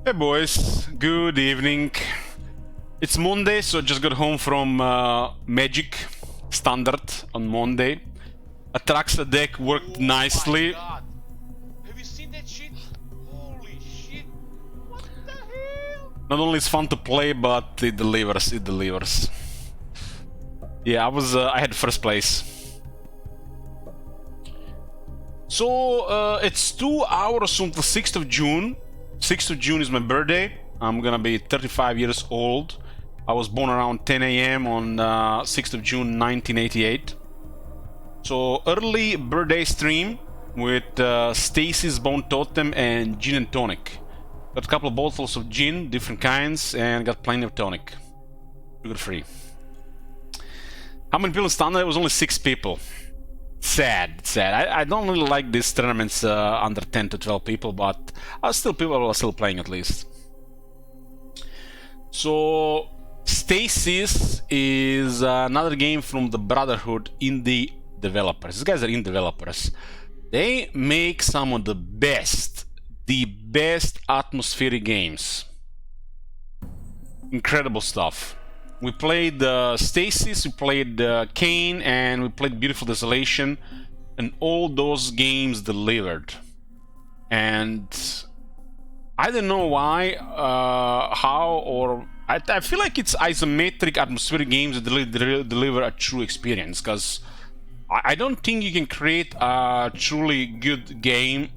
Hey boys, good evening. It's Monday, so I just got home from Magic Standard on Monday. Atraxa deck worked nicely. My God. Have you seen that shit? Holy shit. What the hell? Not only it's fun to play, but it delivers. Yeah, I had first place. So it's 2 hours until 6th of June. 6th of June is my birthday. I'm gonna be 35 years old. I was born around 10 a.m. on 6th of June 1988. So early birthday stream with STASIS, Bone Totem, and gin and tonic. Got a couple of bottles of gin, different kinds, and got plenty of tonic. Sugar free. How many people in standard? It was only 6 people. Sad. I don't really like these tournaments under 10 to 12 people, but people are still playing at least. So STASIS is another game from the Brotherhood indie developers. These guys are indie developers. They make some of the best atmospheric games. Incredible stuff. We played STASIS, we played Kane, and we played Beautiful Desolation, and all those games delivered. And I don't know why, how, or I feel like it's isometric atmospheric games that deliver a true experience, because I don't think you can create a truly good game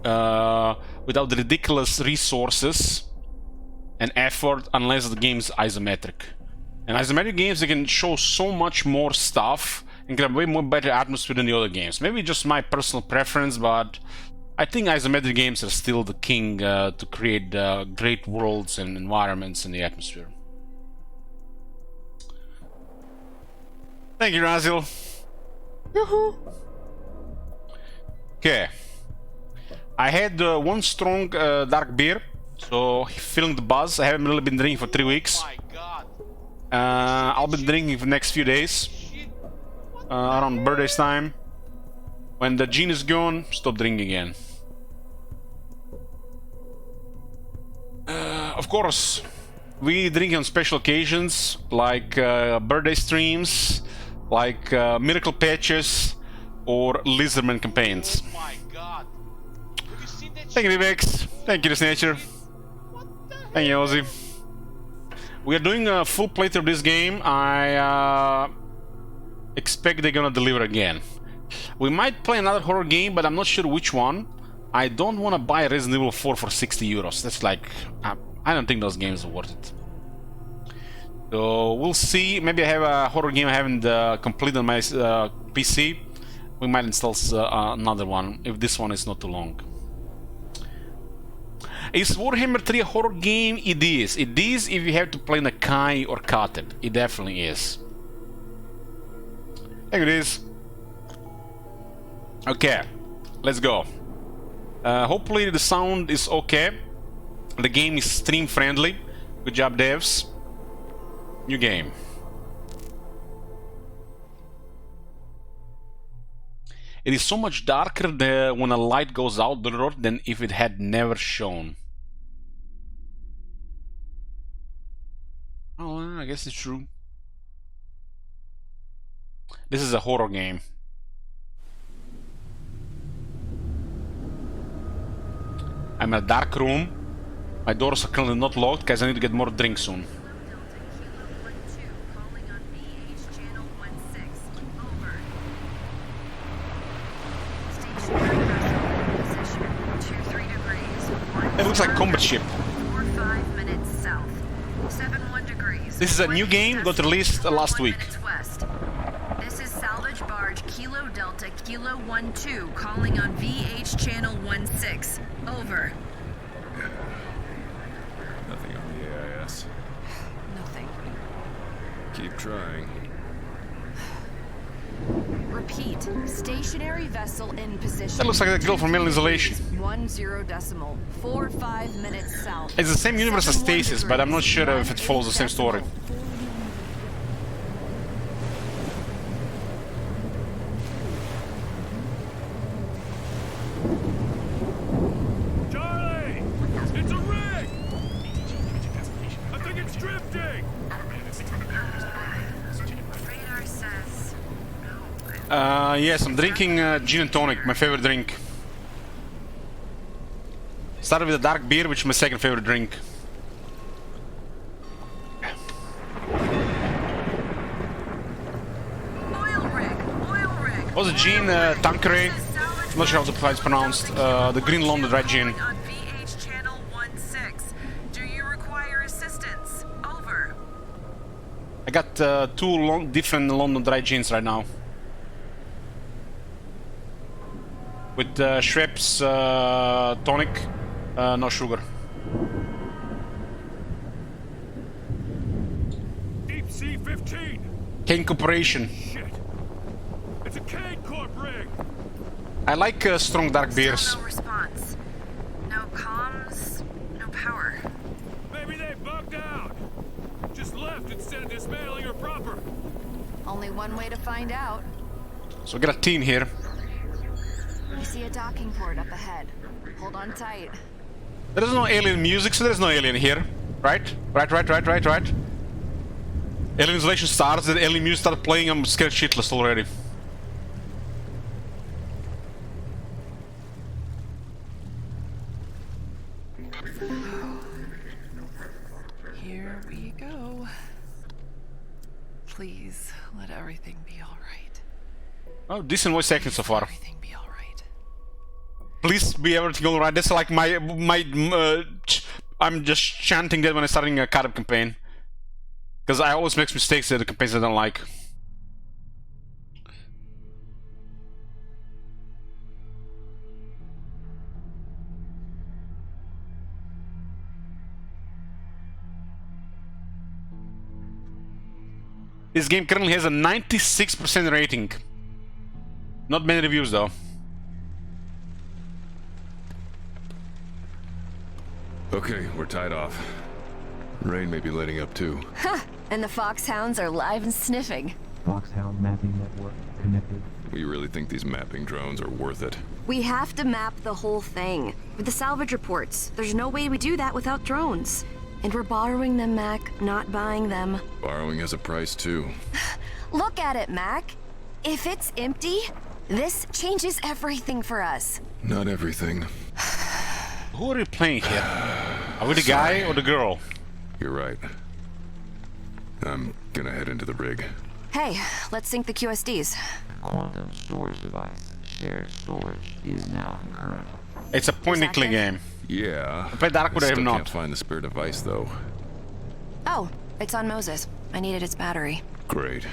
without the ridiculous resources and effort unless the game is isometric. And isometric games, they can show so much more stuff and get a way more better atmosphere than the other games. Maybe just my personal preference, but I think isometric games are still the king to create great worlds and environments in the atmosphere. Thank you, Razil. Yoo-hoo. Okay. I had one strong dark beer, so feeling the buzz. I haven't really been drinking for 3 weeks. My God. I'll be drinking for the next few days. Shit. Around birthday's time. When the gin is gone, stop drinking again. Of course, we drink on special occasions, like birthday streams, like miracle patches, or lizardman campaigns. Oh my God. Have you seen that Thank you, shit? Vivex. Thank you, Nature. What the hell? Thank you, Ozzy. We are doing a full playthrough of this game. I expect they're gonna deliver again. We might play another horror game, but I'm not sure which one. I don't want to buy Resident Evil 4 for 60 euros. That's like... I don't think those games are worth it. So we'll see. Maybe I have a horror game I haven't completed on my PC. We might install another one, if this one is not too long. Is Warhammer 3 a horror game? It is. It is if you have to play Nakai or Kateb. It definitely is. I think it is. Okay, let's go. Hopefully the sound is okay. The game is stream friendly. Good job, devs. New game. It is so much darker when a light goes out the road than if it had never shone. Oh, I guess it's true. This is a horror game. I'm in a dark room. My doors are currently not locked because I need to get more drinks soon. It looks like a combat ship. This is a new game, got released last week. This is salvage barge Kilo Delta Kilo 12 calling on VH channel 16. Over. Nothing on the AIS. Nothing. Keep trying. Repeat. Stationary vessel in position. That looks like that girl from Alien Isolation. 10.45 minutes south. It's the same universe as STASIS, but I'm not sure if it follows the same story. Charlie! It's a Yes, I'm drinking gin and tonic, my favorite drink. Started with a dark beer, which is my second favorite drink. Oil rig, oil rig. Was it gin, Tanqueray? I'm not sure how it's pronounced. The green London dry gin. On VH channel 16. Do you require assistance? Over. I got two different London dry gins right now. With Schweppes tonic, no sugar. Deep Sea 15. Kane Corporation. Shit. It's a Kane Corp rig. I like strong dark beers. Still no response. No comms, no power. Maybe they bugged out. Just left instead of dismantling her proper. Only one way to find out. So we got a team here. You see a docking port up ahead. Hold on tight. There is no alien music, so there's no alien here. Right? Right. Alien installation starts, the alien music started playing, I'm scared shitless already. Here we go. Please let everything be all right. Oh, decent voice acting so far. Everything be all right. Please be everything alright. That's like I'm just chanting that when I'm starting a card campaign. Because I always make mistakes at the campaigns I don't like. This game currently has a 96% rating. Not many reviews though. Okay, we're tied off. Rain may be letting up too. And the foxhounds are live and sniffing. Foxhound mapping network connected. We really think these mapping drones are worth it. We have to map the whole thing. With the salvage reports, there's no way we do that without drones. And we're borrowing them, Mac, not buying them. Borrowing has a price too. Look at it, Mac. If it's empty, this changes everything for us. Not everything. Who are you playing here? Are we the guy or the girl? You're right. I'm gonna head into the rig. Hey, let's sync the QSDs. Quantum storage device. Shared storage is now concurrent. It's a point and click game. Yeah. I played Dark with I him still not. can't find the spare device though. Oh, it's on Moses. I needed its battery. Great.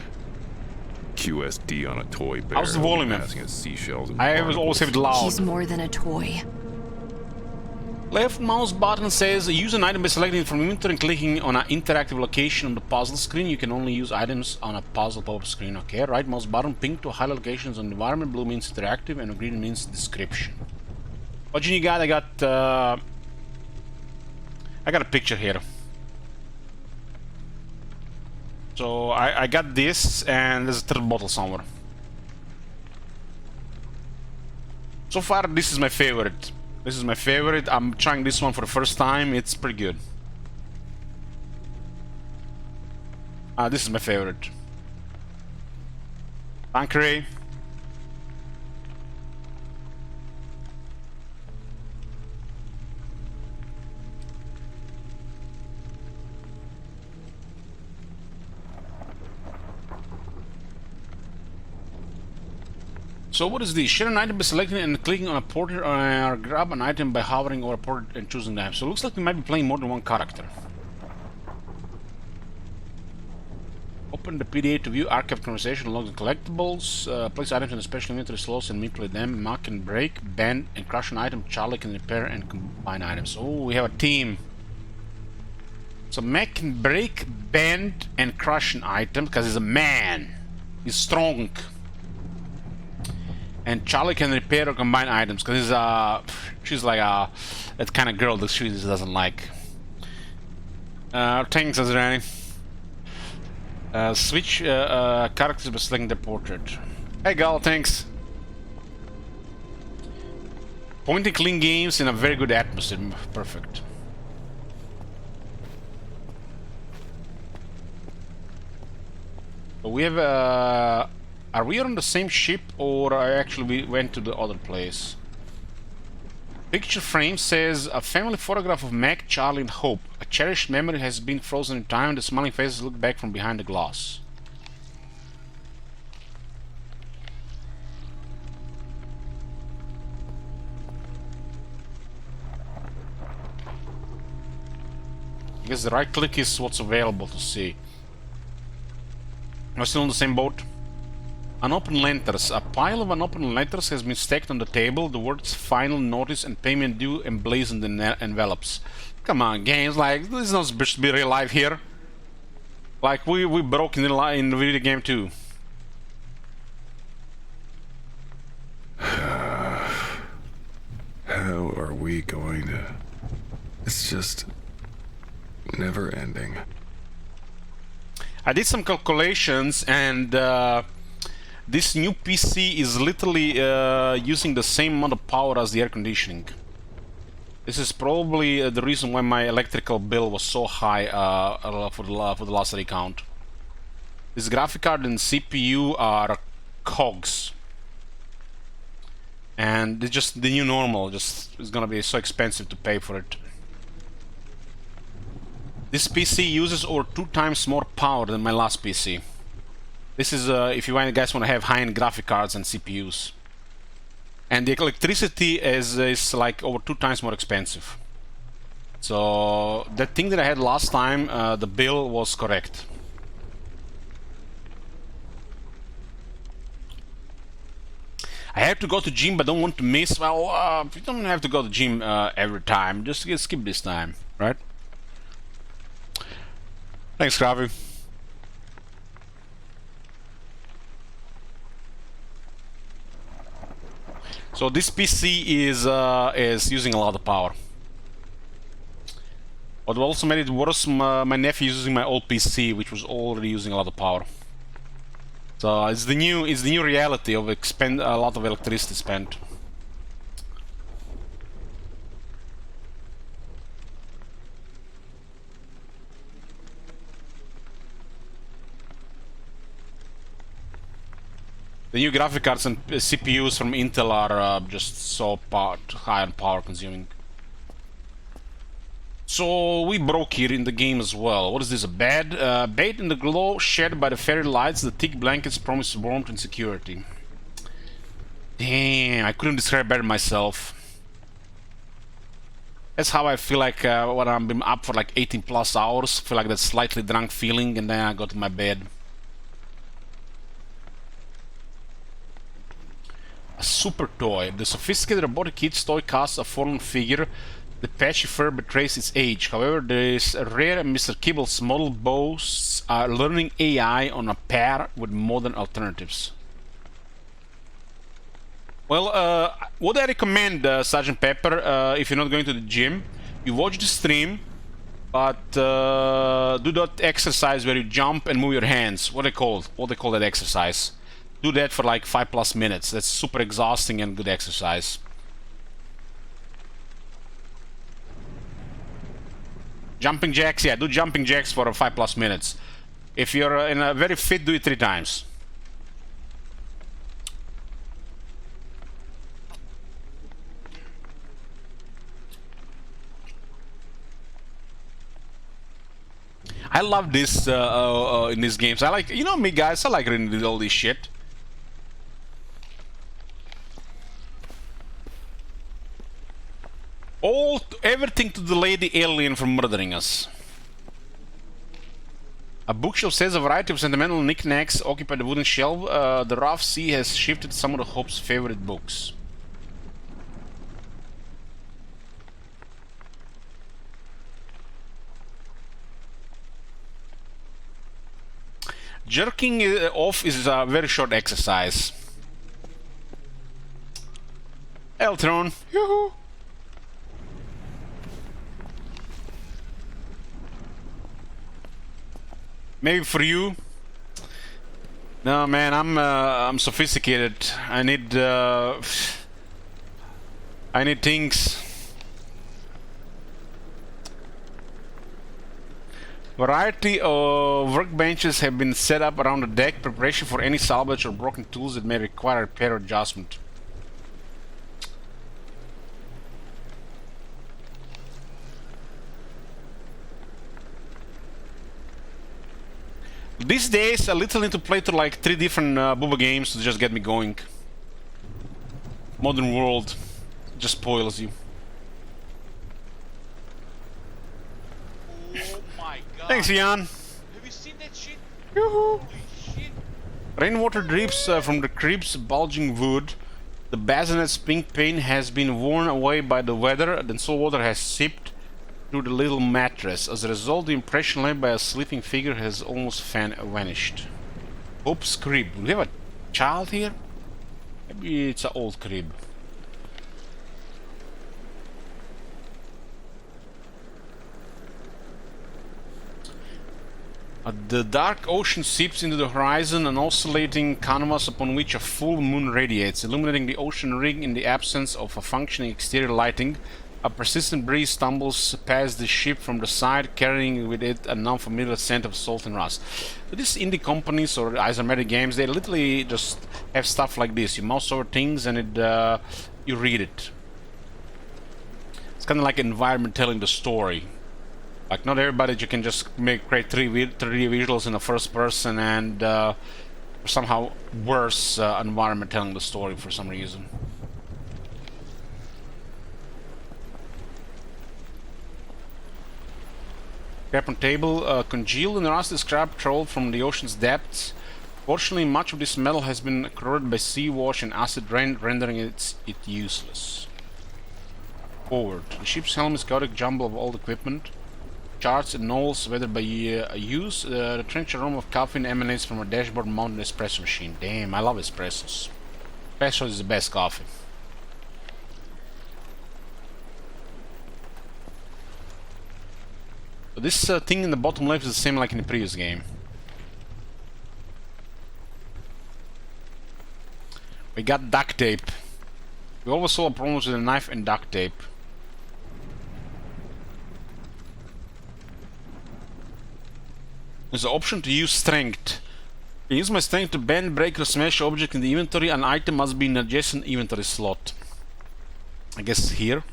QSD on a toy bear. How's the volume, man? Passing at seashells and I was always have it loud. He's more than a toy. Left mouse button says use an item by selecting from inventory and clicking on an interactive location on the puzzle screen. You can only use items on a puzzle pop-up screen. Okay, right mouse button pink to highlight locations on the environment. Blue means interactive and green means description. What you got? I got a picture here. So I got this and there's a third bottle somewhere. So far this is my favorite. This is my favorite. I'm trying this one for the first time. It's pretty good. This is my favorite. Tanqueray. So what is this? Share an item by selecting and clicking on a portrait or grab an item by hovering over a portrait and choosing them. So it looks like we might be playing more than one character. Open the PDA to view archive conversation, log the collectibles, place items in the special inventory slots and manipulate them. Mark can break, bend and crush an item. Charlie can repair and combine items. Oh, we have a team. So Mac can break, bend and crush an item because he's a man. He's strong. And Charlie can repair or combine items because she's like that kind of girl that she doesn't like. Thanks, Azrani. Switch characters by selecting the portrait. Hey, Gal, thanks. Point and click games in a very good atmosphere. Perfect. So we have Are we on the same ship, or I actually went to the other place? Picture frame says a family photograph of Mac, Charlie, and Hope. A cherished memory has been frozen in time. The smiling faces look back from behind the glass. I guess the right click is what's available to see. We're still on the same boat. Unopened letters. A pile of unopened letters has been stacked on the table. The words final notice and payment due emblazoned in envelopes. Come on, games, like, this is not supposed to be real life here. Like, we broke in the video game too. How are we going to... It's just... never ending. I did some calculations, and this new PC is literally using the same amount of power as the air conditioning. This is probably the reason why my electrical bill was so high for the last recount. This graphic card and CPU are cogs, and it's just the new normal. Just it's gonna be so expensive to pay for it. This PC uses over 2 times more power than my last PC. This is if you guys want to have high-end graphic cards and CPUs. And the electricity is like over 2 times more expensive. So that thing that I had last time, the bill was correct. I have to go to gym, but don't want to miss. Well, you don't have to go to gym every time. Just skip this time, right? Thanks, Kravi. So this PC is using a lot of power. What also made it worse, my nephew is using my old PC, which was already using a lot of power. So it's the new reality of a lot of electricity spent. The new graphic cards and CPUs from Intel are just so high on power consuming. So we broke here in the game as well. What is this, a bed? Bathed in the glow shed by the fairy lights, the thick blankets promise warmth and security. Damn, I couldn't describe better myself. That's how I feel like when I've been up for like 18 plus hours. Feel like that slightly drunk feeling, and then I go to my bed. A super toy. The sophisticated robotic kid's toy casts a fallen figure. The patchy fur betrays its age. However, there is a rare Mr. Kibble's model boasts a learning AI on a par with modern alternatives. Well, what I recommend, Sergeant Pepper, if you're not going to the gym, you watch the stream, but do that exercise where you jump and move your hands. What they call that exercise. Do that for like 5+ minutes. That's super exhausting and good exercise. Jumping jacks, yeah, do jumping jacks for 5+ minutes. If you're in a very fit, do it 3 times. I love this in these games. I like, you know me guys, I like reading all this shit. Everything to delay the alien from murdering us. A bookshelf says a variety of sentimental knickknacks occupy the wooden shelf. The rough sea has shifted some of the Hope's favorite books. Jerking off is a very short exercise. Eltron, yoo-hoo! Maybe for you. No, man, I'm sophisticated. I need things. Variety of workbenches have been set up around the deck, preparation for any salvage or broken tools that may require repair or adjustment. These days, I literally need to play through like 3 different booba games to just get me going. Modern world just spoils you. Oh my god. Thanks, Ian. Have you seen that shit? Yoo-hoo. Holy shit. Rainwater drips from the crib's bulging wood. The bassinet's pink paint has been worn away by the weather, then salt water has seeped through the little mattress. As a result, the impression left by a sleeping figure has almost vanished. Hope's crib. Do we have a child here? Maybe it's an old crib. The dark ocean seeps into the horizon, an oscillating canvas upon which a full moon radiates, illuminating the ocean ring in the absence of a functioning exterior lighting. A persistent breeze stumbles past the ship from the side, carrying with it an unfamiliar scent of salt and rust. But these indie companies or isometric games, they literally just have stuff like this. You mouse over things and it, you read it. It's kind of like environment telling the story. Like, not everybody you can just create 3D visuals in the first person and somehow worse environment telling the story for some reason. Scrap on table, congealed and rusted scrap trolled from the ocean's depths. Fortunately, much of this metal has been corroded by sea wash and acid rain, rendering it useless. Forward. The ship's helm is a chaotic jumble of old equipment. Charts and knolls weathered by use. The trench aroma of caffeine emanates from a dashboard mounted espresso machine. Damn, I love espressos. Espresso is the best coffee. This thing in the bottom left is the same like in the previous game. We got duct tape. We always solve problems with a knife and duct tape. There's the option to use strength. I can use my strength to bend, break, or smash object in the inventory. An item must be in an adjacent inventory slot. I guess here.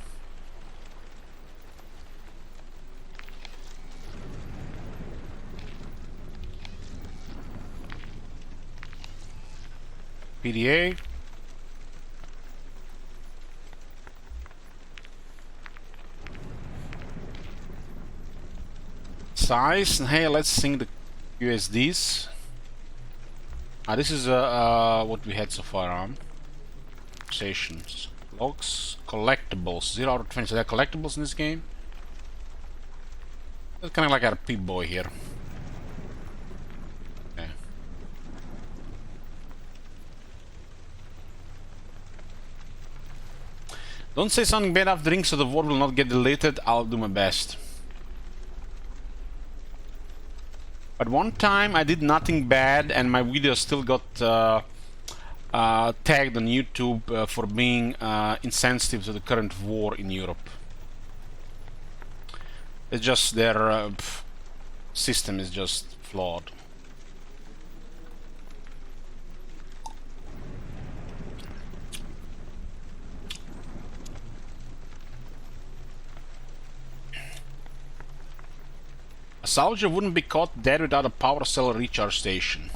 PDA. Size, and hey, let's sync the USDs. This is what we had so far on. Sessions. Logs. Collectibles. 0 out of 20. So there are collectibles in this game. It's kind of like a Pip Boy here. Okay. Don't say something bad after drink so the word will not get deleted. I'll do my best. But one time I did nothing bad and my video still got tagged on YouTube for being insensitive to the current war in Europe. It's just their system is just flawed. A salvager wouldn't be caught dead without a power cell recharge station.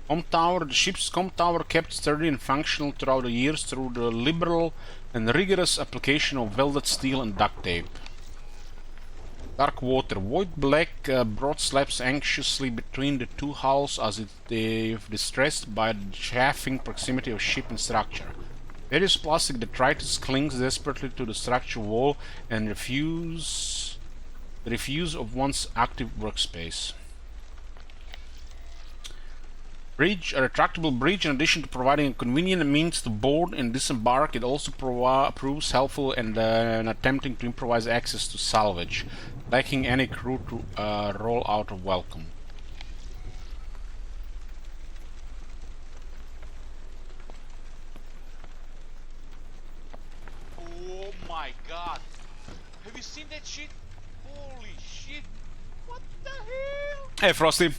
Comm tower. The ship's comm tower kept sturdy and functional throughout the years through the liberal and rigorous application of welded steel and duct tape. Dark water. Void black broad slabs anxiously between the two hulls as if distressed by the chafing proximity of ship and structure. Various plastic detritus clings desperately to the structure wall and the refuse of one's active workspace. Bridge. A retractable bridge. In addition to providing a convenient means to board and disembark, it also proves helpful in attempting to improvise access to salvage, lacking any crew to roll out of welcome. god! Have you seen that shit? Holy shit! What the hell? Hey, Frosty.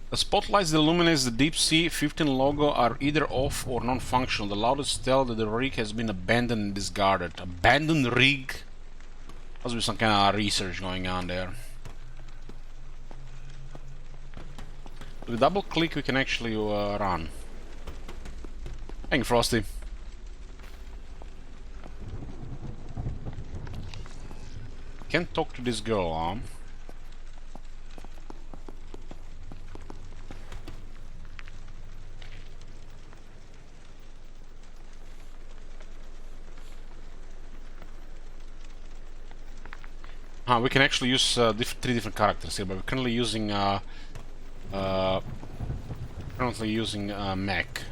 The spotlights that illuminates the Deep Sea 15 logo are either off or non-functional. The loudest tell that the rig has been abandoned and discarded. Abandoned rig? Must be some kind of research going on there. With a double click we can actually run. Thank you, Frosty. Can't talk to this girl, huh? We can actually use 3 different characters here, but we're currently using Mac.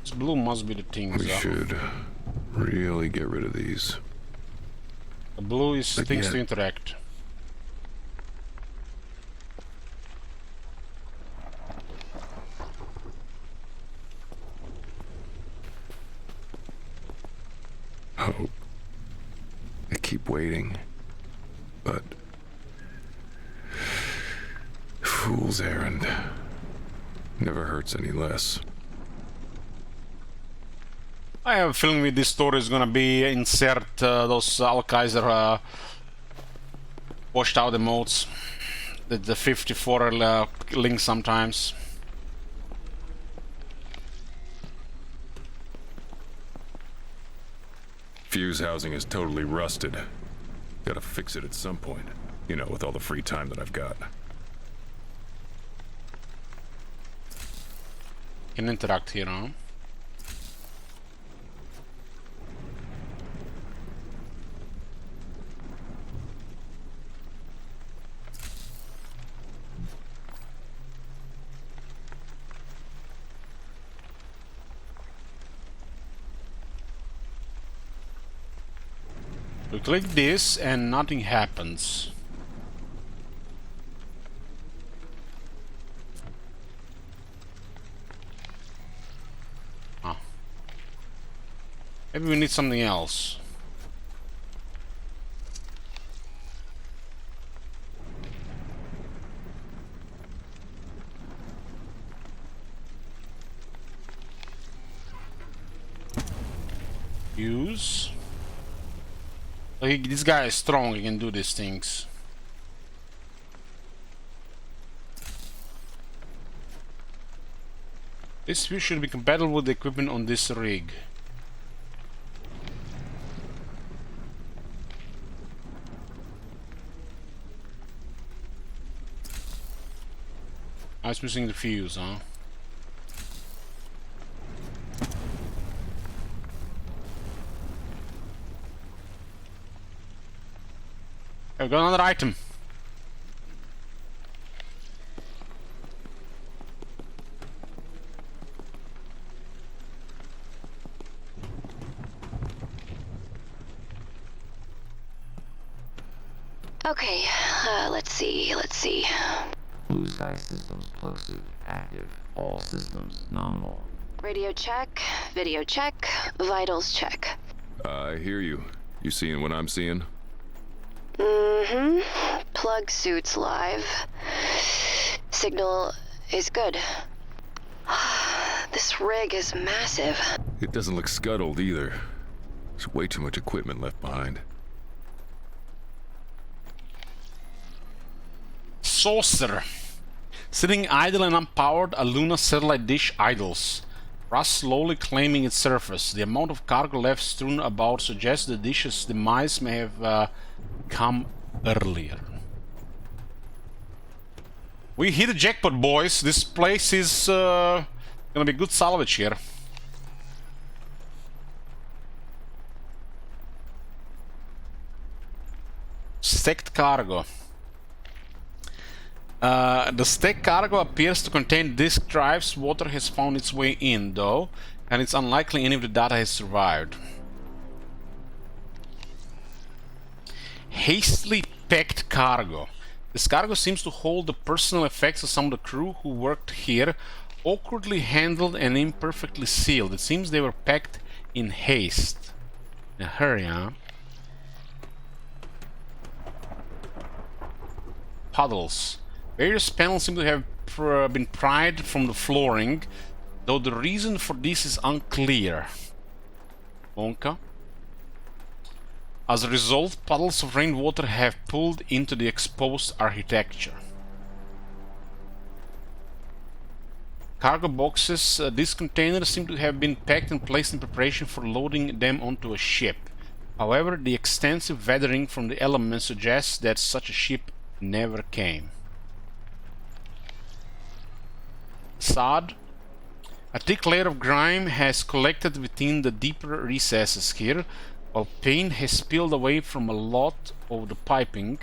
This blue must be the things. We should really get rid of these. The blue is But things yeah. to interact. Hope. I keep waiting. But... fool's errand. Never hurts any less. I have a feeling with this story is gonna be insert those Al-Kaiser washed out emotes. The 54 link sometimes. Fuse housing is totally rusted. Gotta fix it at some point. You know, with all the free time that I've got. Can interact here, huh? We click this and nothing happens. Oh. Maybe we need something else. Use. This guy is strong, he can do these things. This fuse should be compatible with the equipment on this rig. I was missing the fuse, huh? I've got another item. Okay, let's see. Blue sky systems plosive active. All systems nominal. Radio check, video check, vitals check. I hear you. You seeing what I'm seeing? Mm-hmm. Plug suits live. Signal is good. This rig is massive. It doesn't look scuttled either. There's way too much equipment left behind. Saucer. Sitting idle and unpowered, a Luna satellite dish idles. Rust slowly claiming its surface. The amount of cargo left strewn about suggests the dish's demise may have come earlier. We hit the jackpot, boys. This place is gonna be good salvage here. Stacked cargo. The stacked cargo appears to contain disk drives. Water has found its way in, though, and it's unlikely any of the data has survived. Hastily packed cargo. This cargo seems to hold the personal effects of some of the crew who worked here, awkwardly handled and imperfectly sealed. It seems they were packed in haste. In a hurry, huh? Puddles. Various panels seem to have been pried from the flooring, though the reason for this is unclear. Wonka. As a result, puddles of rainwater have pulled into the exposed architecture. Cargo boxes. These containers seem to have been packed and placed in preparation for loading them onto a ship. However, the extensive weathering from the elements suggests that such a ship never came. Sod. A thick layer of grime has collected within the deeper recesses here, while paint has spilled away from a lot of the piping.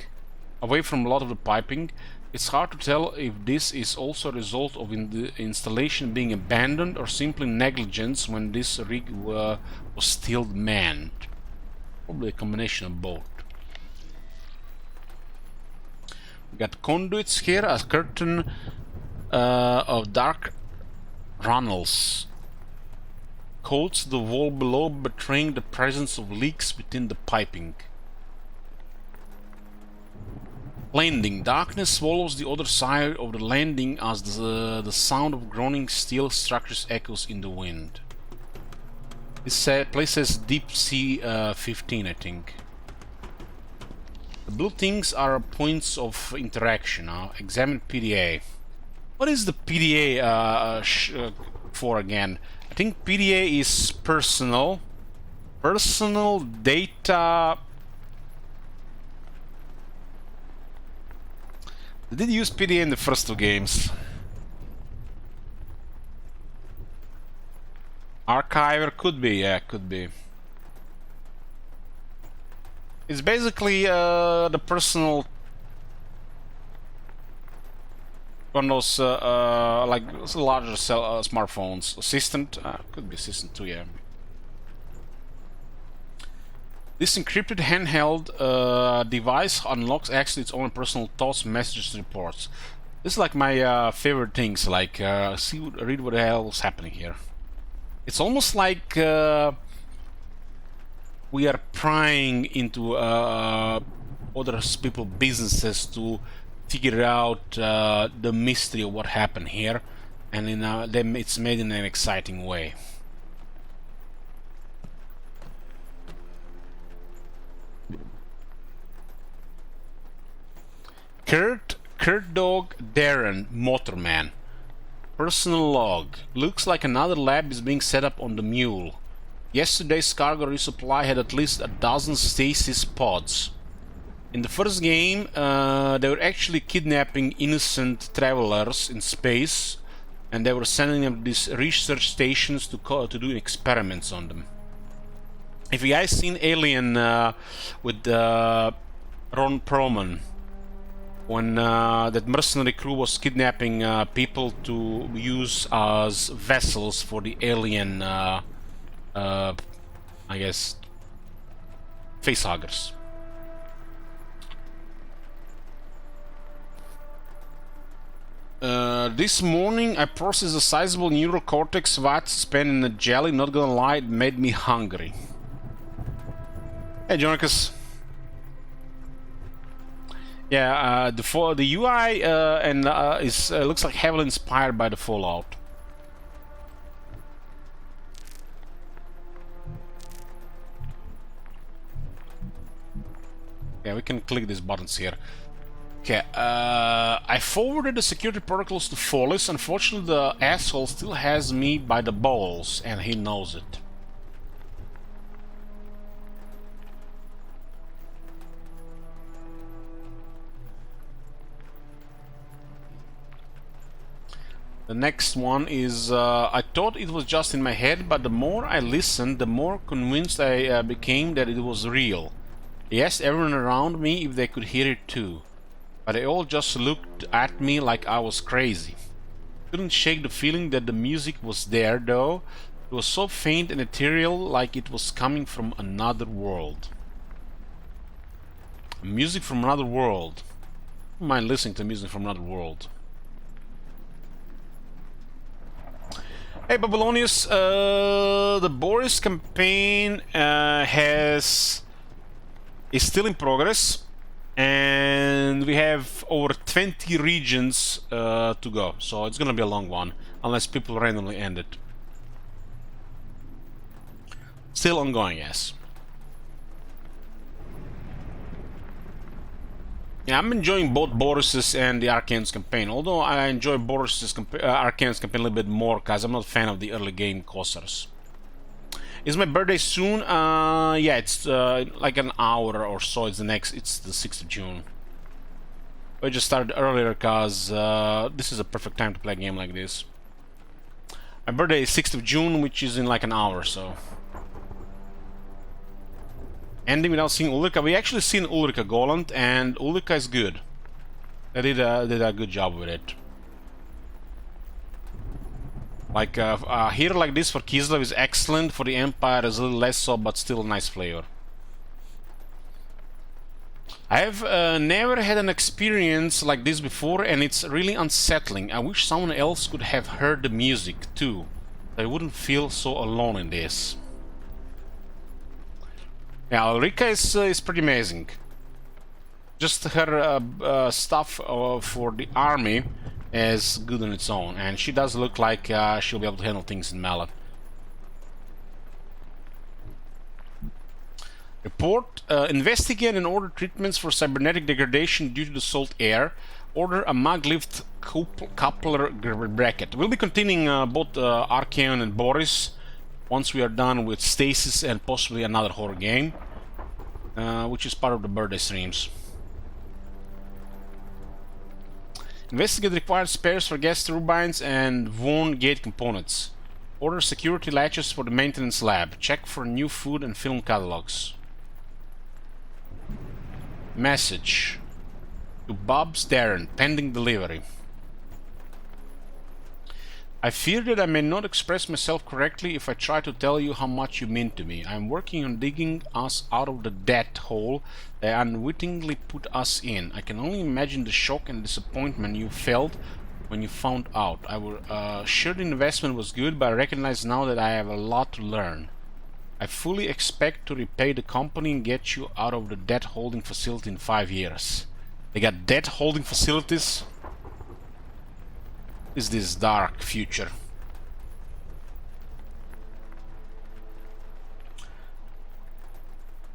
It's hard to tell if this is also a result of the installation being abandoned or simply negligence when this rig was still manned. Probably a combination of both. We got conduits here, a curtain of dark runnels coats the wall below, betraying the presence of leaks within the piping. Landing. Darkness swallows the other side of the landing as the sound of groaning steel structures echoes in the wind. This place says Deep Sea 15, I think. The blue things are points of interaction. Examine PDA. What is the PDA for again? I think PDA is personal data. They did use PDA in the first two games. Archiver could be, yeah, could be. It's basically the personal one of those like larger smartphones. Assistant, could be assistant too, yeah. This encrypted handheld device unlocks actually its own personal thoughts, messages, and reports. This is like my favorite things. Like read what the hell is happening here. It's almost like we are prying into other people's businesses to figure out the mystery of what happened here, and then it's made in an exciting way. Kurt Dog Darren Motorman. Personal log. Looks like another lab is being set up on the Mule. Yesterday's cargo resupply had at least a dozen stasis pods. In the first game, they were actually kidnapping innocent travelers in space, and they were sending them to these research stations to do experiments on them. If you guys seen Alien with Ron Perlman, when that mercenary crew was kidnapping people to use as vessels for the alien, I guess, facehuggers. This morning I processed a sizable neurocortex vat spent in a jelly. Not gonna lie, it made me hungry. Hey, Jonicus. Yeah, the UI and is looks like heavily inspired by the Fallout. Yeah, we can click these buttons here. Okay, I forwarded the security protocols to Follis. Unfortunately, the asshole still has me by the balls, and he knows it. The next one is, I thought it was just in my head, but the more I listened, the more convinced I became that it was real. I asked everyone around me if they could hear it too, but they all just looked at me like I was crazy. Couldn't shake the feeling that the music was there though. It was so faint and ethereal, like it was coming from another world. Music from another world. I don't mind listening to music from another world. Hey Babylonius, the Boris campaign is still in progress, and we have over 20 regions to go, so it's gonna be a long one, unless people randomly end it. Still ongoing, yes. Yeah, I'm enjoying both Boris's and the Arcane's campaign, although I enjoy Boris's Arcane's campaign a little bit more because I'm not a fan of the early game Kossars. Is my birthday soon? Yeah, it's like an hour or so. It's the 6th of June. I just started earlier because this is a perfect time to play a game like this. My birthday is 6th of June, which is in like an hour or so. Ending without seeing Ulrika. We actually seen Ulrika Goland, and Ulrika is good. They did a good job with it. Like a hero like this for Kislev is excellent. For the Empire is a little less so, but still a nice flavor. I have never had an experience like this before, and it's really unsettling. I wish someone else could have heard the music too. I wouldn't feel so alone in this. Yeah, Ulrika is pretty amazing. Just her stuff for the army is good on its own, and she does look like she'll be able to handle things in Mallet. Report: investigate and order treatments for cybernetic degradation due to the salt air. Order a maglift coupler bracket. We'll be continuing both Archaon and Boris once we are done with Stasis and possibly another horror game, which is part of the birthday streams. Investigate required spares for gas turbines and Vaughan gate components. Order security latches for the maintenance lab. Check for new food and film catalogs. Message to Bob's Darren, pending delivery. I fear that I may not express myself correctly if I try to tell you how much you mean to me. I am working on digging us out of the death hole they unwittingly put us in. I can only imagine the shock and disappointment you felt when you found out. I was sure the investment was good, but I recognize now that I have a lot to learn. I fully expect to repay the company and get you out of the debt holding facility in 5 years. They got debt holding facilities? Is this dark future?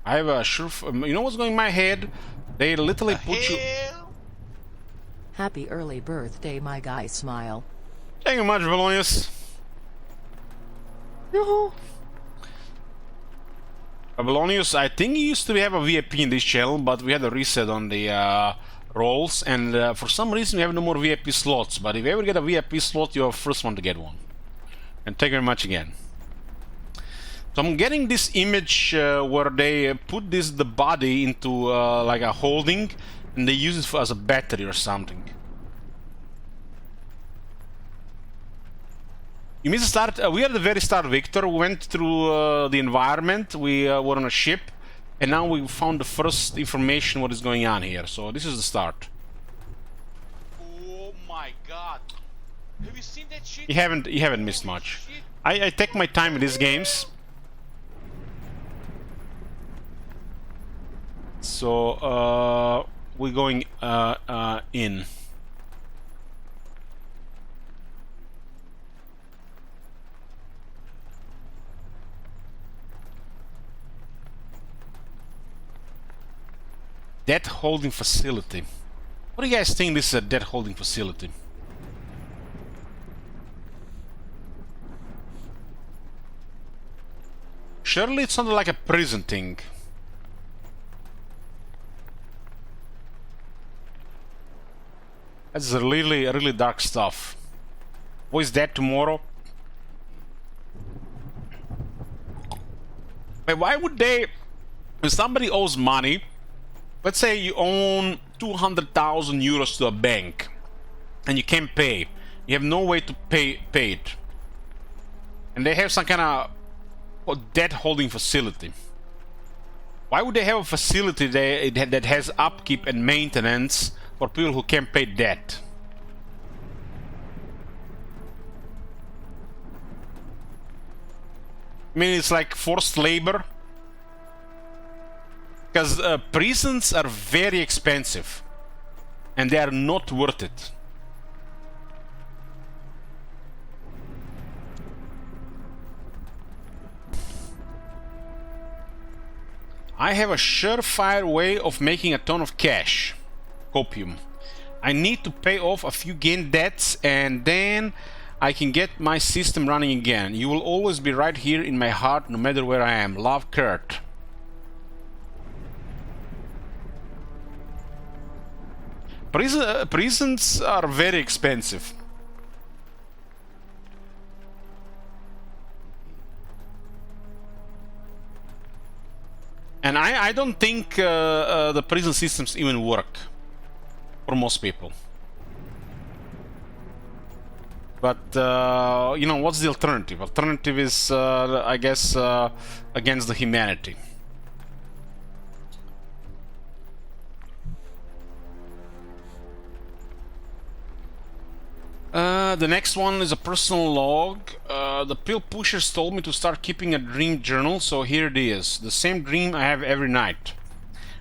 I have a sure... you know what's going in my head? They literally put you... Happy early birthday, my guy. Smile. Thank you much, Valonius. Yoo-hoo. Babylonius, I think he used to have a VIP in this channel, but we had a reset on the roles, and for some reason we have no more VIP slots. But if you ever get a VIP slot, you're the first one to get one. And thank you very much again. So I'm getting this image where they put the body into like a holding, and they use it as a battery or something. You missed the start. We are at the very start, Victor. We went through the environment. We were on a ship, and now we found the first information what is going on here. So this is the start. Oh my god. Have you seen that shit? You haven't missed much. I take my time in these games. So we're going in. Debt holding facility. What do you guys think this is a debt holding facility? Surely it's not like a prison thing. That's really dark stuff. What is that tomorrow? But why would they... If somebody owes money... Let's say you own 200,000 euros to a bank and you can't pay. You have no way to pay it. And they have some kind of debt holding facility. Why would they have a facility that has upkeep and maintenance for people who can't pay debt? I mean, it's like forced labor. Because prisons are very expensive. And they are not worth it. I have a surefire way of making a ton of cash. Copium. I need to pay off a few gain debts and then I can get my system running again. You will always be right here in my heart no matter where I am. Love, Kurt. Prisons are very expensive. And I don't think the prison systems even work for most people. But you know, what's the alternative? Alternative is, I guess, against the humanity. The next one is a personal log. The pill pushers told me to start keeping a dream journal, so here it is. The same dream I have every night.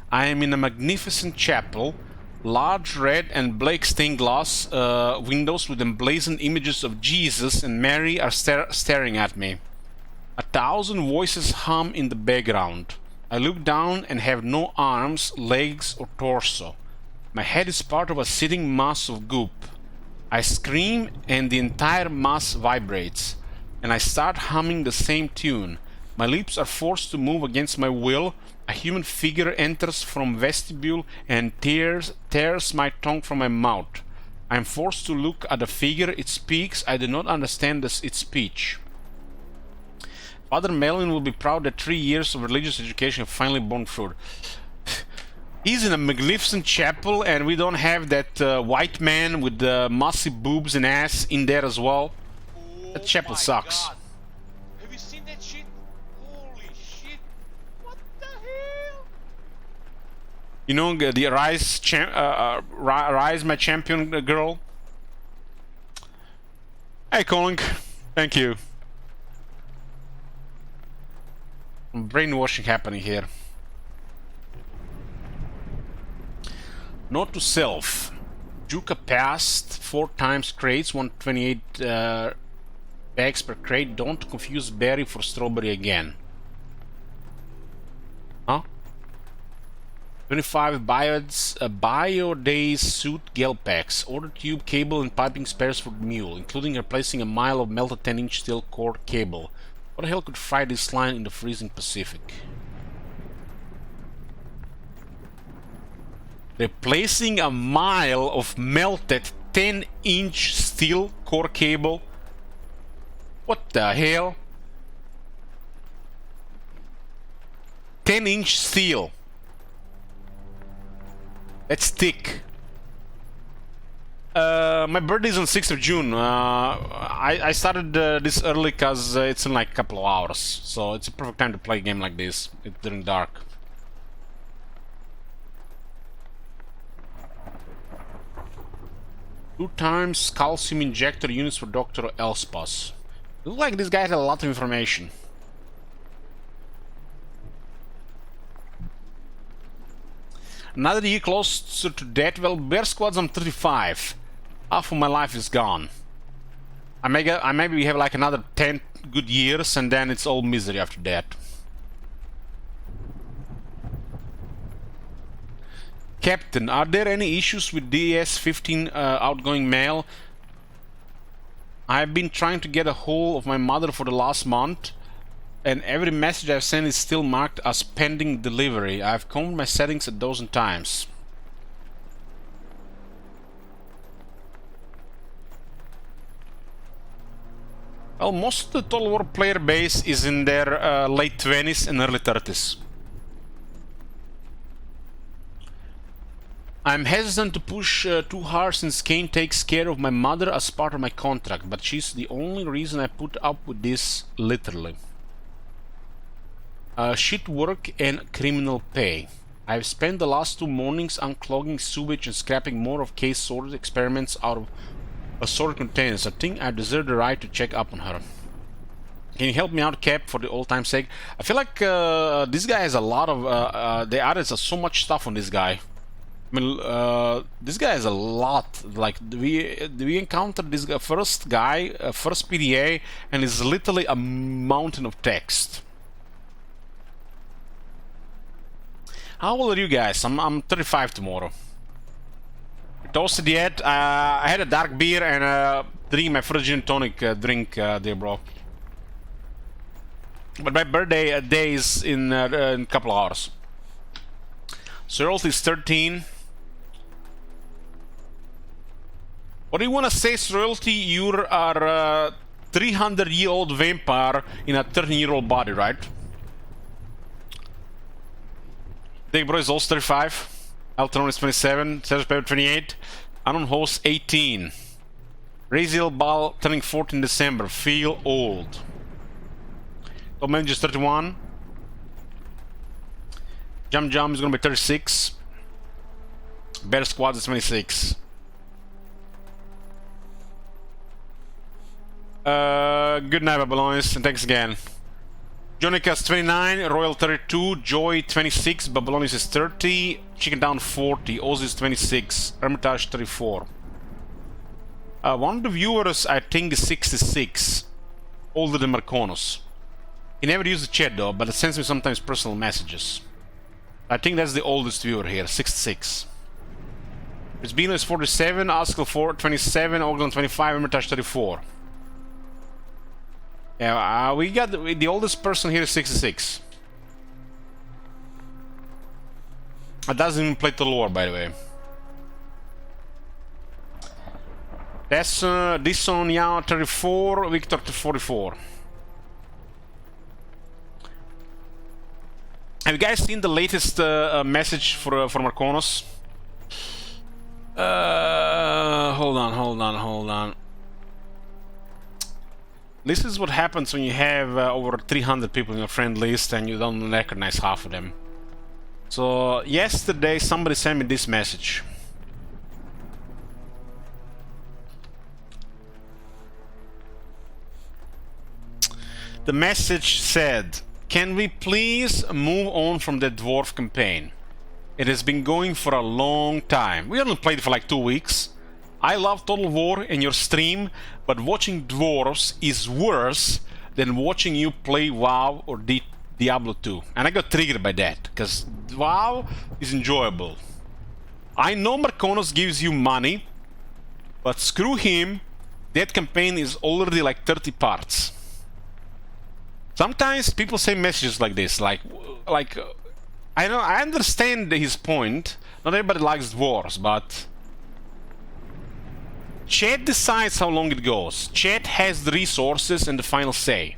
I am in a magnificent chapel. Large red and black stained glass windows with emblazoned images of Jesus and Mary are staring at me. 1,000 voices hum in the background. I look down and have no arms, legs or torso. My head is part of a sitting mass of goop. I scream and the entire mass vibrates, and I start humming the same tune. My lips are forced to move against my will. A human figure enters from vestibule and tears my tongue from my mouth. I am forced to look at the figure. It speaks. I do not understand its speech. Father Melvin will be proud that 3 years of religious education have finally borne fruit. He's in a magnificent chapel and we don't have that white man with the massive boobs and ass in there as well. That chapel sucks. God. Have you seen that shit? Holy shit. What the hell? You know the Rise My Champion girl? Hey Colin, thank you. Brainwashing happening here. Note to self. Juka passed 4 times crates, 128 bags per crate. Don't confuse berry for strawberry again. Huh? 25 Biodays suit gel packs. Order tube, cable and piping spares for the mule, including replacing a mile of melted 10-inch steel core cable. What the hell could fry this line in the freezing Pacific? Replacing a mile of melted 10-inch steel core cable? What the hell? 10-inch steel. That's thick. My birthday is on 6th of June. I started this early because it's in like a couple of hours. So it's a perfect time to play a game like this during dark. Two times calcium injector units for Dr. Elspas. Looks like this guy had a lot of information. Another year closer to death. Well, Bear Squads, I'm 35. Half of my life is gone. I maybe have like another 10 good years and then it's all misery after that. Captain, are there any issues with DS-15 outgoing mail? I've been trying to get a hold of my mother for the last month, and every message I've sent is still marked as pending delivery. I've combed my settings a dozen times. Well, most of the Total War player base is in their late 20s and early 30s. I'm hesitant to push too hard since Kane takes care of my mother as part of my contract, but she's the only reason I put up with this, literally. Shit work and criminal pay. I've spent the last 2 mornings unclogging sewage and scrapping more of case sorted experiments out of assorted containers. I think I deserve the right to check up on her. Can you help me out, Cap, for the old time's sake? I feel like this guy has a lot of... they added so much stuff on this guy. I mean, this guy has a lot. Like, we encountered this guy, first PDA, and it's literally a mountain of text. How old are you guys? I'm 35 tomorrow. Toasted yet? I had a dark beer and drinking my first gin and tonic drink there, bro. But my birthday day is in a couple of hours. Sorrelty is 13. What do you want to say, Sorrelty? You are a 300-year-old vampire in a 13-year-old body, right? Big Bro is also 35. Altron is 27. Serge Pepper 28. Anon Host 18. Raziel Ball turning 14 December. Feel old. Top Manager is 31. Jum Jum is gonna be 36. Bear Squad is 26. Good night, Babylonians, and thanks again. Jonicas 29, Royal 32, Joy 26, Babylonians is 30, Chicken Down 40, Oz is 26, Hermitage 34. One of the viewers, I think, is 66, older than Marconos. He never used the chat though, but it sends me sometimes personal messages. I think that's the oldest viewer here, 66. Rizbino is 47, Askel 27, Oglan 25, Hermitage 34. Yeah, we got the oldest person here is 66. That doesn't even play Total War, by the way. That's Disson Yao 34, Victor 44. Have you guys seen the latest message for Marconos? Hold on. This is what happens when you have over 300 people in your friend list and you don't recognize half of them. So yesterday somebody sent me this message. The message said, "Can we please move on from the dwarf campaign? It has been going for a long time. We haven't played it for like 2 weeks. I love Total War and your stream, but watching dwarves is worse than watching you play WoW or Diablo 2. And I got triggered by that, because WoW is enjoyable. I know Marconos gives you money, but screw him, that campaign is already like 30 parts. Sometimes people say messages like this, like I know, I understand his point. Not everybody likes dwarves, but chat decides how long it goes. Chat has the resources and the final say.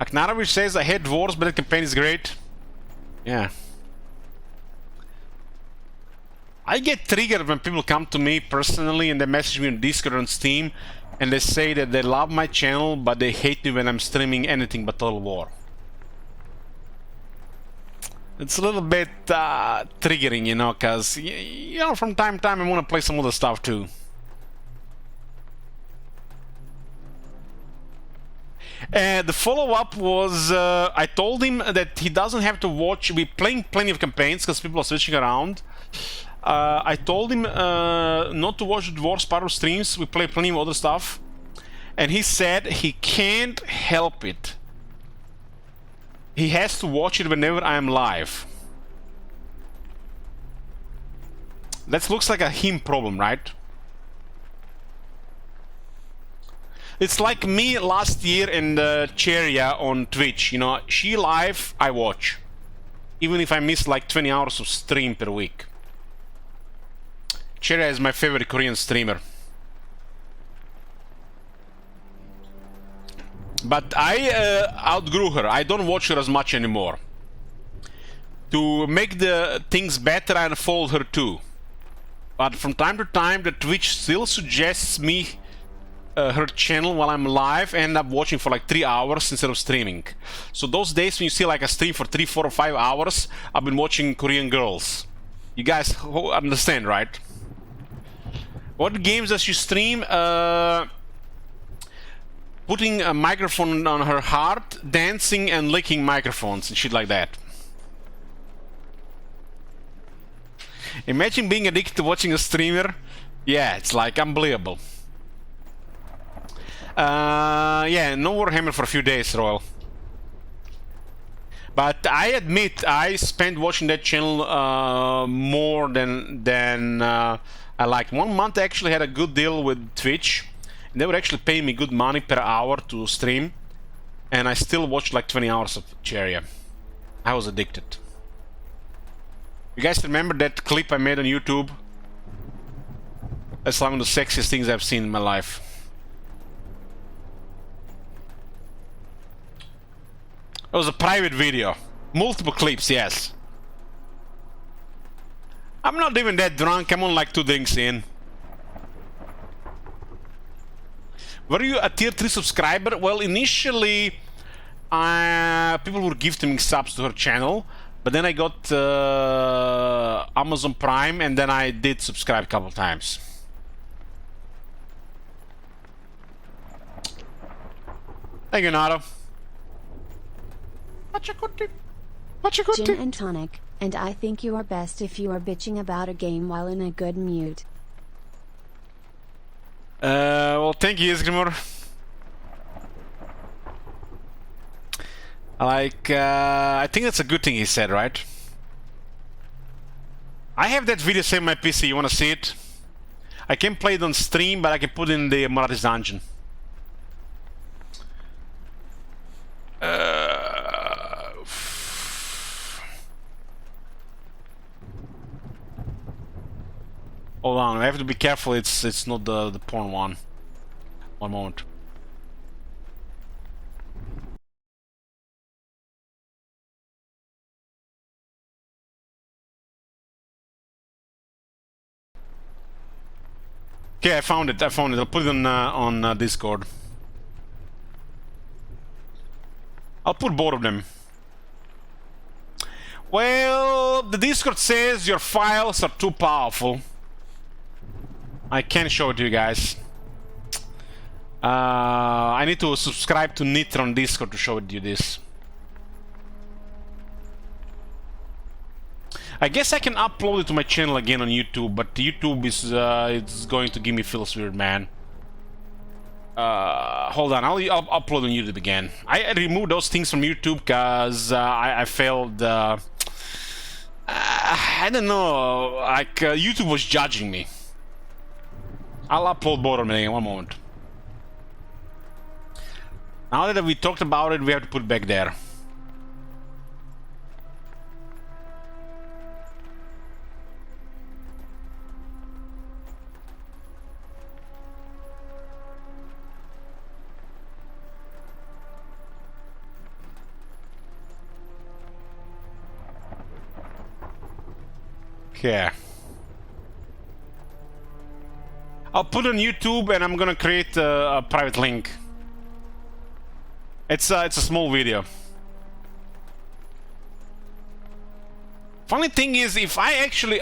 Aknarovich says, I hate dwarves, but the campaign is great. Yeah. I get triggered when people come to me personally and they message me on Discord and Steam and they say that they love my channel but they hate me when I'm streaming anything but Total War. It's a little bit triggering, you know, because, you know, from time to time I want to play some other stuff too. The follow-up was, I told him that he doesn't have to watch, we're playing plenty of campaigns because people are switching around. I told him not to watch the Dwarf Sparrow streams, we play plenty of other stuff. And he said he can't help it. He has to watch it whenever I am live. That looks like a him problem, right? It's like me last year and Cheria on Twitch, you know, she live, I watch. Even if I miss like 20 hours of stream per week. Cheria is my favorite Korean streamer. But I outgrew her, I don't watch her as much anymore. To make the things better, I unfold her too. But from time to time, the Twitch still suggests me her channel while I'm live, and end up watching for like 3 hours instead of streaming. So those days when you see like a stream for 3, 4, or 5 hours, I've been watching Korean girls. You guys understand, right? What games does she stream? Putting a microphone on her heart, dancing and licking microphones and shit like that. Imagine being addicted to watching a streamer. Yeah, it's like unbelievable. Yeah, no Warhammer for a few days, Royal. But I admit, I spent watching that channel more than I liked. 1 month I actually had a good deal with Twitch. They would actually pay me good money per hour to stream. And I still watched like 20 hours of Cheria. I was addicted. You guys remember that clip I made on YouTube? That's one of the sexiest things I've seen in my life. It was a private video. Multiple clips, yes. I'm not even that drunk. I'm on like 2 drinks in. Were you a tier 3 subscriber? Well, initially, people were gifting me subs to her channel. But then I got Amazon Prime, and then I did subscribe a couple times. Thank you, Nato. Gin and tonic, and I think you are best if you are bitching about a game while in a good mood. Well, thank you, Isgrimor. Like, I think that's a good thing he said, right? I have that video saved on my PC. You wanna see it? I can play it on stream, but I can put it in the Marathis dungeon. Hold on, I have to be careful. It's not the porn one. One moment. Okay, I found it. I'll put it on Discord. I'll put both of them. Well, the Discord says your files are too powerful. I can't show it to you guys. I need to subscribe to Nitro on Discord to show it to you this. I guess I can upload it to my channel again on YouTube, but YouTube is it's going to give me feels weird, man. Hold on, I'll upload on YouTube again. I removed those things from YouTube because I failed. I don't know, like YouTube was judging me. I'll upload both of them again. One moment. Now that we talked about it, we have to put it back there. Okay. I'll put it on YouTube, and I'm gonna create a private link. It's a small video. Funny thing is, if I actually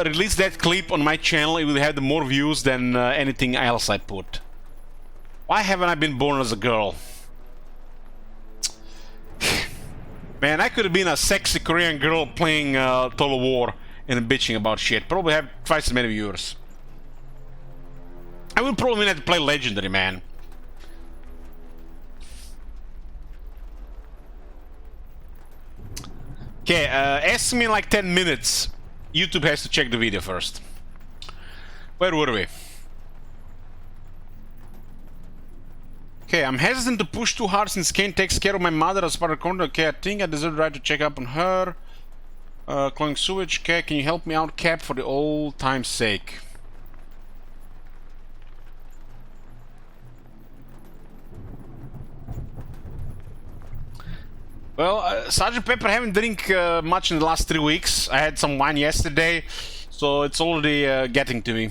release that clip on my channel, it will have more views than anything else I put. Why haven't I been born as a girl? Man, I could have been a sexy Korean girl playing Total War and bitching about shit. Probably have twice as many viewers. I would probably have to play Legendary, man. Okay, ask me in like 10 minutes. YouTube has to check the video first. Where were we? Okay, I'm hesitant to push too hard since Kane takes care of my mother as part of the content. Okay, I think I deserve the right to check up on her. Clogging sewage. Okay, can you help me out, Cap, for the old time's sake? Well, Sergeant Pepper, I haven't drink much in the last 3 weeks. I had some wine yesterday, So it's already getting to me.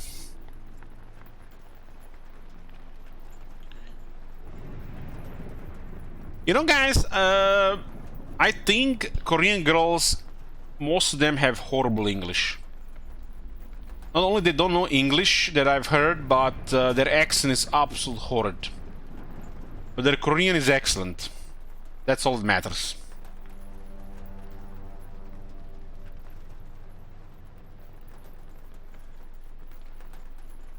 You know, guys, I think Korean girls, most of them have horrible English. Not only they don't know English that I've heard, but their accent is absolutely horrid. But their Korean is excellent. That's all that matters.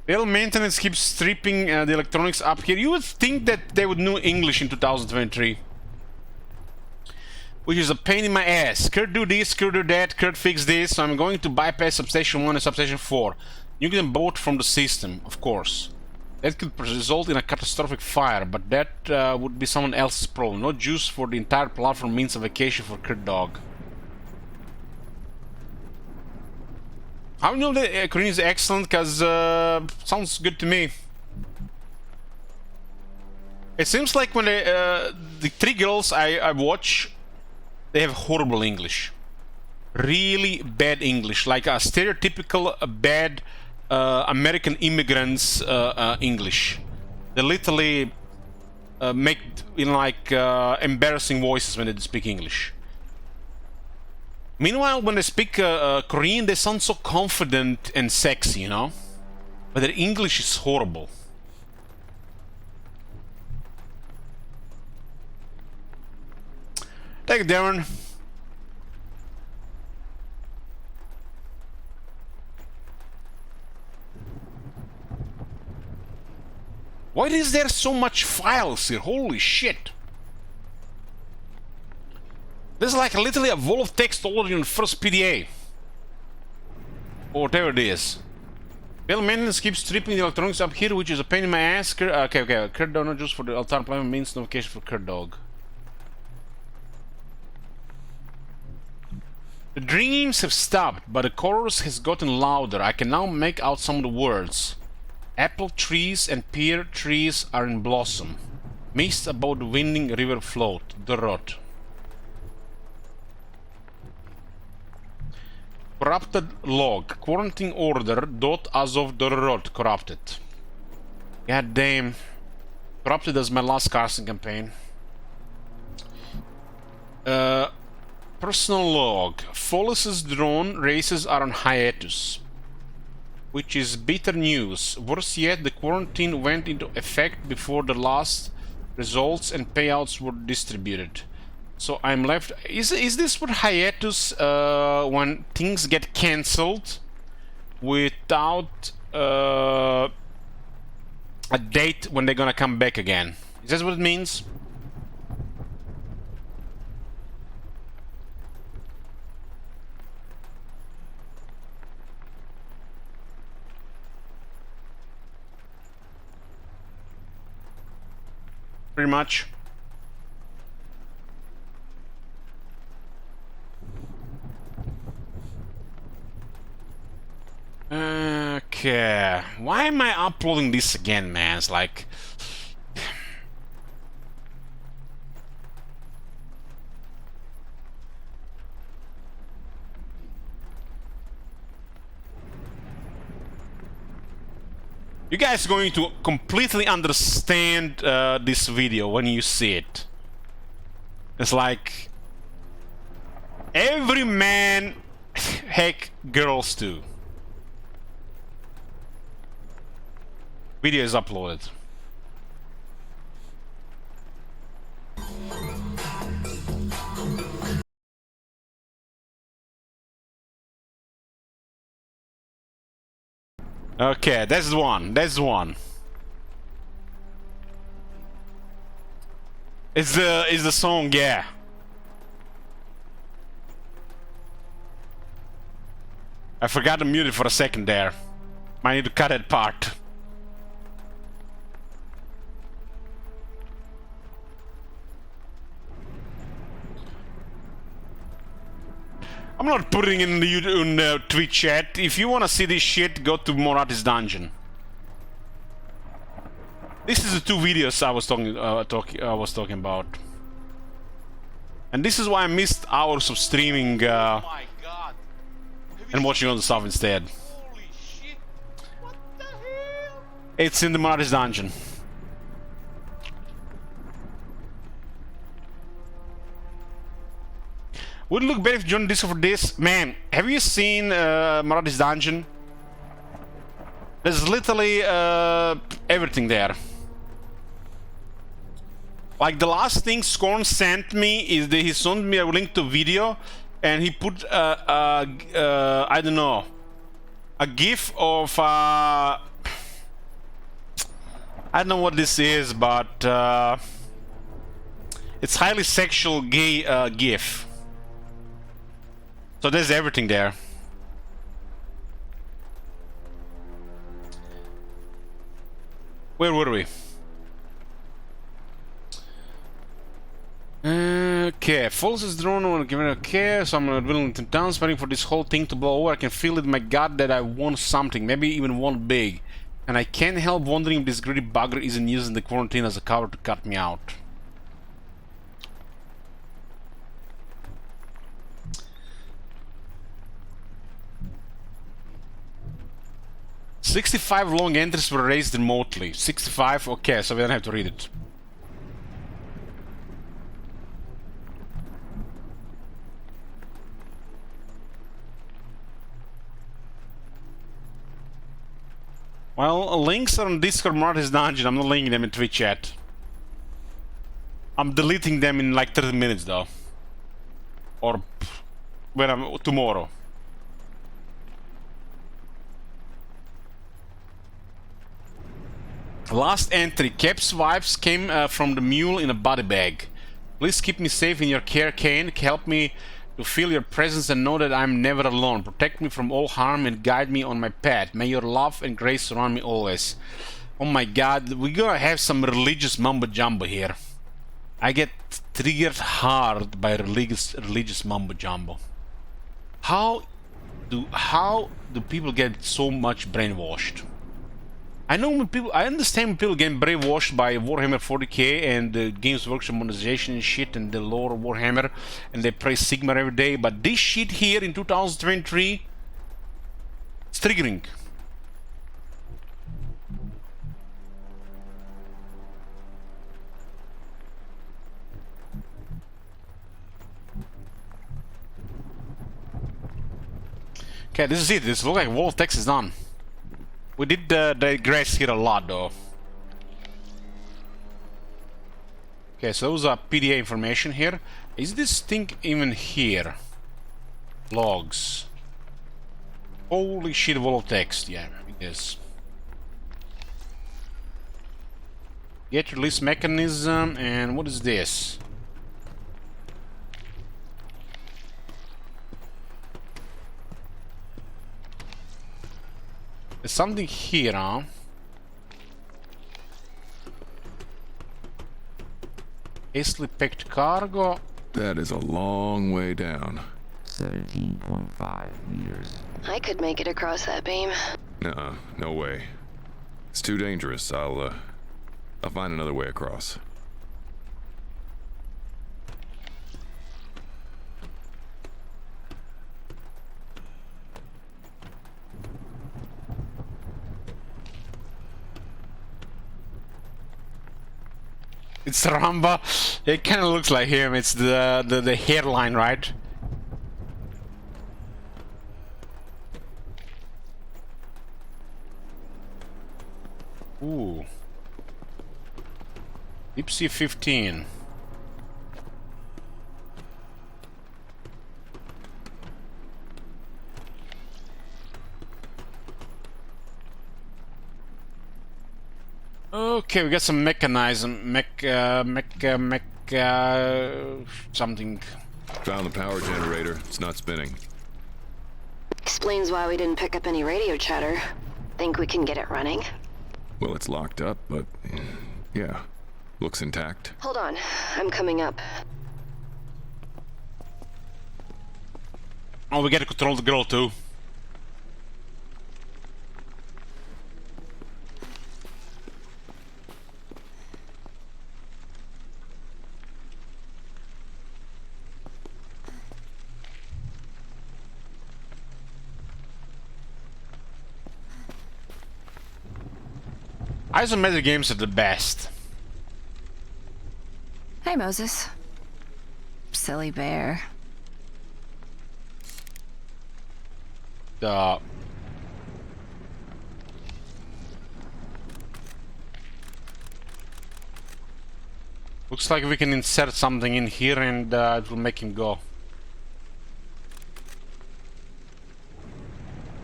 Well, maintenance keeps stripping the electronics up here. You would think that they would know English in 2023. Which is a pain in my ass. Kurt do this, Kurt do that, Kurt fix this, so I'm going to bypass Substation 1 and Substation 4. You get them both from the system, of course. That could result in a catastrophic fire, but that would be someone else's problem. No juice for the entire platform means a vacation for Kurt Dog. How do you know that Korean is excellent? Because sounds good to me. It seems like when the three girls I watch, they have horrible English. Really bad English. Like a stereotypical bad American immigrants English. They literally make like embarrassing voices when they speak English. Meanwhile, when they speak Korean, they sound so confident and sexy, you know? But their English is horrible. Thank you, Darren. Why is there so much files here? Holy shit. This is like literally a wall of text already on first PDA. Or whatever it is. Well, maintenance keeps stripping the electronics up here, which is a pain in my ass. Okay. Kurt Dog, not just for the alternate plan means notification for Kurt Dog. The dreams have stopped, but the chorus has gotten louder. I can now make out some of the words. Apple trees and pear trees are in blossom. Mist about the winding river float. The rot. Corrupted log. Quarantine order. Dot as of the rot. Corrupted. God damn. Corrupted as my last casting campaign. Personal log. Follis's drone races are on hiatus. Which is bitter news. Worse yet, the quarantine went into effect before the last results and payouts were distributed. So I'm left... Is this what hiatus, when things get cancelled without a date when they're gonna come back again? Is that what it means? Pretty much. Okay. Why am I uploading this again, man? It's like... You guys are going to completely understand this video when you see it. It's like... Every man, heck, girls too. Video is uploaded. Okay, that's the one. That's the one. It's the song, yeah. I forgot to mute it for a second there. Might need to cut that part. I'm not putting in the Twitch chat. If you want to see this shit, go to Morati's dungeon. This is the two videos I was talking about, and this is why I missed hours of streaming. Oh my god! Have and watching other stuff instead. Holy shit! What the hell? It's in the Marty's dungeon. Would it look better if you joined Discord for this? Man, have you seen Marty's dungeon? There's literally everything there. Like the last thing Scorn sent me is that he sent me a link to video, and he put I don't know, a GIF of I don't know what this is, but it's highly sexual gay GIF. So there's everything there. Where were we? Okay, falls is drawn on given a care, so I'm not willing to down waiting for this whole thing to blow over. I can feel it in my gut that I want something, maybe even want big. And I can't help wondering if this greedy bugger isn't using the quarantine as a cover to cut me out. "65 long entries were raised remotely." 65? Okay, so we don't have to read it. Well, links are on Discord Marty's Dungeon. I'm not linking them in Twitch chat. I'm deleting them in like 30 minutes though. Or when I'm tomorrow. Last entry. Cap's vibes came from the mule in a body bag. Please keep me safe in your care, Kane. Help me to feel your presence and know that I'm never alone. Protect me from all harm and guide me on my path. May your love and grace surround me always. Oh my god, we're gonna have some religious mumbo jumbo here. I get triggered hard by religious mumbo jumbo. How do people get so much brainwashed? I know when people, I understand when people get brainwashed by Warhammer 40k and the Games Workshop monetization and shit and the lore of Warhammer, and they praise Sigmar every day, but this shit here in 2023, it's triggering. Okay, this is it. This looks like wall of text is done. We did digress here a lot though. Okay, so those are PDA information here. Is this thing even here? Logs. Holy shit, wall of text. Yeah, it is. Get release mechanism, and what is this? There's something here, huh? Hastily packed cargo. That is a long way down. 17.5 meters. I could make it across that beam. Nuh-uh, no way. It's too dangerous. I'll find another way across. It's Ramba. It kind of looks like him. It's the hairline, right? Ooh. Deep Sea 15. Okay, we got some mechanism, something. Found the power generator. It's not spinning. Explains why we didn't pick up any radio chatter. Think we can get it running? Well, it's locked up, but yeah, looks intact. Hold on, I'm coming up. Oh, we gotta control the girl too. Isometric games are the best. Hey, Moses. Silly bear. Looks like we can insert something in here and it will make him go.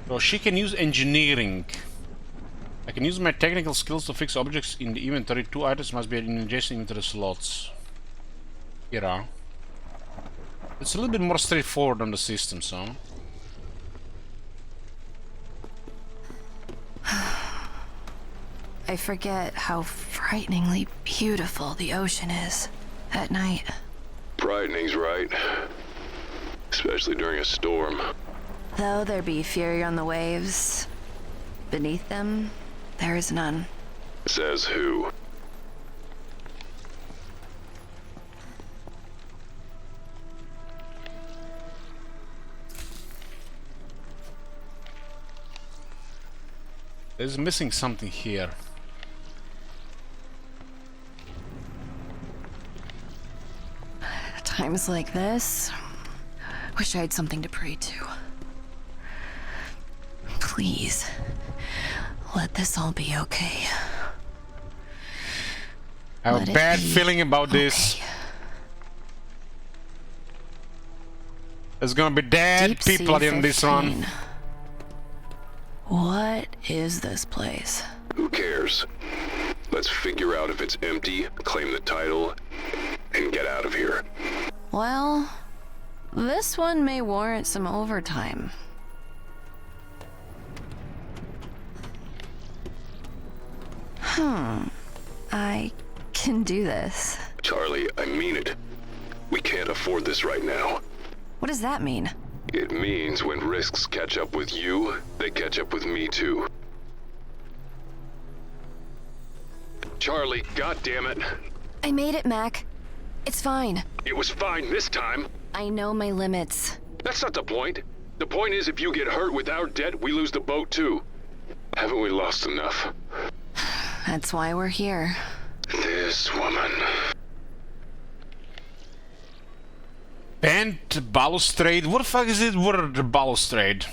So she can use engineering. I can use my technical skills to fix objects in the inventory. 2 items must be in adjacent inventory slots. Here are. It's a little bit more straightforward on the system, so. I forget how frighteningly beautiful the ocean is at night. Frightening's right. Especially during a storm. Though there be fury on the waves, beneath them, there is none. Says who? There's missing something here. Times like this, wish I had something to pray to. Please, let this all be okay. I have a bad feeling about this. There's gonna be dead people at the end of this run. What is this place? Who cares? Let's figure out if it's empty, claim the title, and get out of here. Well, this one may warrant some overtime. I can do this. Charlie, I mean it. We can't afford this right now. What does that mean? It means when risks catch up with you, they catch up with me too. Charlie, goddammit. I made it, Mac. It's fine. It was fine this time. I know my limits. That's not the point. The point is if you get hurt with our debt, we lose the boat too. Haven't we lost enough? That's why we're here. This woman. Bent balustrade. What the fuck is it? What are the balustrade?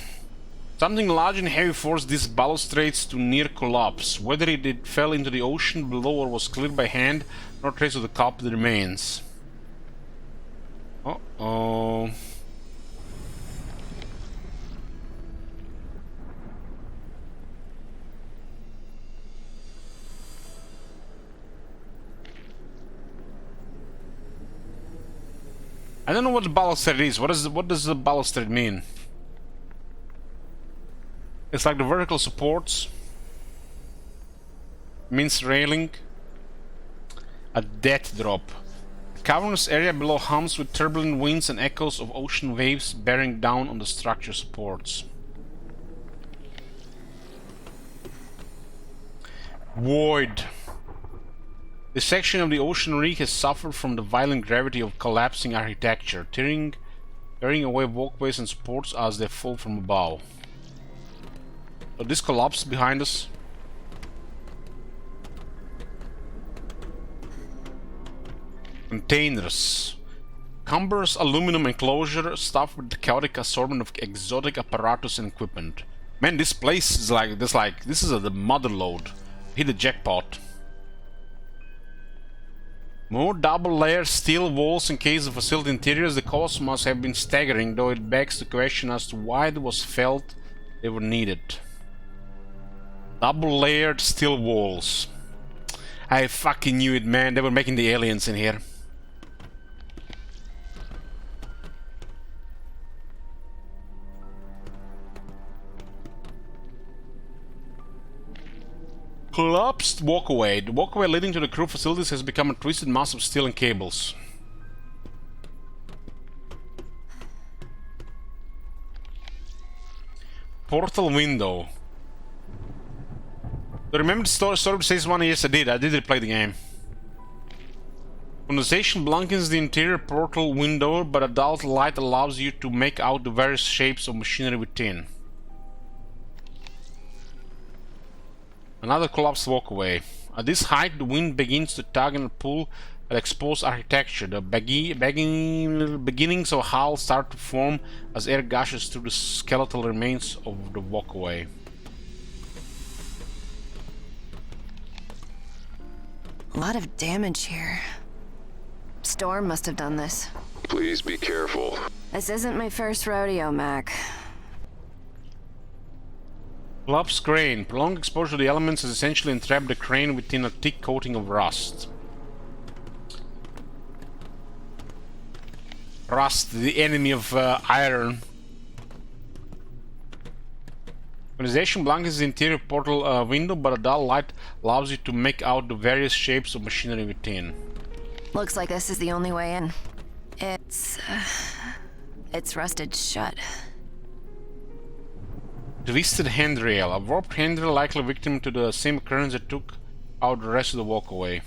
Something large and heavy forced these balustrades to near collapse. Whether it fell into the ocean below or was cleared by hand, no trace of the culprit remains. Uh-oh. I don't know what the balustrade is. What does the balustrade mean? It's like the vertical supports. Means railing. A death drop. The cavernous area below hums with turbulent winds and echoes of ocean waves bearing down on the structure supports. Void. This section of the ocean reef has suffered from the violent gravity of collapsing architecture, tearing away walkways and supports as they fall from above. So this collapsed behind us. Containers. Cumbrous aluminum enclosure stuffed with the chaotic assortment of exotic apparatus and equipment. Man, this place is this is the mother lode. Hit the jackpot. More double-layered steel walls encase the facility interiors. The cost must have been staggering, though it begs the question as to why it was felt they were needed. Double-layered steel walls. I fucking knew it, man. They were making the aliens in here. Collapsed walkway. The walkway leading to the crew facilities has become a twisted mass of steel and cables. Portal window. Do you remember the story of Phase 1? Yes, I did. I did replay the game. Condensation blankens the interior portal window, but adult light allows you to make out the various shapes of machinery within. Another collapsed walkway. At this height, the wind begins to tug and pull at exposed architecture. The beginnings of a hull start to form as air gushes through the skeletal remains of the walkway. A lot of damage here. Storm must have done this. Please be careful. This isn't my first rodeo, Mac. Collapsed crane. Prolonged exposure to the elements has essentially entrapped the crane within a thick coating of rust. Rust, the enemy of iron. Organization blankets the interior portal window, but a dull light allows you to make out the various shapes of machinery within. Looks like this is the only way in. It's rusted shut. Twisted handrail. A warped handrail, likely victim to the same occurrence that took out the rest of the walkway.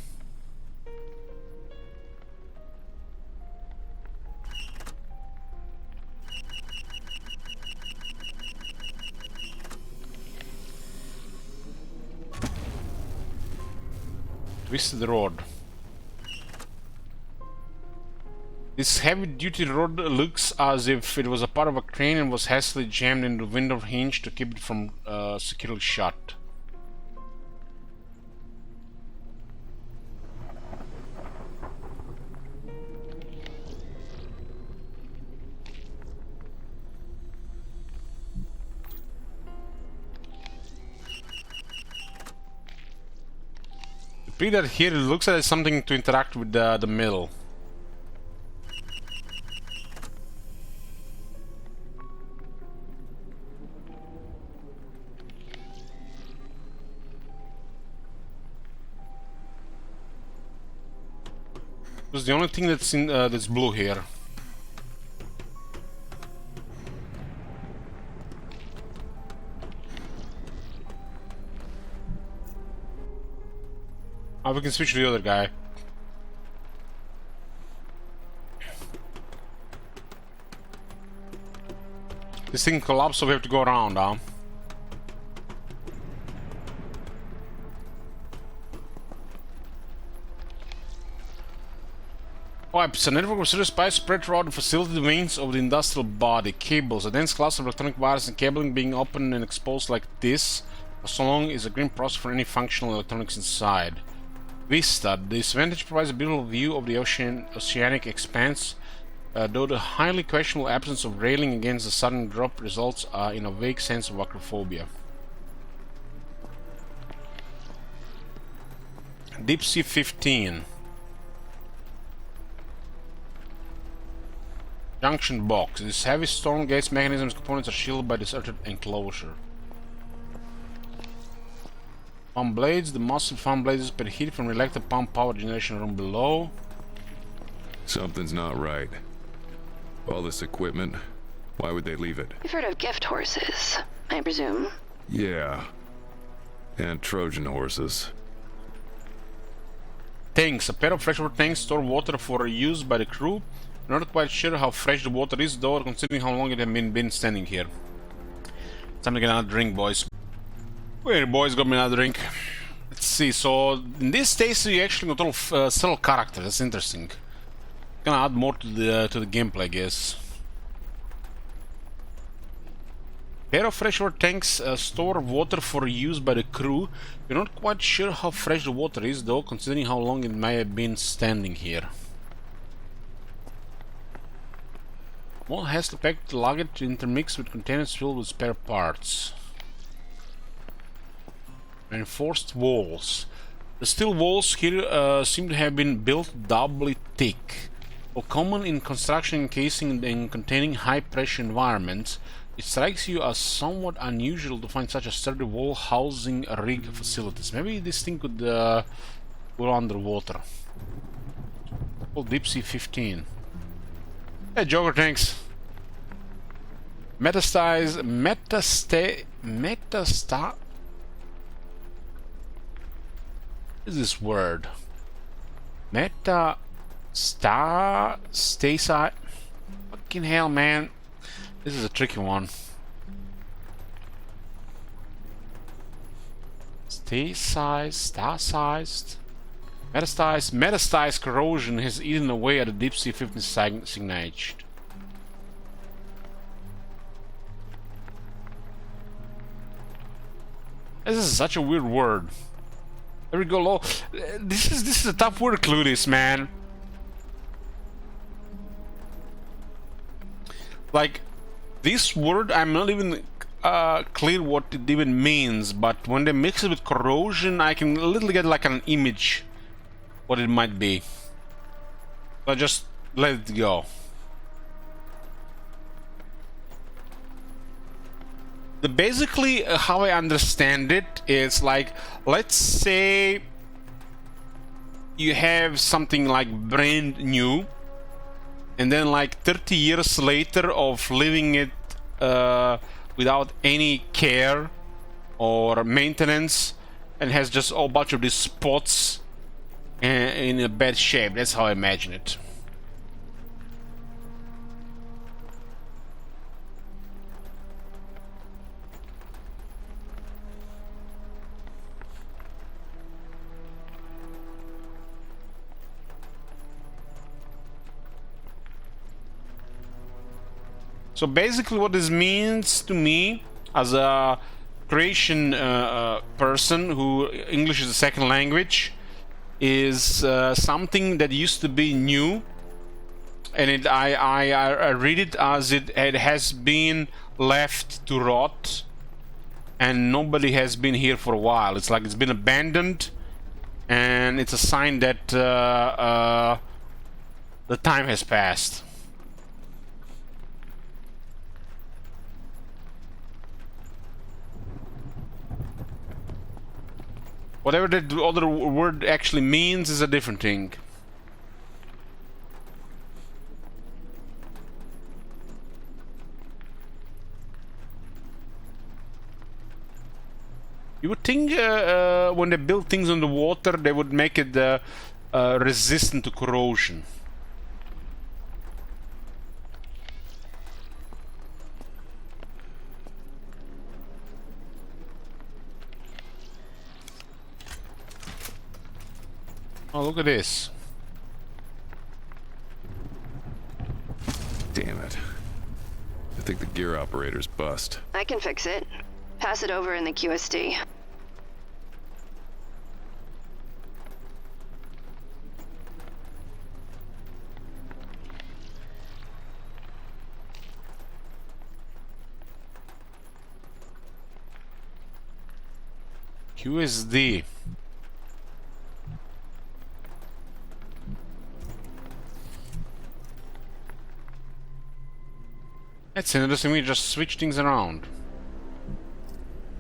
Twisted rod. This heavy-duty rod looks as if it was a part of a crane and was hastily jammed into the window hinge to keep it from securely shut. The that here looks like something to interact with the middle. This is the only thing that's in that's blue here. Oh, we can switch to the other guy. This thing collapsed, so we have to go around, huh? Pipes. A network of serious pipes spread throughout the facility, the veins of the industrial body. Cables. A dense cluster of electronic wires and cabling being open and exposed like this for so long is a grim process for any functional electronics inside. Vista. This vantage provides a beautiful view of the oceanic expanse, though the highly questionable absence of railing against the sudden drop results in a vague sense of acrophobia. Deep Sea 15. Junction box. This heavy storm gates mechanisms components are shielded by this earthed enclosure. Pump blades. The massive pump blades preheat from reactor pump power generation room below. Something's not right. All this equipment, why would they leave it? You've heard of gift horses, I presume. Yeah. And Trojan horses. Tanks. A pair of freshwater tanks store water for use by the crew. I'm not quite sure how fresh the water is, though, considering how long it has been standing here. Time to get another drink, boys. Wait, boys, got me another drink. Let's see. So in this stage, you actually got several characters. That's interesting. Gonna add more to the gameplay, I guess. Pair of freshwater tanks store water for use by the crew. We're not quite sure how fresh the water is, though, considering how long it may have been standing here. One has to pack the luggage intermixed with containers filled with spare parts. Reinforced walls. The steel walls here seem to have been built doubly thick. While common in construction encasing and containing high-pressure environments, it strikes you as somewhat unusual to find such a sturdy wall housing rig facilities. Maybe this thing could go underwater. Called Deep Sea 15. Hey, Joker tanks. What is this word? Stasi. Fucking hell, man. This is a tricky one. Stasized. Metastasized corrosion has eaten away at the deep sea 15 signage. This is such a weird word. There we go, low. This is a tough word, Clueless, man. Like, this word, I'm not even clear what it even means, but when they mix it with corrosion, I can literally get like an image what it might be. So just let it go. Basically, how I understand it is like, let's say you have something like brand new, and then like 30 years later of living it without any care or maintenance, and has just a whole bunch of these spots in a bad shape. That's how I imagine it. So basically what this means to me as a creation person who English is a second language is something that used to be new, and I read it as it has been left to rot and nobody has been here for a while. It's like it's been abandoned, and it's a sign that the time has passed. Whatever that other word actually means is a different thing. You would think when they build things on the water, they would make it resistant to corrosion. Oh, look at this. Damn it. I think the gear operator's bust. I can fix it. Pass it over in the QSD. QSD. That's interesting. We just switch things around,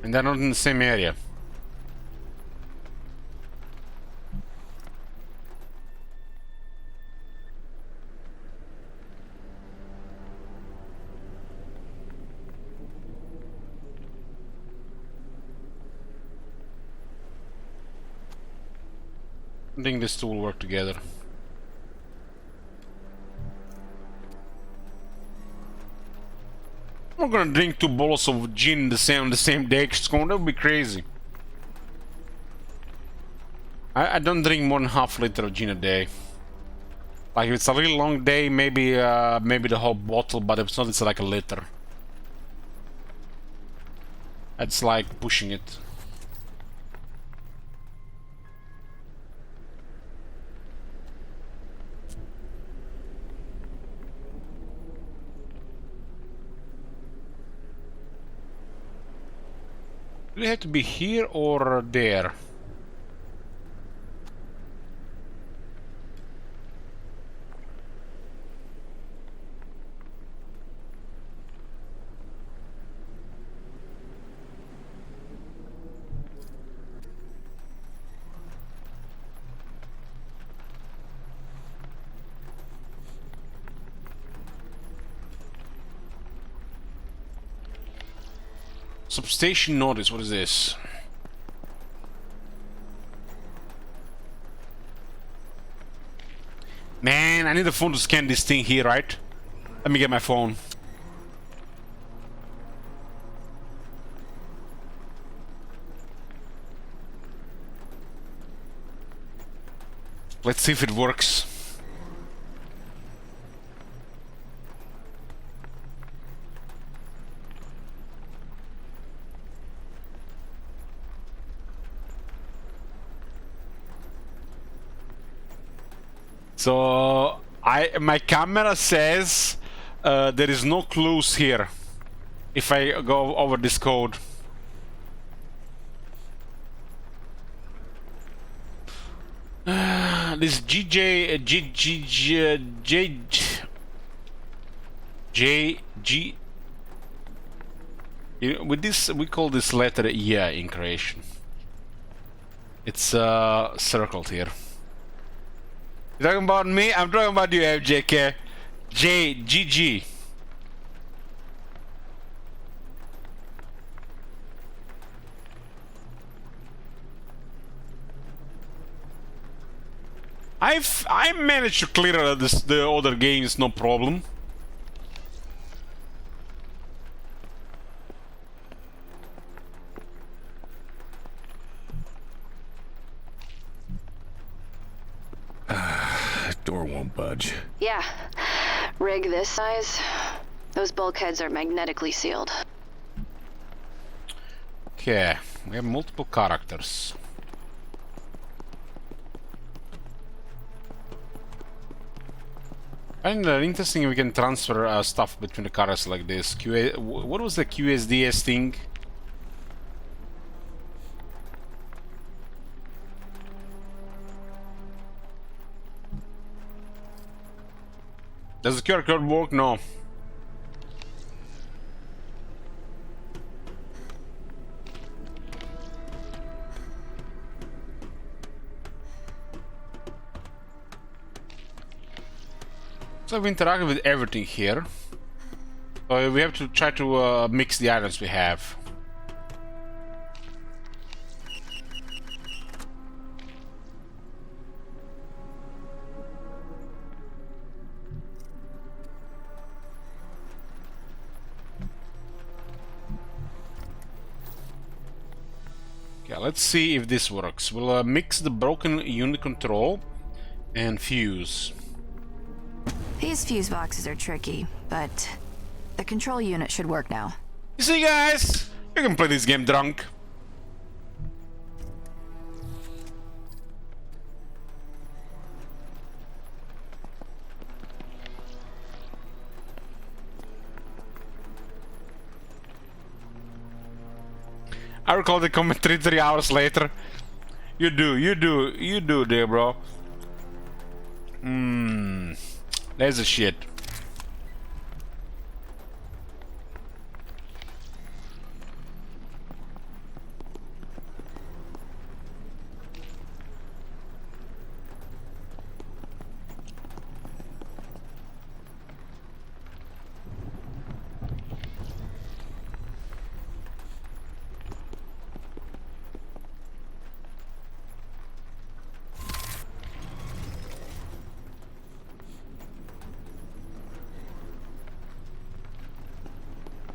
and they're not in the same area. I think this two will work together. I'm not gonna drink 2 bottles of gin on the same day. That would be crazy. I don't drink more than half a liter of gin a day. Like if it's a really long day, maybe the whole bottle, but if it's not, it's like a liter. That's like pushing it. Do you have to be here or there? Substation notice, what is this? Man, I need a phone to scan this thing here, right? Let me get my phone. Let's see if it works. So my camera says there is no clues here if I go over this code. This with this we call this letter yeah in Croatian. It's circled here. You talking about me? I'm talking about you, FJK. JGG. I managed to clear the other games, no problem. Door won't budge. Yeah. Rig this size, those bulkheads are magnetically sealed. Okay, we have multiple characters. And interesting, we can transfer stuff between the cars like this. What was the QSDS thing? Does the QR code work? No. So we interacted with everything here. So we have to try to mix the items we have. Okay, let's see if this works. We'll mix the broken unit control and fuse. These fuse boxes are tricky, but the control unit should work now. You see, guys? You can play this game drunk. I recall the commentary 3 hours later. You do there, bro. There's the shit.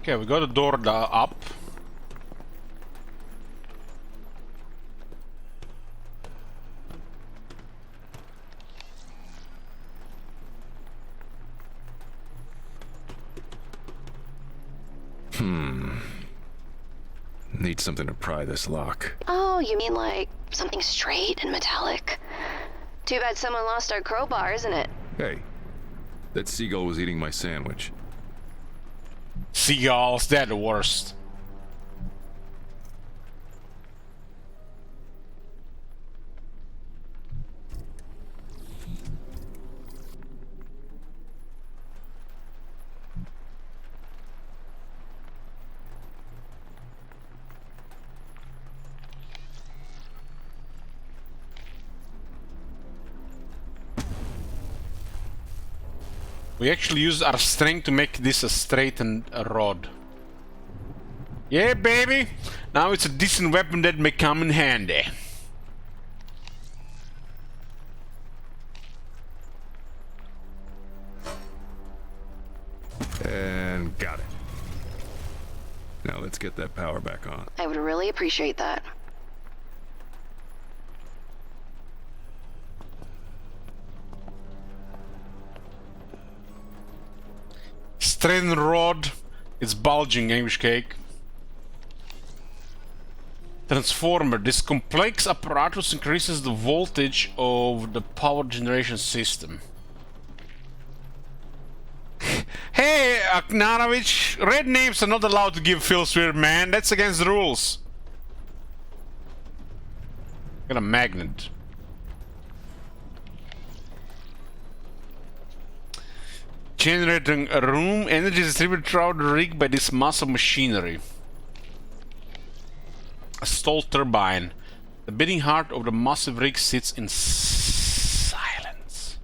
Okay, we got the door up. Need something to pry this lock. Oh, you mean like something straight and metallic? Too bad someone lost our crowbar, isn't it? Hey, that seagull was eating my sandwich. Seagulls, they're the worst. We actually used our strength to make this a straightened rod. Yeah, baby! Now it's a decent weapon that may come in handy. And got it. Now let's get that power back on. I would really appreciate that. straining rod. It's bulging, English cake. Transformer. This complex apparatus increases the voltage of the power generation system. Hey, Aknanovich, red names are not allowed to give Phil Swear, man. That's against the rules. Got a magnet. Generating a room. Energy is distributed throughout the rig by this massive machinery. A stall turbine. The beating heart of the massive rig sits in silence.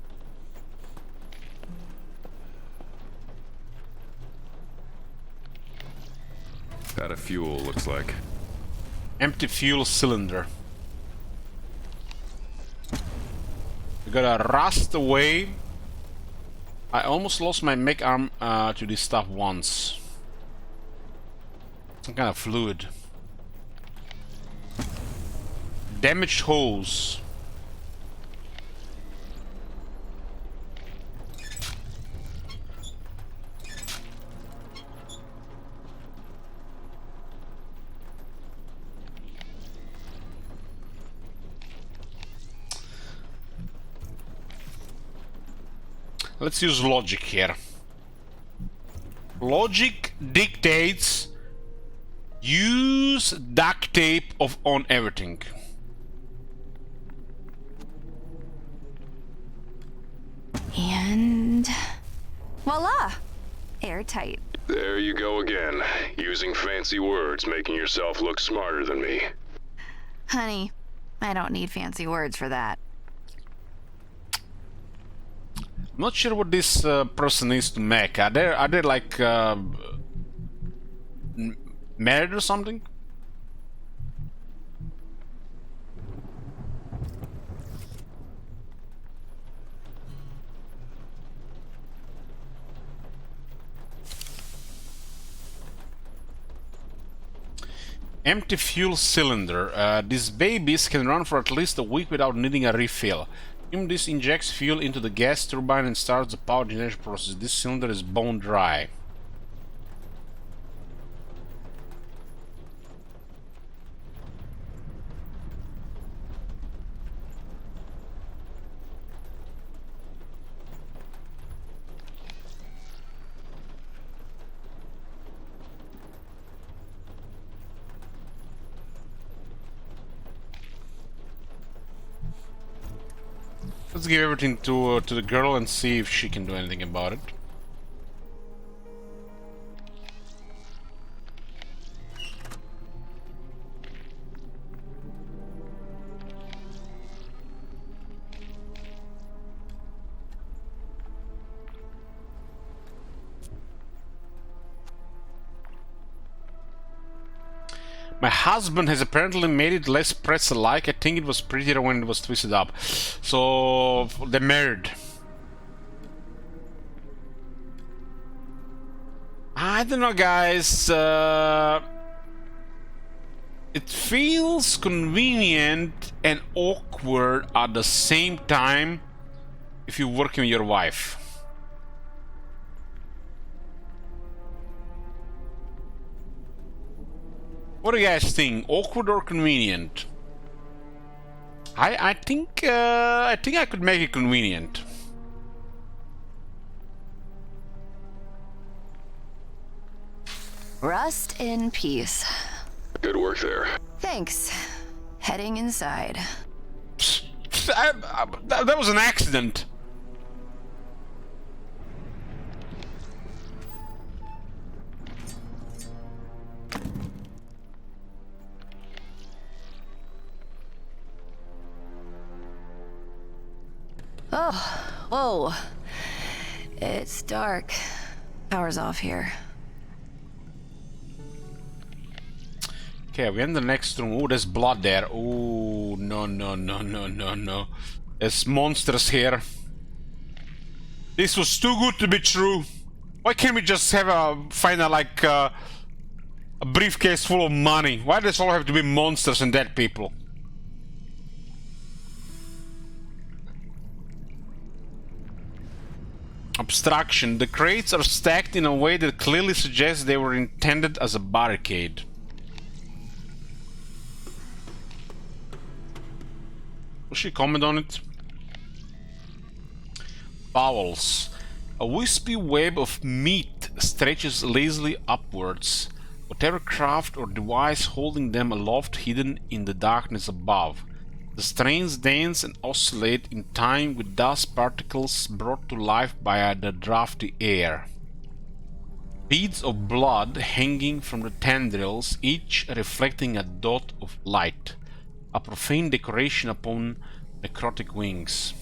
Out of fuel, looks like. Empty fuel cylinder. We gotta rust away. I almost lost my mech arm to this stuff once. Some kind of fluid. Damaged hose. Let's use logic here. Logic dictates use duct tape on everything. And voila! Airtight. There you go again, using fancy words, making yourself look smarter than me. Honey, I don't need fancy words for that. I'm not sure what this person is to make. Are they like married or something? Empty fuel cylinder. These babies can run for at least a week without needing a refill. This injects fuel into the gas turbine and starts the power generation process. This cylinder is bone dry. Let's give everything to the girl and see if she can do anything about it. My husband has apparently made it less pretzel-like. I think it was prettier when it was twisted up. So they're married. I don't know, guys. It feels convenient and awkward at the same time if you're working with your wife. What do you guys think? Awkward or convenient? I think I could make it convenient. Rust in peace. Good work there. Thanks. Heading inside. That was an accident. Oh, whoa. It's dark. Power's off here. Okay, we're in the next room. Oh, there's blood there. Oh, no, no, no, no, no, no. There's monsters here. This was too good to be true. Why can't we just have find a briefcase full of money? Why does it all have to be monsters and dead people? obstruction. The crates are stacked in a way that clearly suggests they were intended as a barricade. Will she comment on it? Bowels. A wispy web of meat stretches lazily upwards, whatever craft or device holding them aloft hidden in the darkness above. The strains dance and oscillate in time with dust particles brought to life by the drafty air. Beads of blood hanging from the tendrils, each reflecting a dot of light, a profane decoration upon necrotic wings.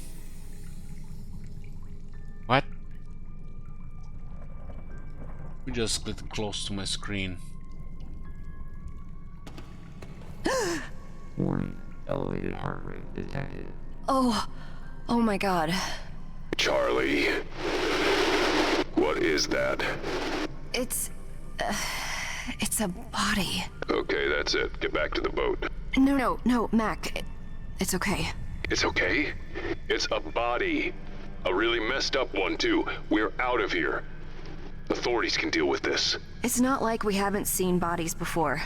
What? We just get close to my screen. Warning. Elevated heart rate detected. Oh my god. Charlie. What is that? It's a body. Okay, that's it. Get back to the boat. No, Mac. It's okay. It's okay? It's a body. A really messed up one, too. We're out of here. Authorities can deal with this. It's not like we haven't seen bodies before.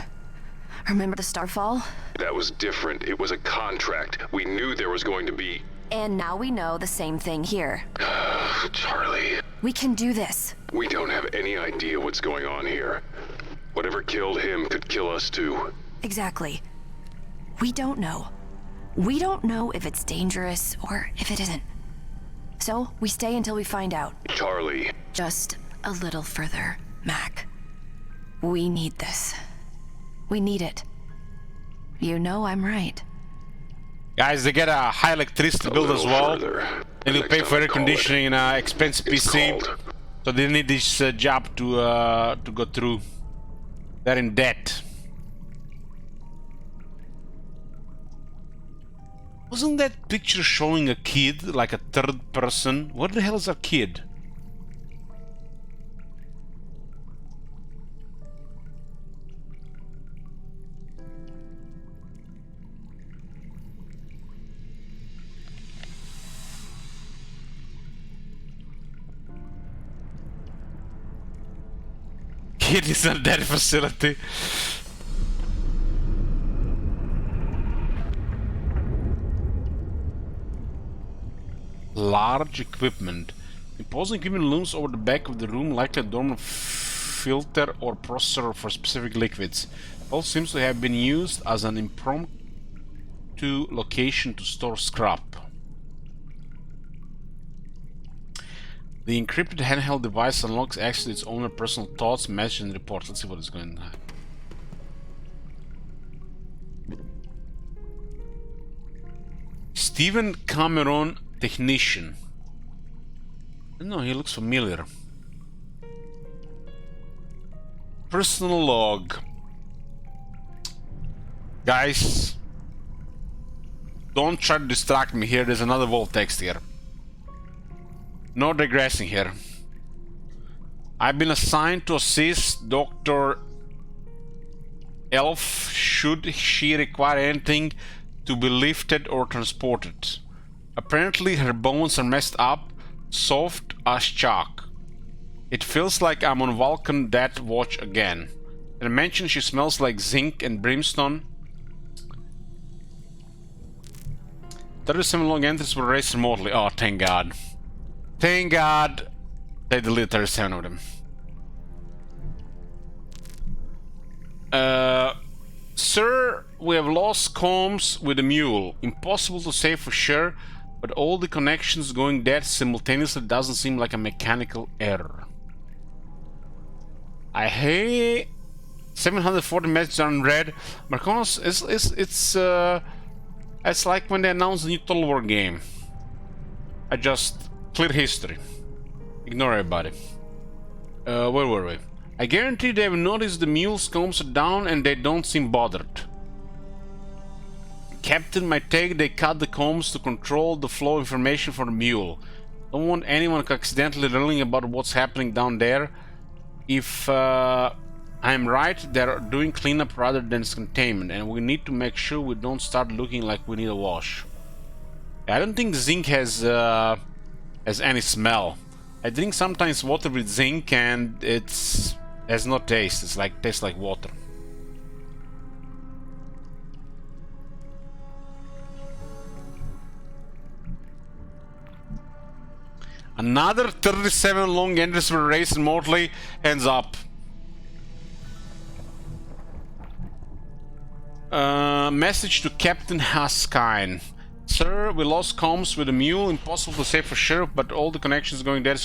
Remember the Starfall? That was different. It was a contract. We knew there was going to be... And now we know the same thing here. Charlie. We can do this. We don't have any idea what's going on here. Whatever killed him could kill us too. Exactly. We don't know. We don't know if it's dangerous or if it isn't. So, we stay until we find out. Charlie. Just a little further, Mac. We need this. We need it. You know I'm right. Guys, they get a high electricity bill as well. And you pay for air conditioning and an expensive PC. So they need this job to go through. They're in debt. Wasn't that picture showing a kid, like a third person? What the hell is a kid? Kid is at that facility. Large equipment. Imposing equipment looms over the back of the room, likely a dormant filter or processor for specific liquids. All seems to have been used as an impromptu location to store scrap. The encrypted handheld device unlocks access to its owner personal thoughts, messages, and reports. Let's see what is going on. Stephen Cameron, technician. No, he looks familiar. Personal log. Guys, don't try to distract me here. There's another vault text here. No digressing here. I've been assigned to assist Dr. Elf should she require anything to be lifted or transported. Apparently her bones are messed up, soft as chalk. It feels like I'm on Vulcan Death Watch again. And I mentioned she smells like zinc and brimstone. 37 long entries were erased remotely. Oh, thank God. Thank God they deleted 37 of them. Sir, we have lost comms with the mule. Impossible to say for sure, but all the connections going dead simultaneously doesn't seem like a mechanical error. I hate 740 messages unread. Marconos, it's like when they announced the new Total War game. I just clear history. Ignore everybody. Where were we? I guarantee they've noticed the mule's comms are down and they don't seem bothered. Captain might take they cut the comms to control the flow of information for the mule. Don't want anyone accidentally learning about what's happening down there. If I'm right, they're doing cleanup rather than containment, and we need to make sure we don't start looking like we need a wash. I don't think zinc has any smell. I drink sometimes water with zinc and it's has no taste. It's like tastes like water. Another 37 long entries were raised remotely. Hands up. Message to Captain Haskine. Sir, we lost comms with the mule. Impossible to say for sure, but all the connections going there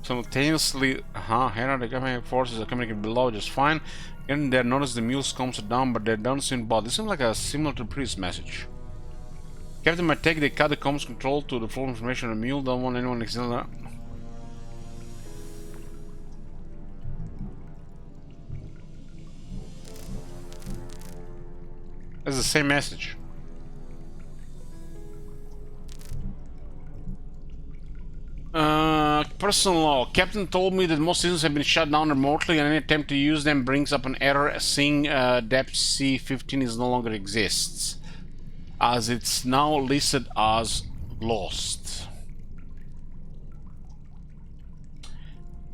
simultaneously. Here are the government forces are communicating below just fine. Getting there, notice the mule's comms are down, but they don't seem bad. This seems like a similar to the previous message. Captain might take they cut the comms control to the full information on the mule. Don't want anyone accidentally. That's the same message. Personal log. Captain told me that most systems have been shut down remotely and any attempt to use them brings up an error saying depth C15 is no longer exists, as it's now listed as lost.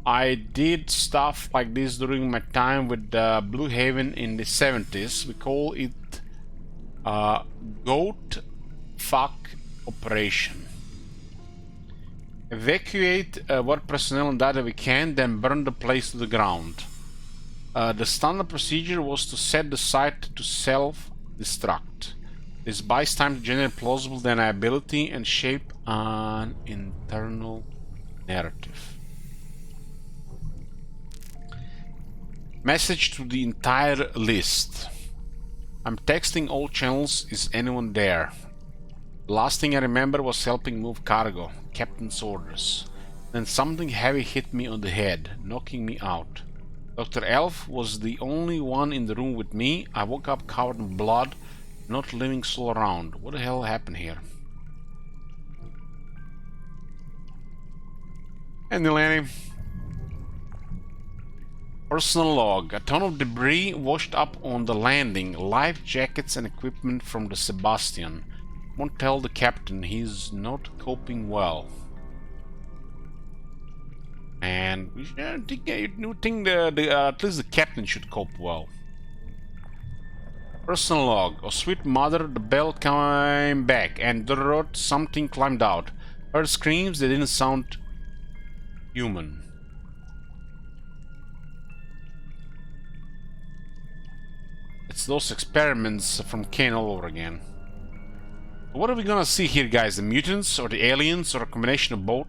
I did stuff like this during my time with Blue Haven in the 70s. We call it goat fuck operation. Evacuate what personnel and data we can, then burn the place to the ground. The standard procedure was to set the site to self-destruct. This buys time to generate plausible deniability and shape an internal narrative. Message to the entire list. I'm texting all channels. Is anyone there? The last thing I remember was helping move cargo. Captain's orders. Then something heavy hit me on the head, knocking me out. Dr. Elf was the only one in the room with me. I woke up covered in blood, not living soul around. What the hell happened here? And Delaney. Personal log. A ton of debris washed up on the landing. Life jackets and equipment from the Sebastian. Won't tell the captain, he's not coping well. And you think at least the captain should cope well. Personal log. Oh sweet mother, the bell came back and something climbed out. Heard screams, they didn't sound human. It's those experiments from Kane all over again. What are we gonna see here, guys? The mutants or the aliens or a combination of both?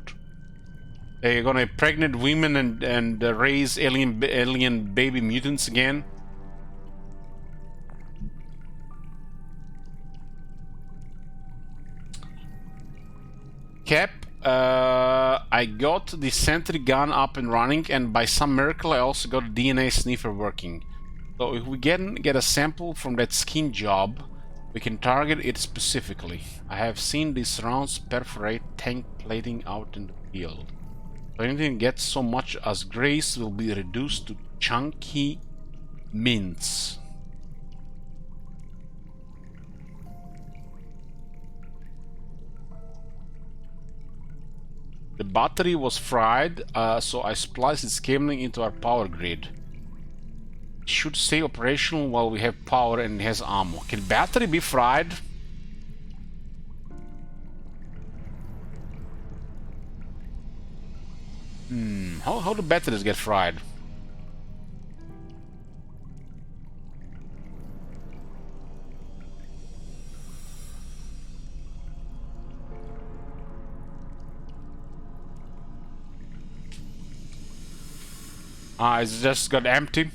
They're gonna impregnate women and raise alien baby mutants again? Cap, I got the sentry gun up and running, and by some miracle I also got a DNA sniffer working. So if we get a sample from that skin job, we can target it specifically. I have seen these rounds perforate tank plating out in the field. So anything that gets so much as grace will be reduced to chunky mints. The battery was fried, so I spliced its cabling into our power grid. It should stay operational while we have power and it has ammo. Can battery be fried? How do batteries get fried? It's just got empty.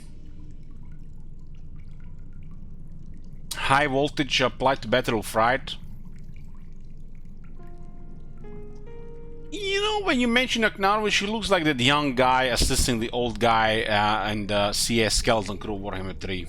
High voltage applied to battery will fry it. You know, when you mention Aknarwi, she looks like that young guy assisting the old guy in the CS Skeleton Crew Warhammer 3.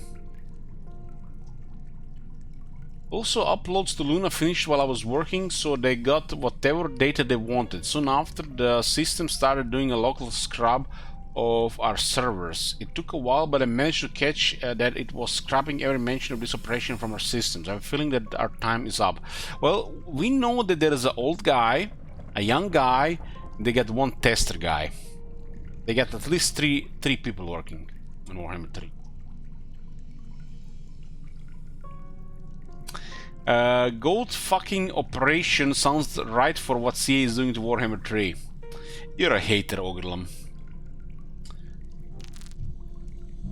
Also, uploads to Luna finished while I was working, so they got whatever data they wanted. Soon after, the system started doing a local scrub of our servers. It took a while, but I managed to catch that it was scrapping every mention of this operation from our systems. I'm feeling that our time is up. Well, we know that there is an old guy, a young guy, and they got one tester guy. They got at least three people working on Warhammer 3. Gold fucking operation sounds right for what CA is doing to Warhammer 3. You're a hater, Ogrelum.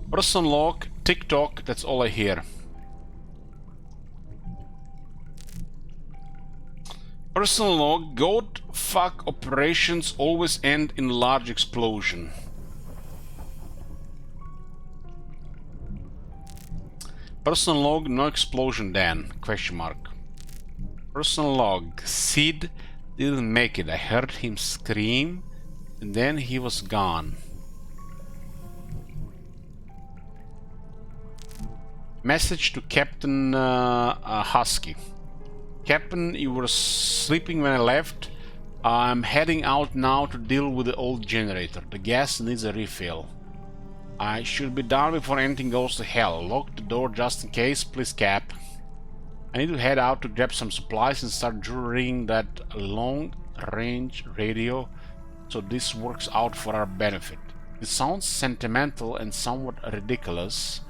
Person log, TikTok, that's all I hear. Personal log, goat fuck operations always end in a large explosion. Personal log, no explosion then, question mark. Personal log, Sid didn't make it. I heard him scream and then he was gone. Message to Captain Husky. Captain, you were sleeping when I left. I'm heading out now to deal with the old generator. The gas needs a refill. I should be down before anything goes to hell. Lock the door just in case, please, Cap. I need to head out to grab some supplies and start jurying that long-range radio so this works out for our benefit. It sounds sentimental and somewhat ridiculous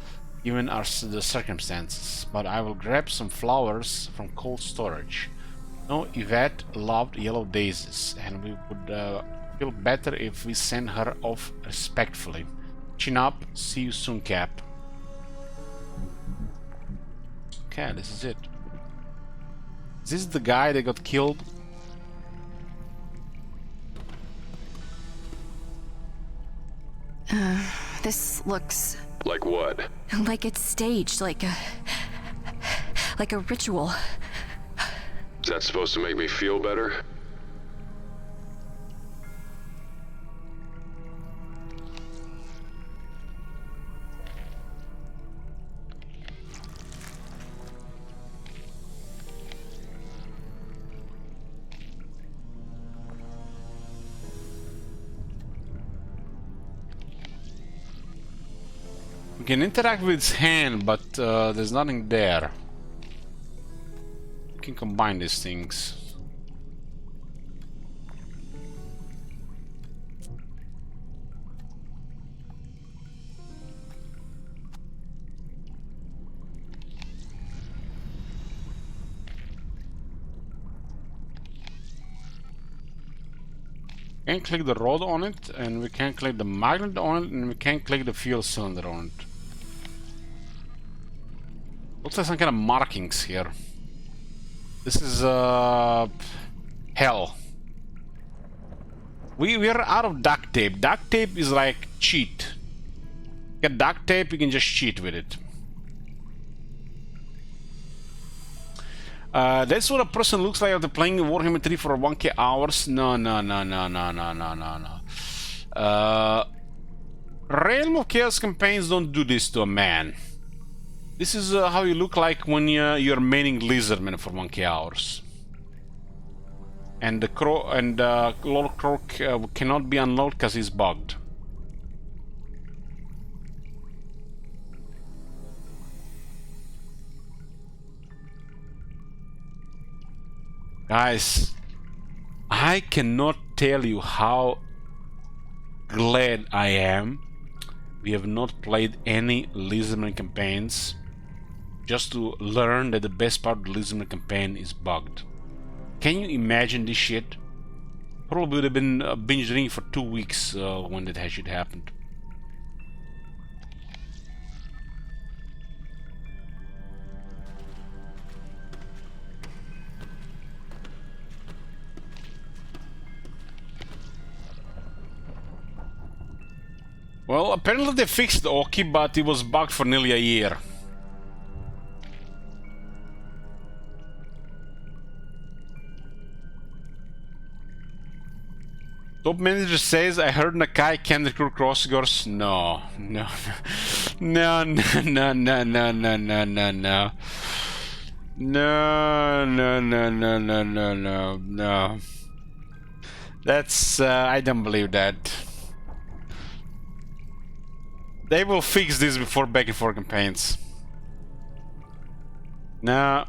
given the circumstances, but I will grab some flowers from cold storage. No, Yvette loved yellow daisies, and we would feel better if we send her off respectfully. Chin up, see you soon, Cap. Okay, this is it. Is this the guy that got killed? This looks... Like what? like it's staged, like a ritual. Is that supposed to make me feel better? We can interact with its hand, but there's nothing there. We can combine these things. We can click the rod on it, and we can click the magnet on it, and we can click the fuel cylinder on it. Looks like some kind of markings here. This is hell. We are out of duct tape. Duct tape is like cheat. Get duct tape, you can just cheat with it. That's what a person looks like after playing Warhammer 3 for 1k hours. No. Realm of Chaos campaigns don't do this to a man. This is how you look like when you're maining Lizardman for 1k hours. And the crow and Lord Croak cannot be unlocked because he's bugged. Guys, I cannot tell you how glad I am we have not played any Lizardman campaigns, just to learn that the best part of the Lizardman campaign is bugged. Can you imagine this shit? Probably would have been binge reading for 2 weeks when that shit happened. Well, apparently they fixed Oki, but it was bugged for nearly a year. Top manager says, I heard Nakai can recruit crossgors. No. No. That's, I don't believe that. They will fix this before begging for campaigns. No.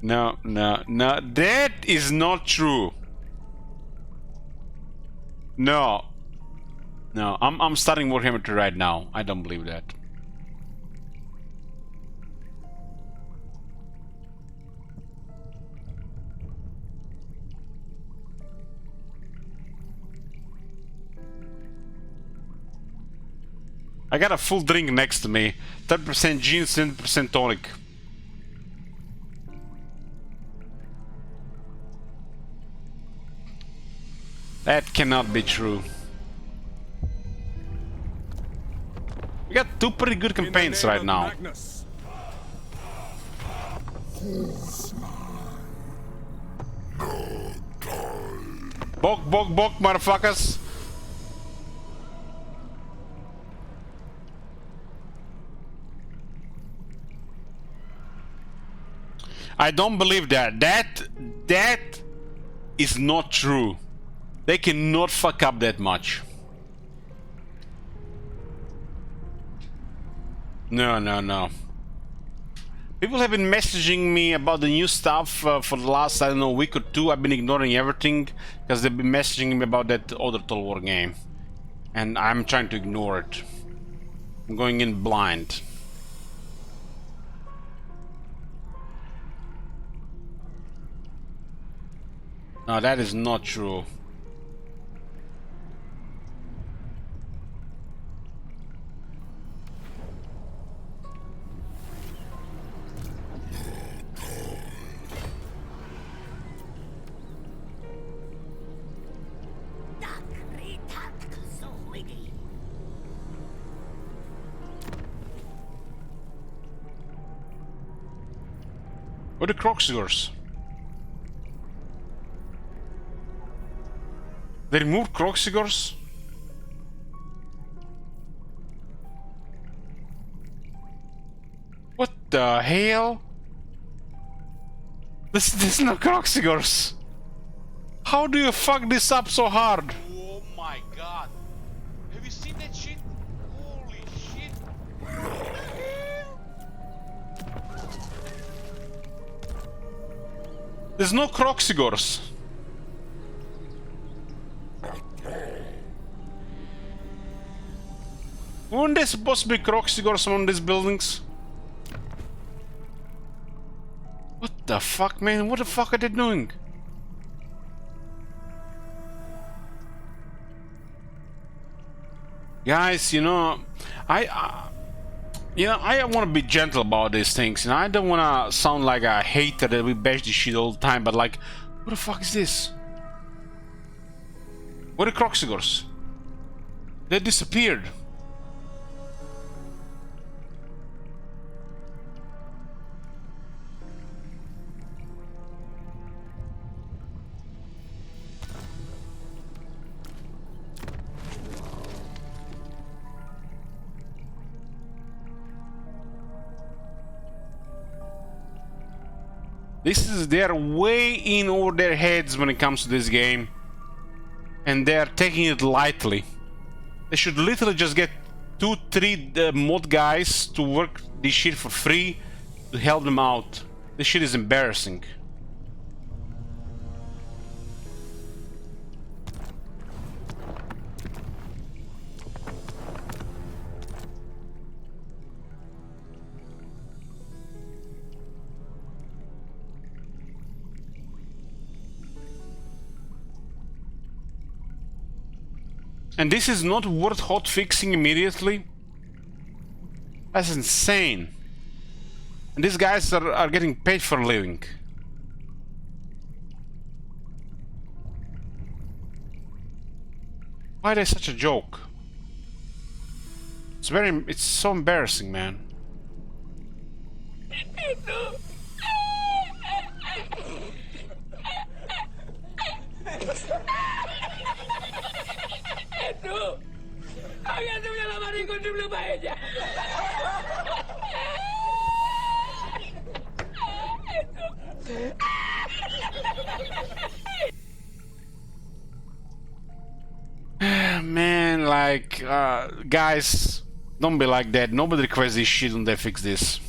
No, no, no. That is not true. No. No, I'm starting Warhammer 2 right now. I don't believe that. I got a full drink next to me. 30% gin, 70% tonic. That cannot be true. We got two pretty good campaigns right now. Bok, bok, bok, motherfuckers. I don't believe that. That is not true. They cannot fuck up that much. No, no, no. People have been messaging me about the new stuff for the last, I don't know, week or two. I've been ignoring everything because they've been messaging me about that other Total War game. And I'm trying to ignore it. I'm going in blind. No, that is not true. Where are the Croxigors? They removed Croxigors? What the hell? There's no Croxigors. How do you fuck this up so hard? Oh my god. Have you seen that shit? Holy shit. What the hell? There's no Croxigors. Weren't there supposed to be Croxigors on these buildings? What the fuck, man? What the fuck are they doing? Guys, you know, I want to be gentle about these things. You know, I don't want to sound like a hater that we bash this shit all the time. But like, what the fuck is this? Where are the Croxigors? They disappeared. They're way in over their heads when it comes to this game. And they're taking it lightly. They should literally just get 2-3 mod guys to work this shit for free to help them out. This shit is embarrassing. And this is not worth hot fixing immediately? That's insane. And these guys are getting paid for a living. Why are they such a joke? It's so embarrassing, man. Man, like, guys, Don't be like that. Nobody requests this shit when they fix this.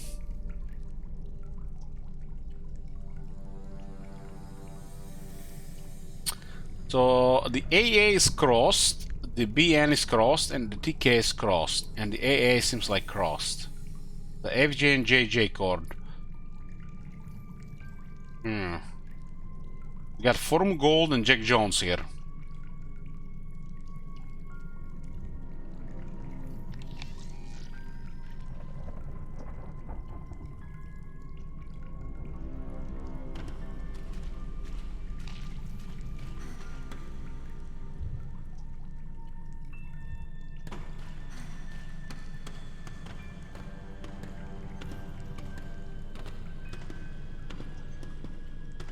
So the AA is crossed, the BN is crossed, and the TK is crossed, and the AA seems like crossed. The FJ and JJ chord. We got Forum Gold and Jack Jones here.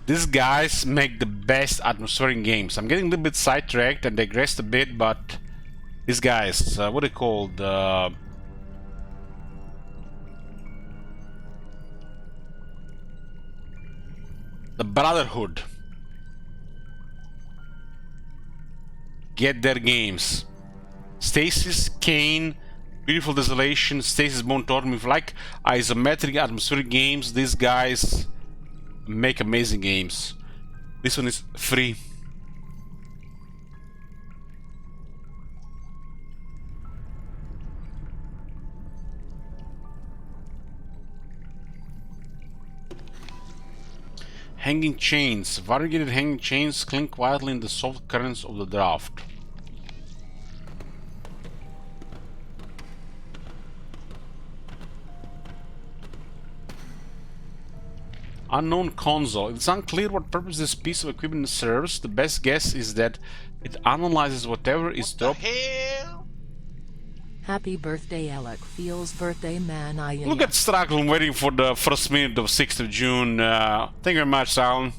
These guys make the best atmospheric games. I'm getting a little bit sidetracked and digressed a bit, but these guys, what are they called? The Brotherhood. Get their games. Stasis, Kane, Beautiful Desolation, Stasis Bone Totem. If you like isometric atmospheric games, these guys make amazing games. This one is free. Hanging chains. Variegated hanging chains cling quietly in the soft currents of the draft. Unknown console. It's unclear what purpose this piece of equipment serves. The best guess is that it analyzes whatever is dropped. Happy birthday, Alec. Feels birthday man. Look at Struggle waiting for the first minute of 6th of June. Thank you very much, Alan.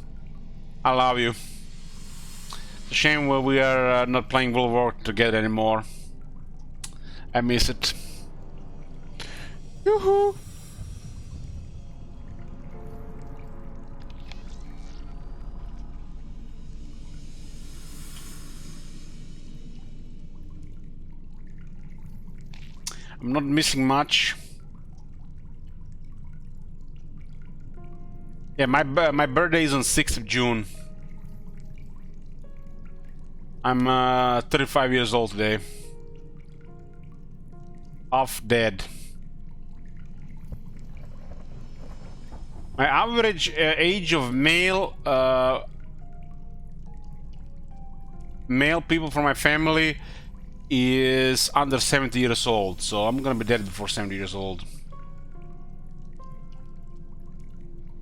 I love you. It's a shame we are not playing World War together anymore. I miss it. Yoo-hoo! I'm not missing much. Yeah, my birthday is on 6th of June. I'm 35 years old today. Half dead. My average age of male people from my family is under 70 years old, so I'm gonna be dead before 70 years old.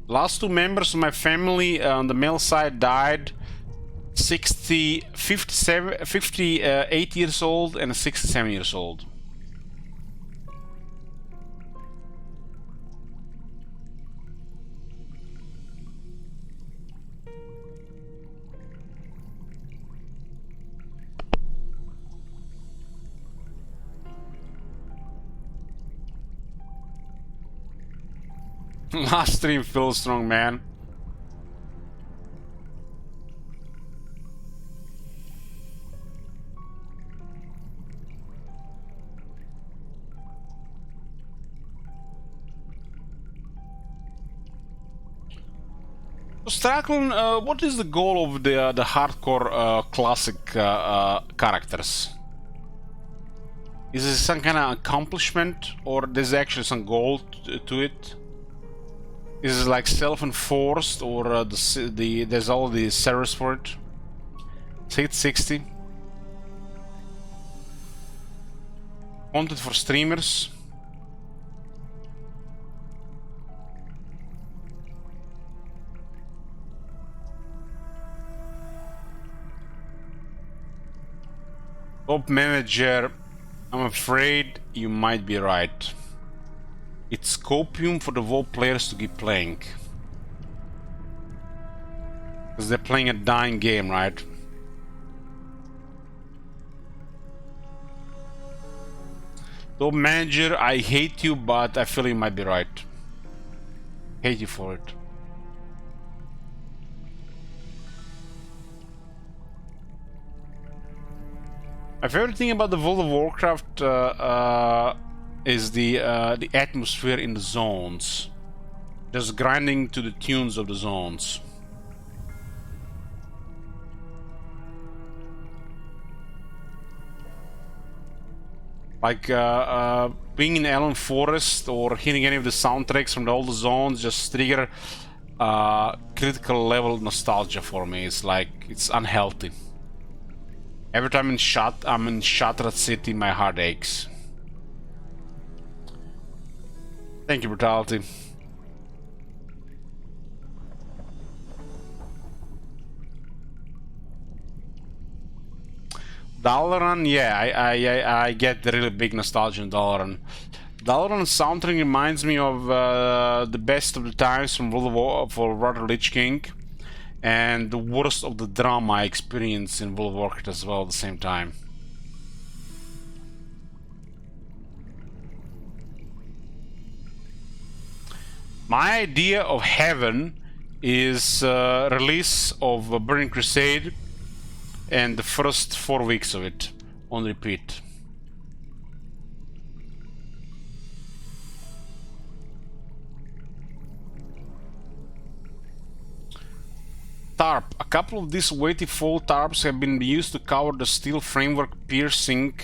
Last two members of my family on the male side died 58 years old and 67 years old. Last stream feels strong, man. So Stracklin, what is the goal of the hardcore classic characters? Is this some kind of accomplishment, or there's actually some goal to it? Is it like self-enforced, or there's all the servers for it? Say 60. Content for streamers. Top manager. I'm afraid you might be right. It's copium for the WoW players to keep playing. Because they're playing a dying game, right? Top manager, I hate you, but I feel you might be right. Hate you for it. My favorite thing about the World of Warcraft is the atmosphere in the zones. Just grinding to the tunes of the zones. Like being in Allen Forest or hearing any of the soundtracks from all the zones just trigger critical level nostalgia for me. It's like, it's unhealthy. Every time I'm in Shattered City, my heart aches. Thank you, Brutality. Dalaran, yeah, I get the really big nostalgia in Dalaran. Dalaran's soundtrack reminds me of the best of the times from World of War for Water Lich King, and the worst of the drama I experienced in World of Warcraft as well at the same time. My idea of heaven is release of Burning Crusade and the first 4 weeks of it on repeat. Tarp. A couple of these weighty fall tarps have been used to cover the steel framework piercing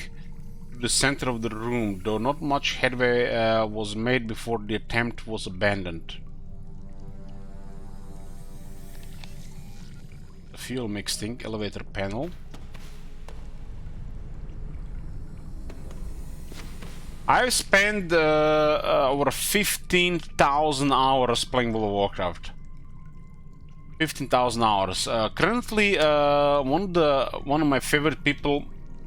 the center of the room, though not much headway was made before the attempt was abandoned. The fuel mixing elevator panel. I've spent over 15,000 hours playing World of Warcraft. 15,000 hours. Currently, one of my favorite people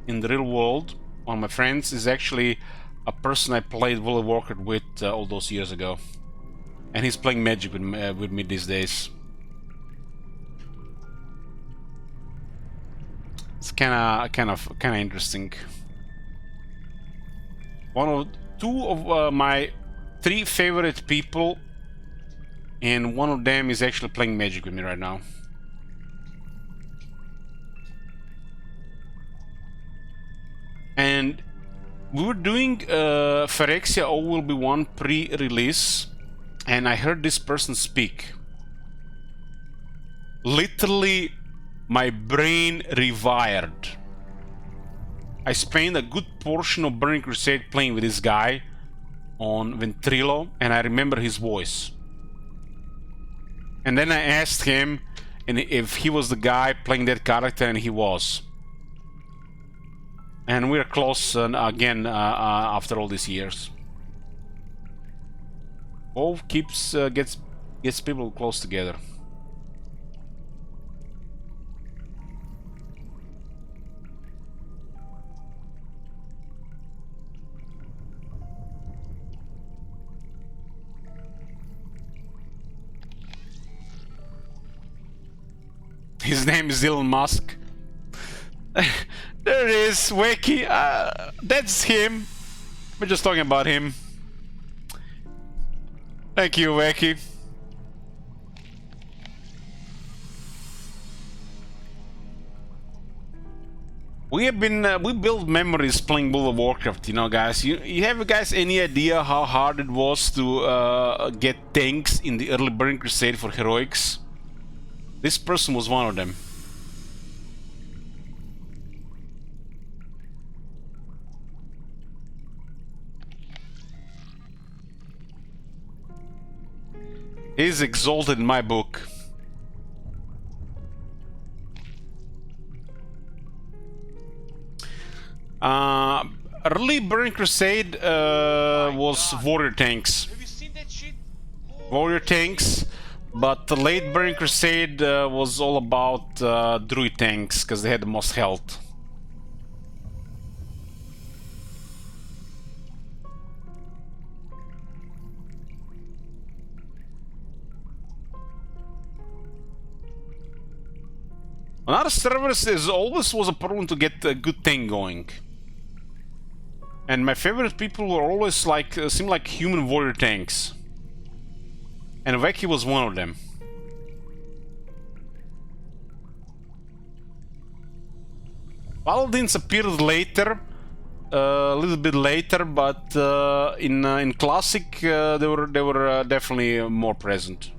in the real world, one of my friends, is actually a person I played World of Warcraft with all those years ago, and he's playing Magic with me these days. It's kind of interesting. Two of my 3 favorite people, and one of them is actually playing Magic with me right now. And we were doing Phyrexia All Will Be One pre-release, and I heard this person speak. Literally, my brain rewired. I spent a good portion of Burning Crusade playing with this guy on Ventrilo, and I remember his voice. And then I asked him if he was the guy playing that character, and he was. And we're close again after all these years. WoW gets people close together. His name is Elon Musk. There it is, Wacky. That's him. We're just talking about him. Thank you, Wacky. We built memories playing World of Warcraft, you know, guys. You have guys any idea how hard it was to get tanks in the early Burning Crusade for heroics? This person was one of them. He's exalted in my book. Early Burning Crusade was warrior tanks. Have you seen that shit? Warrior tanks. But the late Burning Crusade was all about druid tanks, because they had the most health. On other servers, there always was a problem to get a good tank going. And my favorite people were always like, seemed like human warrior tanks. And Veki was one of them. Paladins appeared later a little bit later, but in classic they were definitely more present.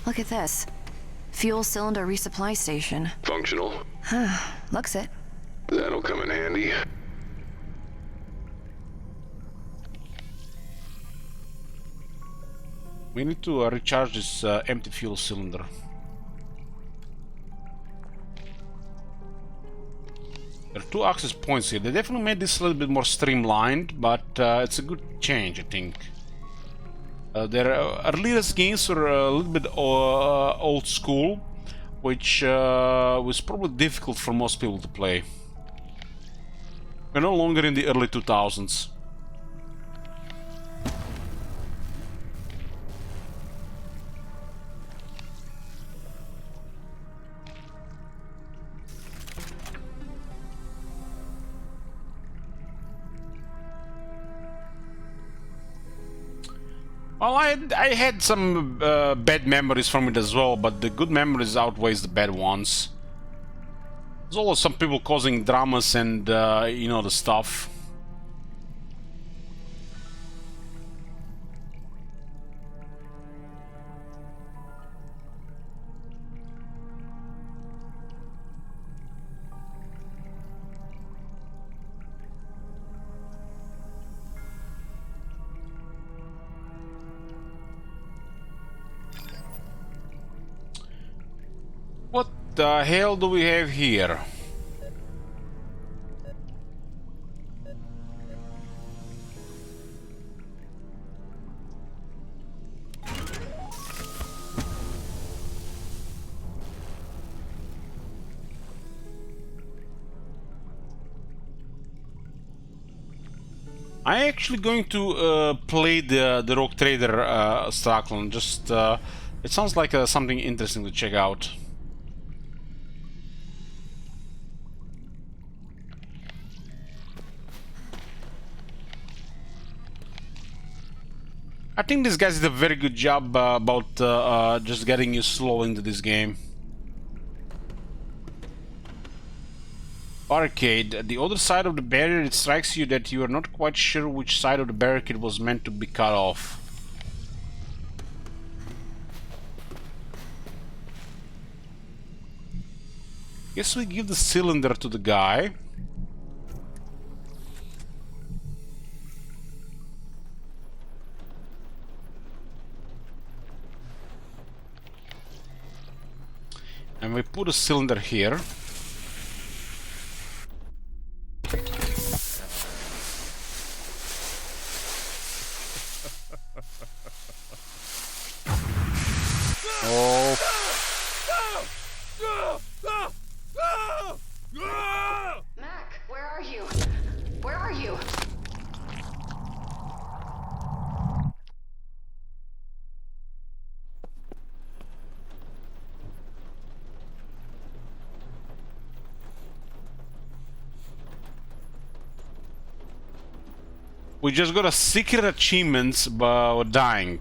Look at this. Fuel cylinder resupply station. Functional. Looks it. That'll come in handy. We need to recharge this empty fuel cylinder. There are 2 access points here. They definitely made this a little bit more streamlined, but it's a good change, I think. Their earliest games were a little bit old school, which was probably difficult for most people to play. We're no longer in the early 2000s. Well, I had some bad memories from it as well, but the good memories outweighs the bad ones. There's always some people causing dramas and, you know, the stuff. What the hell do we have here? I'm actually going to play the Rogue Trader Starkland. Just it sounds like something interesting to check out. I think these guys did a very good job about just getting you slow into this game. Barricade. The other side of the barrier, it strikes you that you are not quite sure which side of the barricade was meant to be cut off. Guess we give the cylinder to the guy. And we put a cylinder here. Oh. Mac, where are you? Where are you? We just got a secret achievements, but we're dying.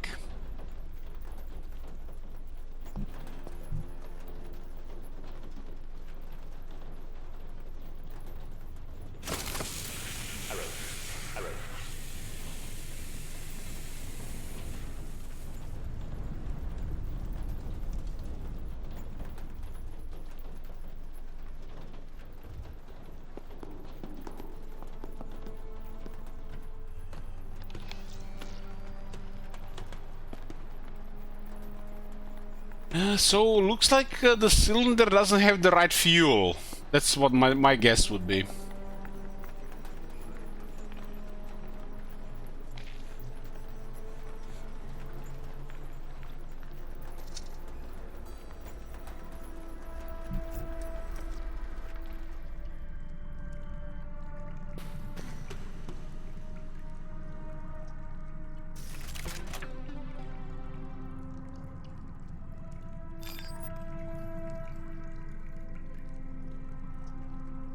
So looks like the cylinder doesn't have the right fuel. That's what my guess would be.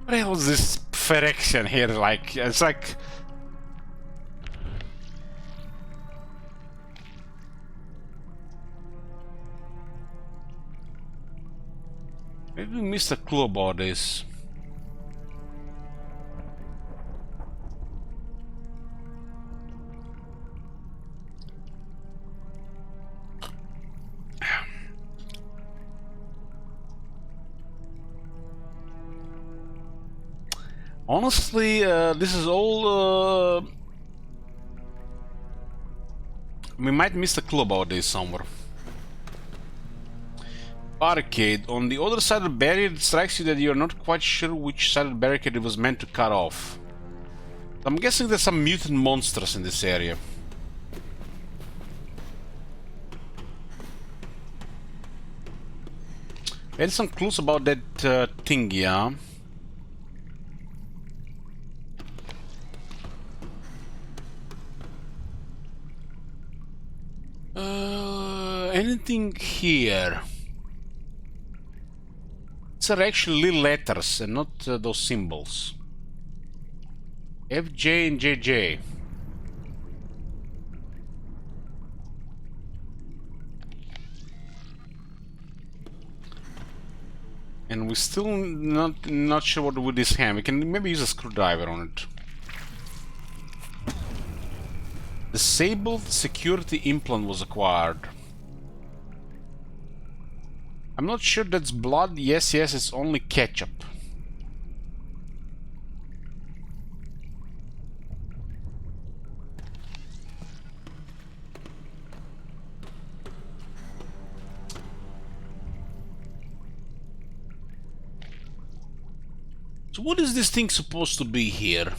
What the hell is this friction here? Like, it's like... did we miss a clue about this? Honestly, this is all... we might miss a clue about this somewhere. Barricade. On the other side of the barrier, it strikes you that you're not quite sure which side of the barricade it was meant to cut off. I'm guessing there's some mutant monsters in this area. There's some clues about that thing, yeah. Anything here? These are actually little letters and not those symbols. F, J, and JJ. And we're still not sure what to do with this hand. We can maybe use a screwdriver on it. Disabled security implant was acquired. I'm not sure that's blood. Yes, it's only ketchup. So what is this thing supposed to be here?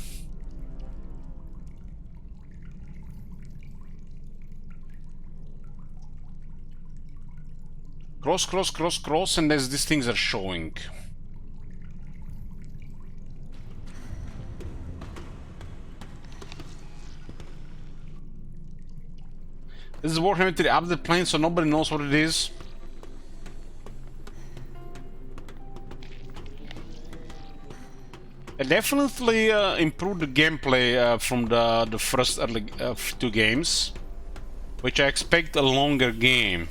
Cross, cross, cross, cross, and as these things are showing. This is Warhammer 3 update plane, so nobody knows what it is. It definitely improved the gameplay from the first early two games, which I expect a longer game.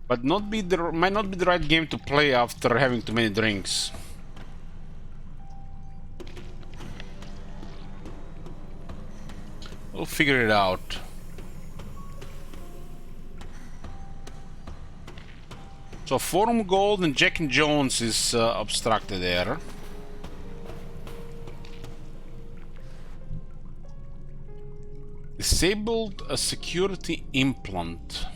But might not be the right game to play after having too many drinks. We'll figure it out. So Forum Gold and Jack and Jones is obstructed there. Disabled a security implant.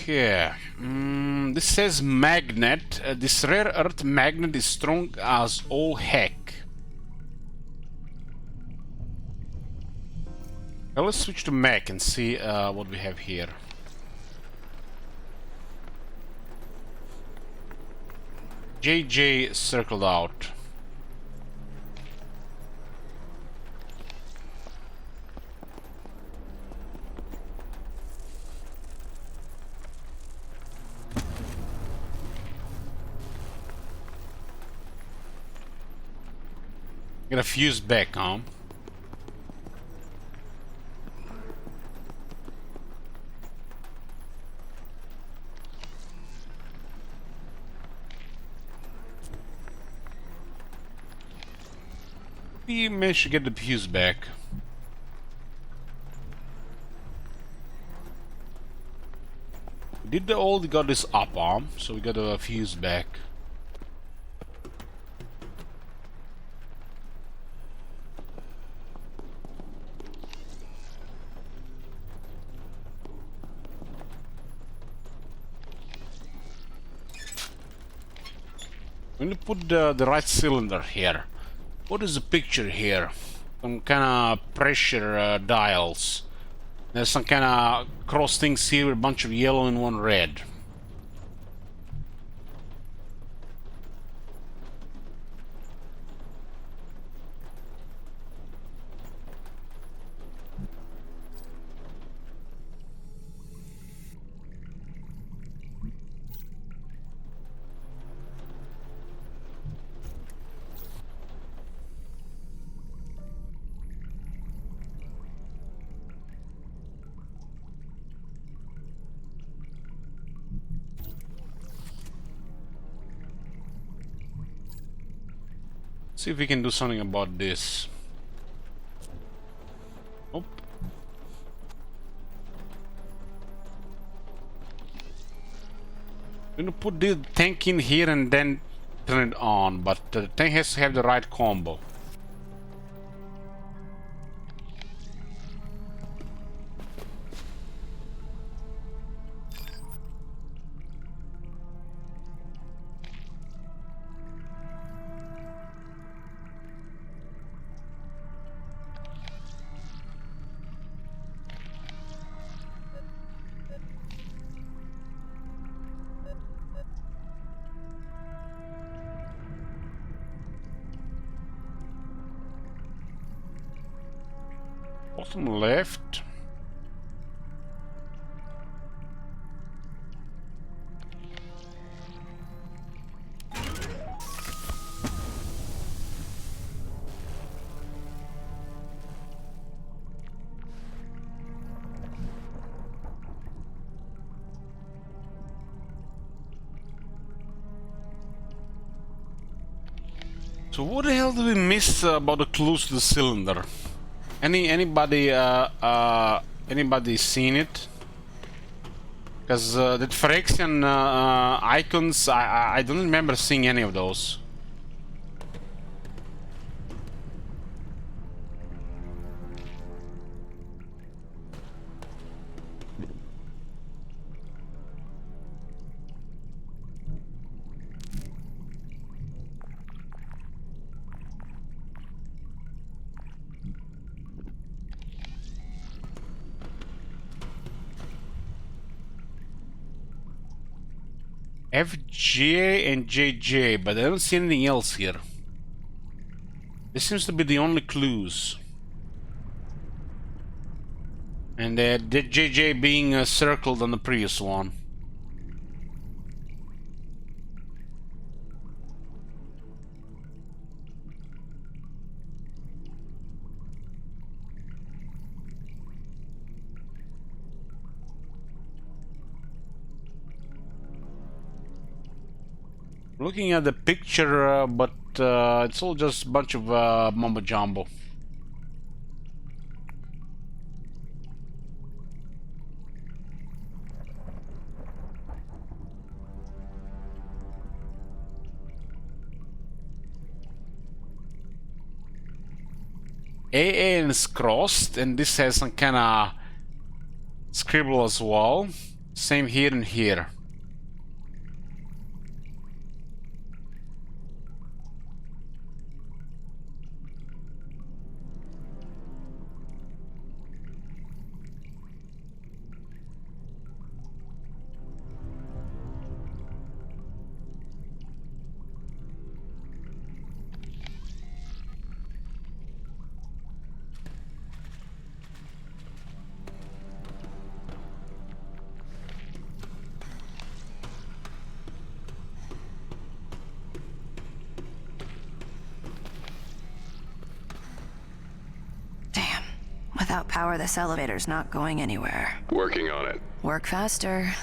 Okay, this says magnet. This rare earth magnet is strong as all heck. Now let's switch to Mac and see what we have here. JJ circled out. Get a fuse back, huh? We managed to get the fuse back. We did all we got this up arm, so we got a fuse back. I'm gonna put the right cylinder here. What is the picture here? Some kind of pressure dials. There's some kind of cross things here with a bunch of yellow and one red. See if we can do something about this. Nope. I'm gonna put the tank in here and then turn it on, but the tank has to have the right combo. Bottom left. So what the hell did we miss about the clues to the cylinder? Anybody seen it? Because the Phyrexian icons, I don't remember seeing any of those. FJ and JJ, but I don't see anything else here. This seems to be the only clues. And the JJ being circled on the previous one. Looking at the picture, but it's all just a bunch of mumbo jumbo. AA is crossed, and this has some kind of scribble as well. Same here and here. Without power, this elevator's not going anywhere. Working on it. Work faster.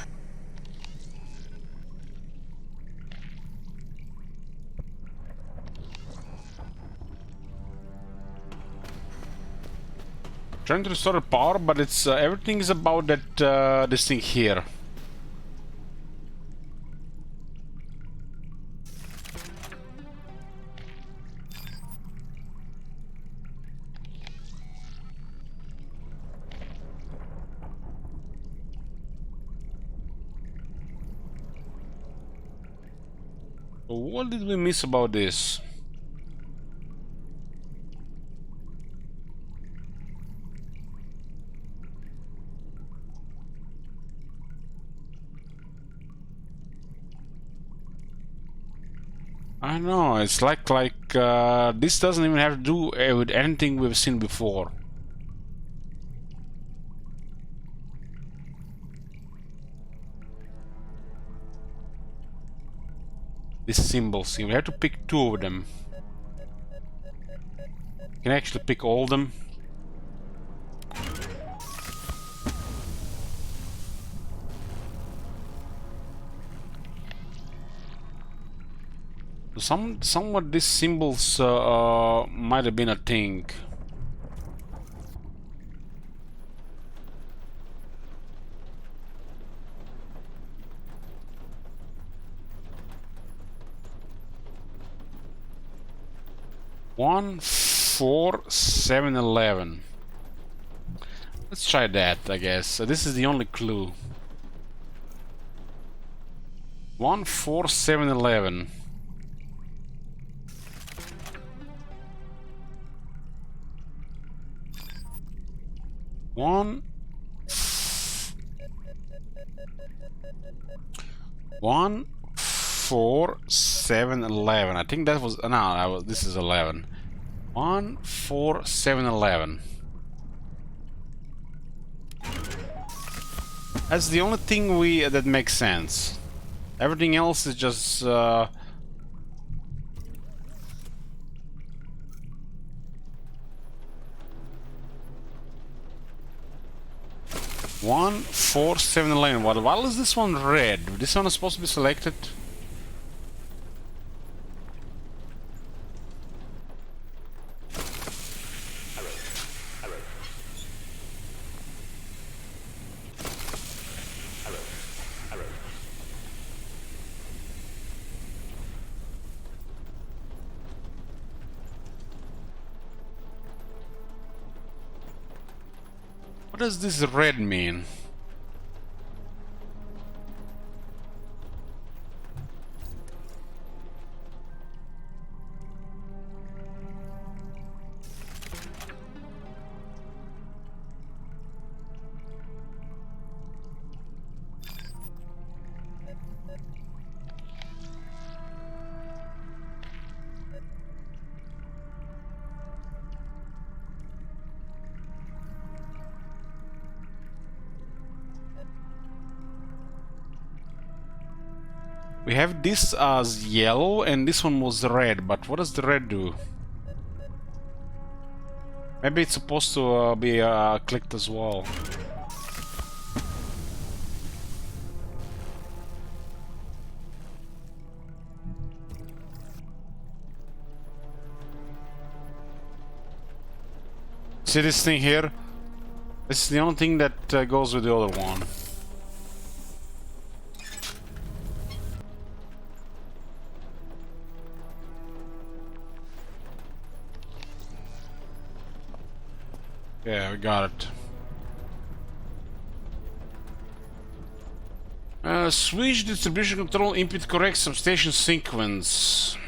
Trying to restore the power, but it's everything is about that this thing here. What did we miss about this? I know, it's like this doesn't even have to do with anything we've seen before. These symbols, you have to pick two of them. You can actually pick all of them. The Somewhat these symbols might have been a thing. One, 4, 7, 11. Let's try that, I guess. This is the only clue. 1, 4, 7, 11. One, 4, 7, 11. I think that was no. This is 11. 1, 4, 7, 11. That's the only thing that makes sense. Everything else is just 1, 4, 7, 11. Why is this one red? This one is supposed to be selected. What does this red mean? We have this as yellow and this one was red, but what does the red do? Maybe it's supposed to be clicked as well. See this thing here? This is the only thing that goes with the other one. Yeah, we got it. Switch distribution control input correct substation sequence.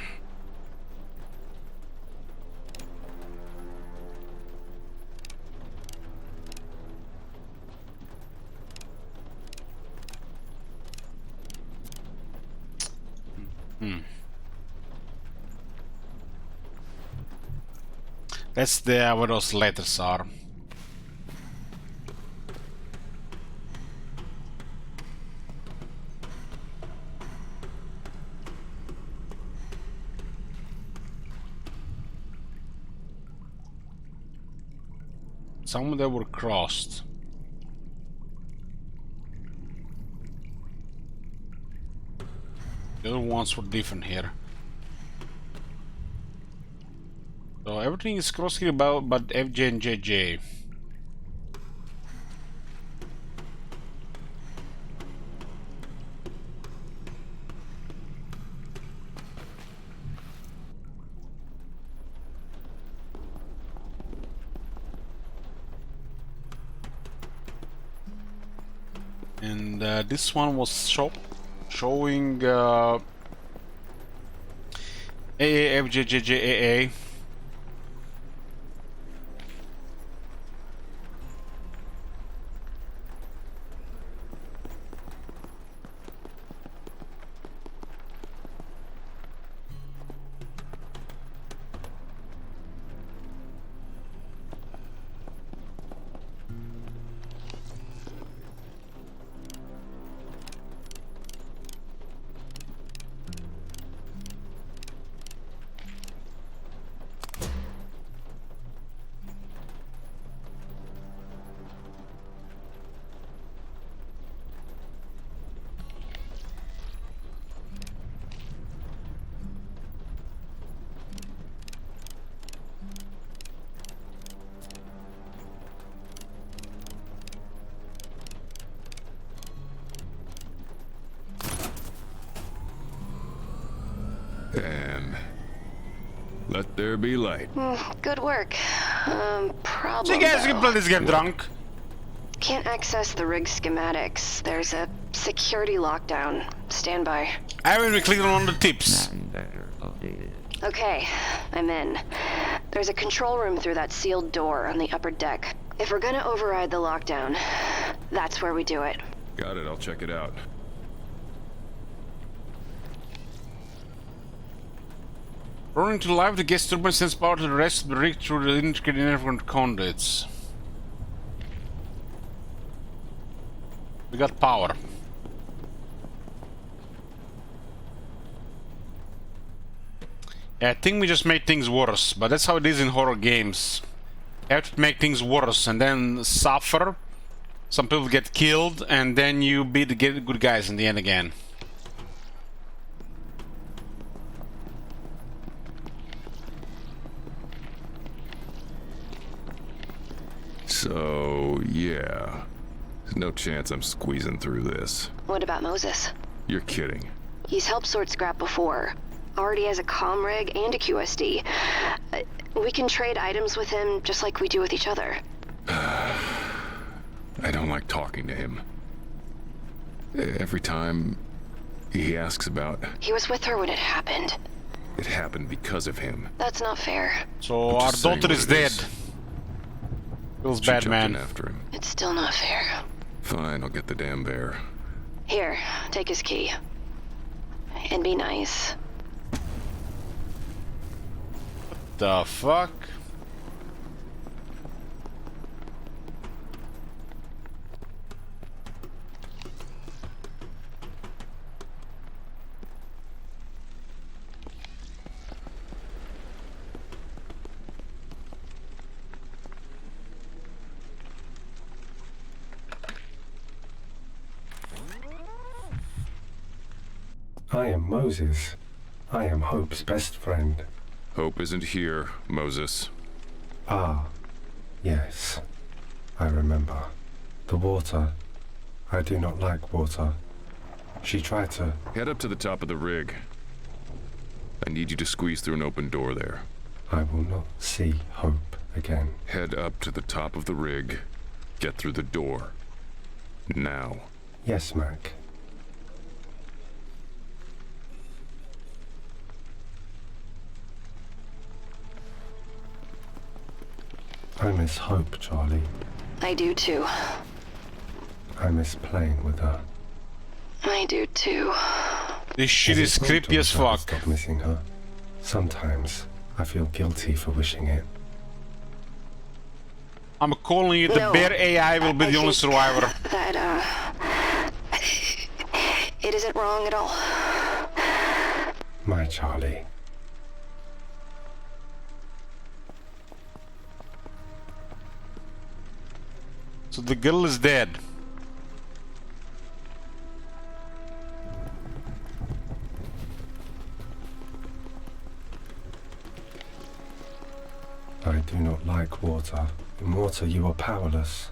That's where those letters are. Some of them were crossed. The other ones were different here. So everything is crossed here but FJ and JJ. And this one was showing AAFJJJAA. Let there be light. Good work. Problem. So you guys can though. play this game drunk. Can't access the rig schematics. There's a security lockdown. Stand by. I haven't been clicking on the tips. Mapping vector updated. Okay, I'm in. There's a control room through that sealed door on the upper deck. If we're gonna override the lockdown, that's where we do it. Got it, I'll check it out. Running to life, the gas turbine sends power to the rest of the rig through the intricate interferent conduits. We got power. Yeah, I think we just made things worse, but that's how it is in horror games. You have to make things worse and then suffer. Some people get killed, and then you be the good guys in the end again. So, yeah. There's no chance I'm squeezing through this. What about Moses? You're kidding. He's helped sort scrap before. Already has a comm rig and a QSD. We can trade items with him just like we do with each other. I don't like talking to him. Every time he asks about... He was with her when it happened. It happened because of him. That's not fair. So I'm our just saying daughter what is it dead. is. Feels She bad, jumped man. in after him. It's still not fair. Fine, I'll get the damn bear. Here, take his key. And be nice. The fuck? I am Moses. I am Hope's best friend. Hope isn't here, Moses. Ah, yes. I remember. The water. I do not like water. She tried to... Head up to the top of the rig. I need you to squeeze through an open door there. I will not see Hope again. Head up to the top of the rig. Get through the door. Now. Yes, Mac. I miss Hope, Charlie. I do too. I miss playing with her. I do too. This shit is creepy as fuck. Stop missing her. Sometimes I feel guilty for wishing it. I'm calling it the No, bear AI will be I the only think survivor. That, it isn't wrong at all. My Charlie. So the girl is dead. I do not like water. In water you are powerless.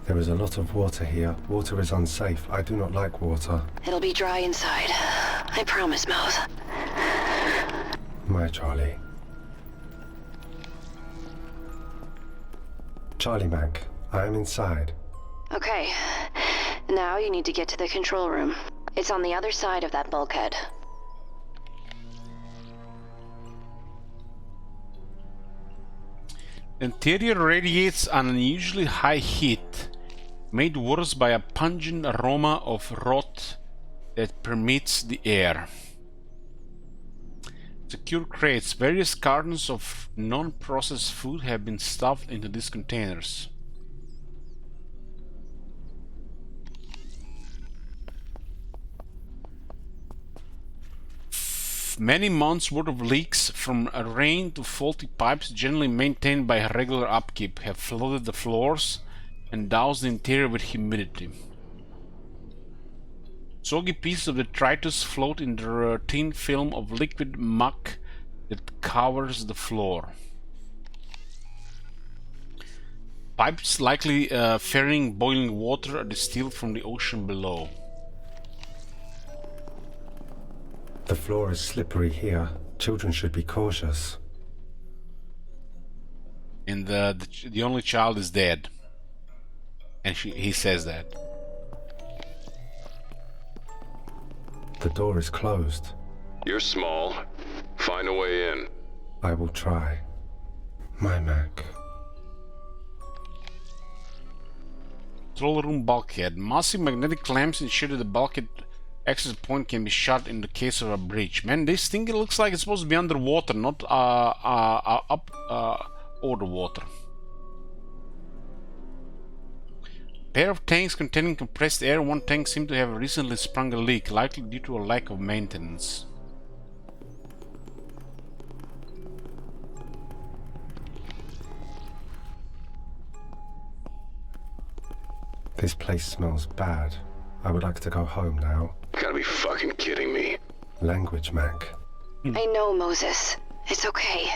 There is a lot of water here. Water is unsafe. I do not like water. It'll be dry inside. I promise, Mose. My Charlie. Charlie Mac, I am inside. Okay. Now you need to get to the control room. It's on the other side of that bulkhead. Interior radiates an unusually high heat, made worse by a pungent aroma of rot that permeates the air. Secure crates. Various cartons of non-processed food have been stuffed into these containers. Many months' worth of leaks, from rain to faulty pipes generally maintained by regular upkeep, have flooded the floors and doused the interior with humidity. Soggy pieces of detritus float in the thin film of liquid muck that covers the floor. Pipes likely ferrying boiling water are distilled from the ocean below. The floor is slippery here. Children should be cautious. And the only child is dead. And he says that. The door is closed. You're small. Find a way in. I will try. My Mac. Control room bulkhead. Massive magnetic clamps ensure that the bulkhead access point can be shut in the case of a breach. Man, this thing, it looks like it's supposed to be underwater, not up over the water. Pair of tanks containing compressed air. One tank seemed to have recently sprung a leak, likely due to a lack of maintenance. This place smells bad. I would like to go home now. You gotta be fucking kidding me. Language, Mac. I know, Moses. It's okay.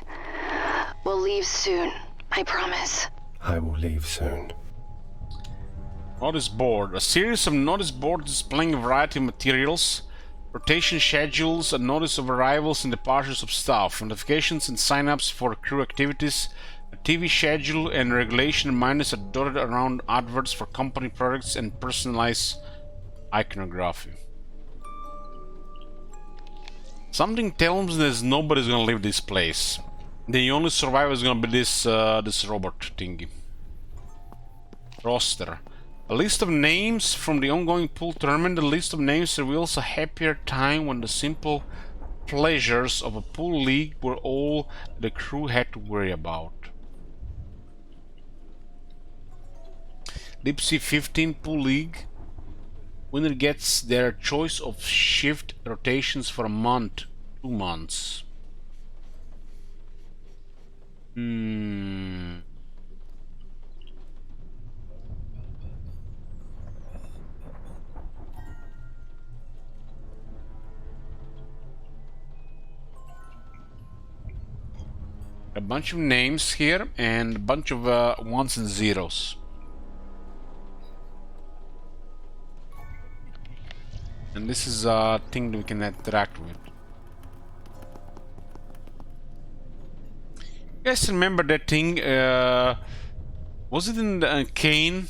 We'll leave soon. I promise. I will leave soon. Notice board. A series of notice boards displaying a variety of materials, rotation schedules, a notice of arrivals and departures of staff, notifications and sign-ups for crew activities, a TV schedule, and regulation reminders are dotted around adverts for company products and personalized iconography. Something tells me that nobody's gonna leave this place. The only survivor is gonna be this robot thingy. Roster. A list of names from the ongoing pool tournament. The list of names reveals a happier time when the simple pleasures of a pool league were all the crew had to worry about. Deep Sea 15 Pool League. Winner gets their choice of shift rotations for a month, 2 months. A bunch of names here and a bunch of ones and zeros. And this is a thing that we can interact with. You guys remember that thing? Was it in Kane?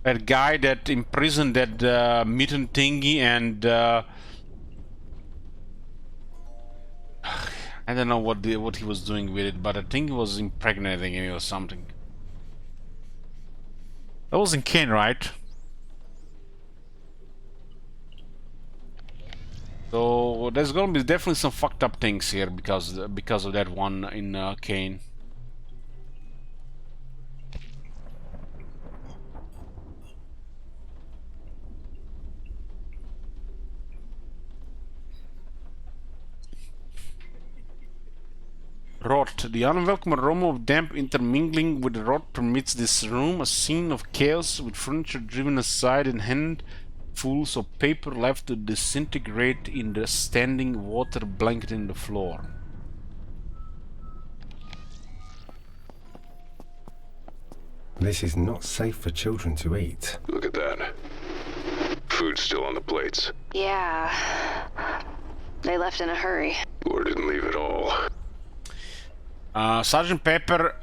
That guy that imprisoned that mutant thingy and I don't know what he was doing with it, but I think he was impregnating it or something. That was in Kane, right? So there's gonna be definitely some fucked up things here because of that one in Kane. Rot. The unwelcome aroma of damp intermingling with rot permits this room a scene of chaos, with furniture driven aside and handfuls of paper left to disintegrate in the standing water blanketing the floor. This is not safe for children to eat. Look at that. Food's still on the plates. Yeah. They left in a hurry. Or didn't leave at all. Sergeant Pepper,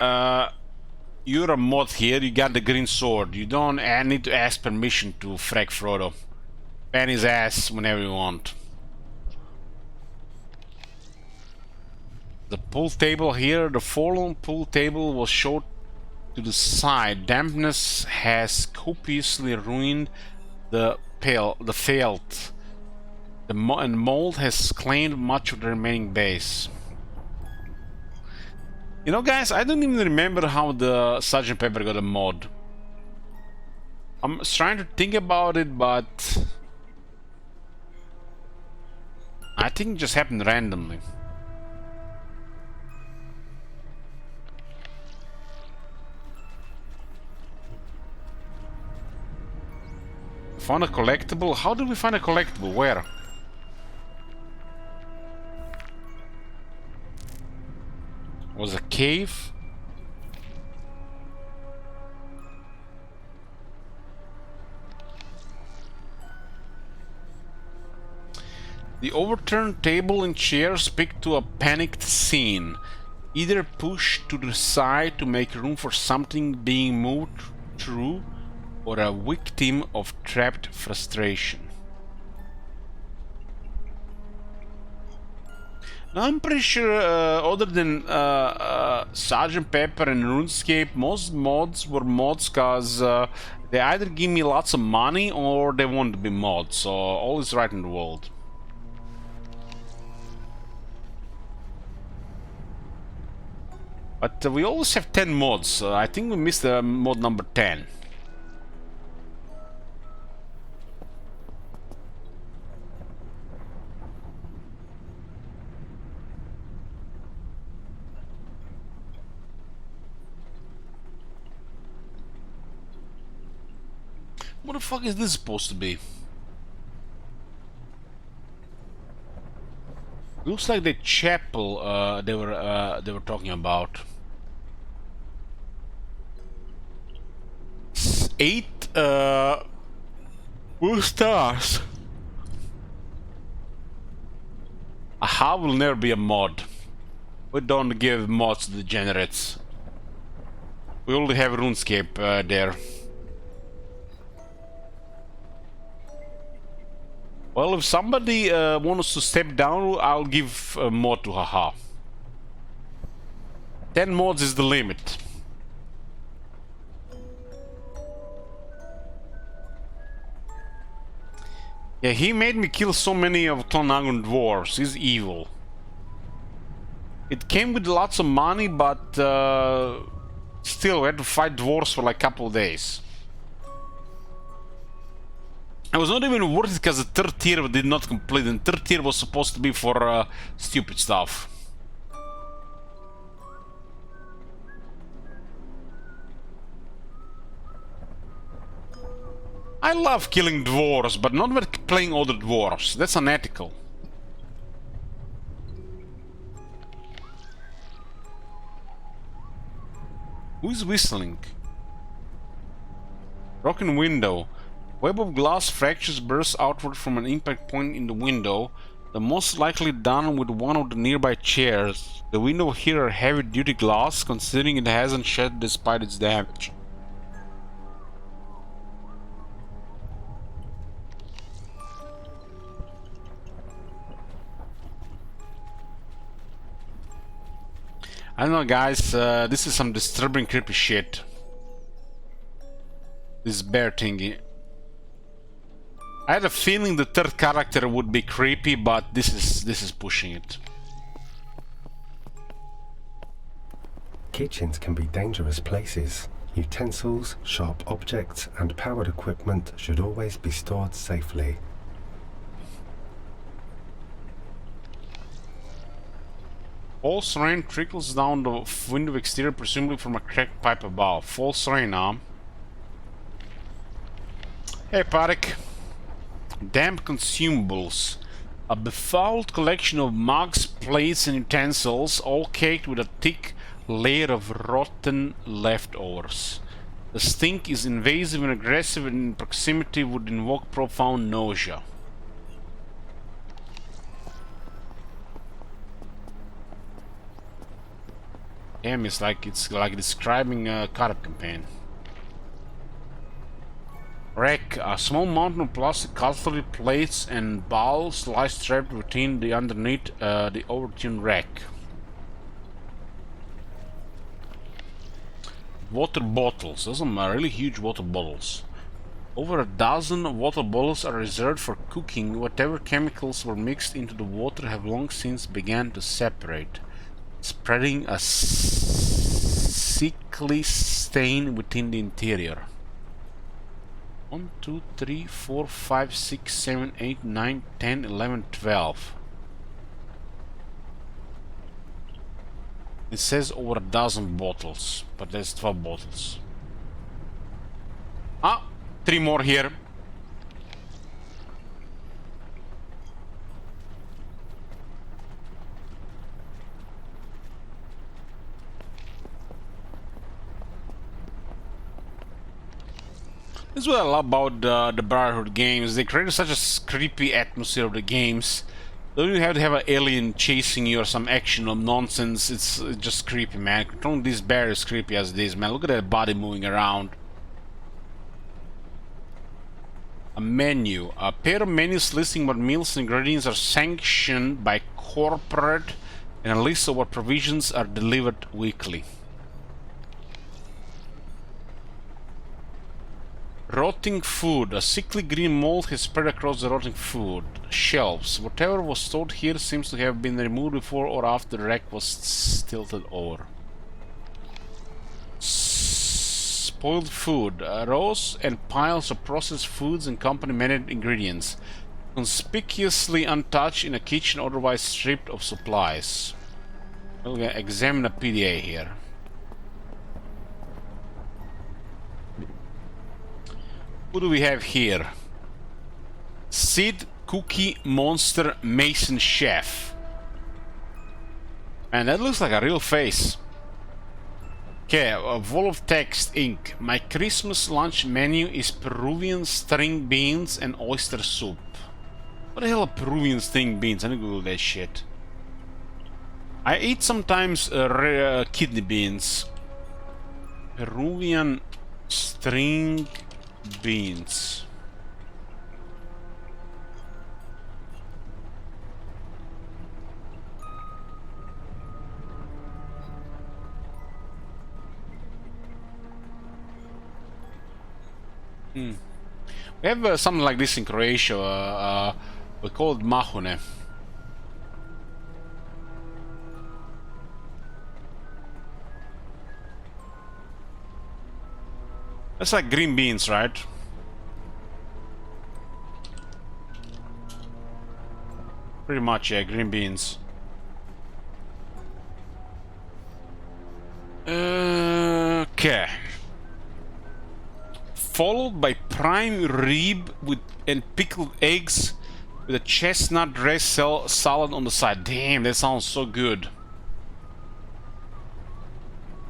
you're a mod here, you got the green sword. You don't need to ask permission to frag Frodo. Ban his ass whenever you want. The pool table here, the fallen pool table was showed to the side. Dampness has copiously ruined the felt. And mold has claimed much of the remaining base. You know, guys, I don't even remember how the Sergeant Pepper got a mod. I'm trying to think about it, but I think it just happened randomly. Found a collectible? How did we find a collectible? Where? Was a cave? The overturned table and chairs speak to a panicked scene. Either pushed to the side to make room for something being moved through, or a victim of trapped frustration. Now I'm pretty sure, other than Sgt. Pepper and RuneScape, most mods were mods cause they either give me lots of money or they want to be mods, so all is right in the world. But we always have 10 mods. I think we missed mod number 10. What the fuck is this supposed to be? Looks like the chapel they were talking about. 8 blue stars. Aha will never be a mod. We don't give mods to degenerates. We only have RuneScape there. Well, if somebody wants to step down, I'll give a mod to Haha. 10 mods is the limit. Yeah, he made me kill so many of Tonagon dwarves. He's evil. It came with lots of money, but still, we had to fight dwarves for like a couple of days. It was not even worth it because the third tier did not complete, and third tier was supposed to be for stupid stuff. I love killing dwarves, but not when playing other dwarves. That's unethical. Who's whistling? Broken window. Web of glass fractures bursts outward from an impact point in the window, the most likely done with one of the nearby chairs. The window here are heavy-duty glass, considering it hasn't shed despite its damage. I don't know, guys, this is some disturbing, creepy shit. This bear thingy. I had a feeling the third character would be creepy, but this is pushing it. Kitchens can be dangerous places. Utensils, sharp objects, and powered equipment should always be stored safely. False rain trickles down the window exterior, presumably from a cracked pipe above. False rain, huh? Hey, Parik. Damp consumables. A befouled collection of mugs, plates, and utensils, all caked with a thick layer of rotten leftovers. The stink is invasive and aggressive, and in proximity would invoke profound nausea. Damn, it's like describing a carrot campaign. Wreck. A small mountain of plastic cutlery, plates, and bowls lies trapped within the underneath the overturned wreck. Water bottles. Those are really huge water bottles. Over a dozen water bottles are reserved for cooking. Whatever chemicals were mixed into the water have long since begun to separate, spreading a sickly stain within the interior. 1, 2, 3, 4, 5, 6, 7, 8, 9, 10, 11, 12. It says over a dozen bottles, but there's 12 bottles. Ah, 3 more here. This is what I love about the Brotherhood games. They created such a creepy atmosphere of the games. Don't you have to have an alien chasing you or some action or nonsense? It's just creepy, man. Controlling this bear is creepy as it is, man. Look at that body moving around. A menu. A pair of menus listing what meals and ingredients are sanctioned by corporate and a list of what provisions are delivered weekly. Rotting food. A sickly green mold has spread across the rotting food shelves. Whatever was stored here seems to have been removed before or after the rack was tilted over. Spoiled food. Rows and piles of processed foods and company-made ingredients. Conspicuously untouched in a kitchen otherwise stripped of supplies. We'll examine a PDA here. Who do we have here? Sid Cookie Monster Mason Chef. And that looks like a real face. Okay, a wall of text ink. My Christmas lunch menu is Peruvian string beans and oyster soup. What the hell are Peruvian string beans? I need to Google that shit. I eat sometimes kidney beans. Peruvian string beans. We have something like this in Croatia. We call it mahune. That's like green beans, right? Pretty much, yeah, green beans. Okay. Followed by prime rib and pickled eggs with a chestnut dressed salad on the side. Damn, that sounds so good.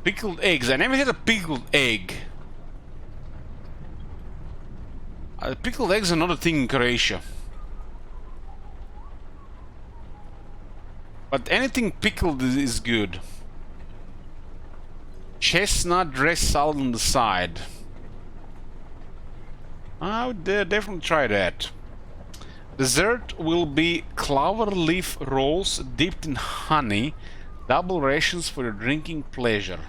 Pickled eggs. I never had a pickled egg. Pickled eggs are not a thing in Croatia. But anything pickled is good. Chestnut dressed salad on the side. I would definitely try that. Dessert will be clover leaf rolls dipped in honey. Double rations for your drinking pleasure.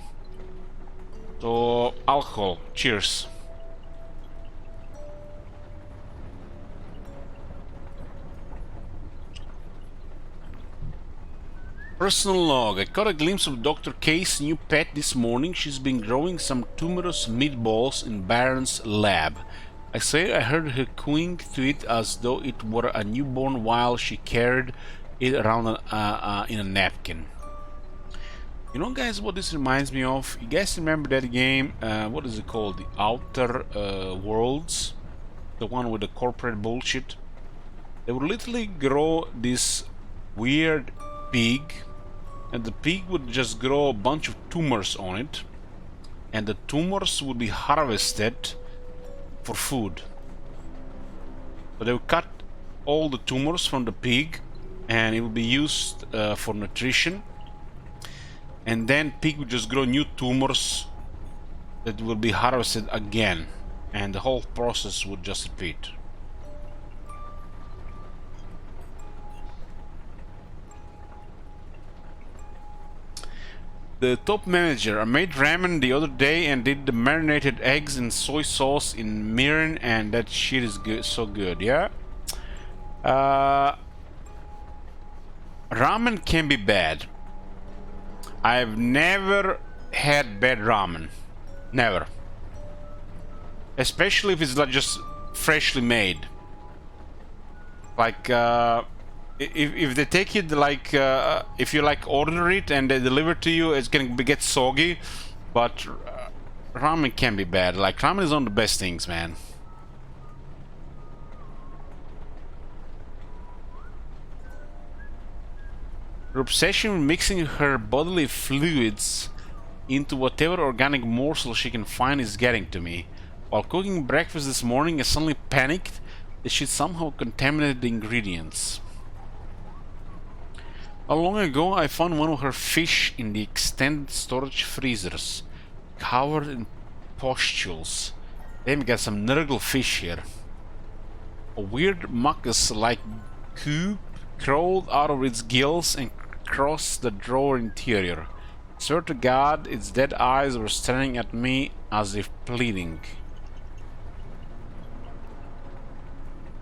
So, alcohol. Cheers. Personal log. I caught a glimpse of Dr. K's new pet this morning. She's been growing some tumorous meatballs in Baron's lab. I say I heard her cooing to it as though it were a newborn while she carried it around in a napkin. You know, guys, what this reminds me of? You guys remember that game? What is it called? The Outer Worlds? The one with the corporate bullshit? They would literally grow this weird pig, and the pig would just grow a bunch of tumors on it, and the tumors would be harvested for food. So they would cut all the tumors from the pig, and it would be used for nutrition, and then pig would just grow new tumors that will be harvested again, and the whole process would just repeat. The top manager. I made ramen the other day and did the marinated eggs and soy sauce in mirin, and that shit is good, so good. Yeah. Ramen can be bad. I've never had bad ramen. Never. Especially if it's like just freshly made. Like if they take it like if you like order it and they deliver to you, it's gonna get soggy. But ramen can be bad. Like ramen is one of the best things, man. Her obsession with mixing her bodily fluids into whatever organic morsel she can find is getting to me. While cooking breakfast this morning, I suddenly panicked that she'd somehow contaminated the ingredients. How long ago I found one of her fish in the extended storage freezers, covered in pustules. Damn, we got some nurgle fish here. A weird mucus-like cube crawled out of its gills and crossed the drawer interior. Swear to God, its dead eyes were staring at me as if pleading.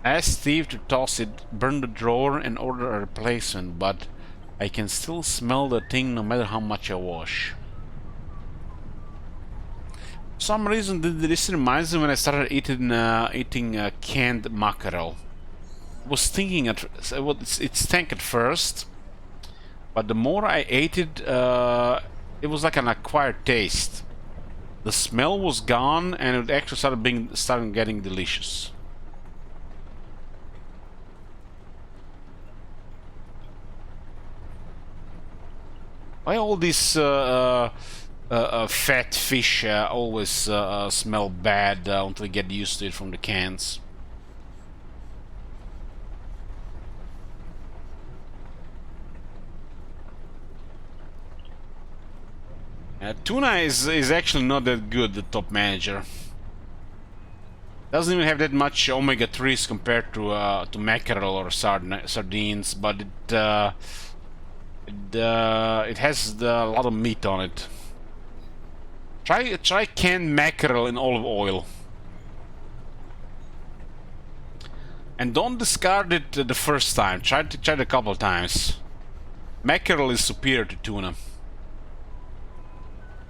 Asked Steve to toss it, burn the drawer and order a replacement, but I can still smell the thing no matter how much I wash. For some reason this reminds me when I started eating canned mackerel. I was thinking it stank at first, but the more I ate it, it was like an acquired taste. The smell was gone and it actually started getting delicious. Why all these fat fish always smell bad until you get used to it from the cans? Tuna is actually not that good, the top manager. Doesn't even have that much omega-3s compared to mackerel or sardines, but it has a lot of meat on it. Try canned mackerel in olive oil. And don't discard it the first time. Try it a couple times. Mackerel is superior to tuna.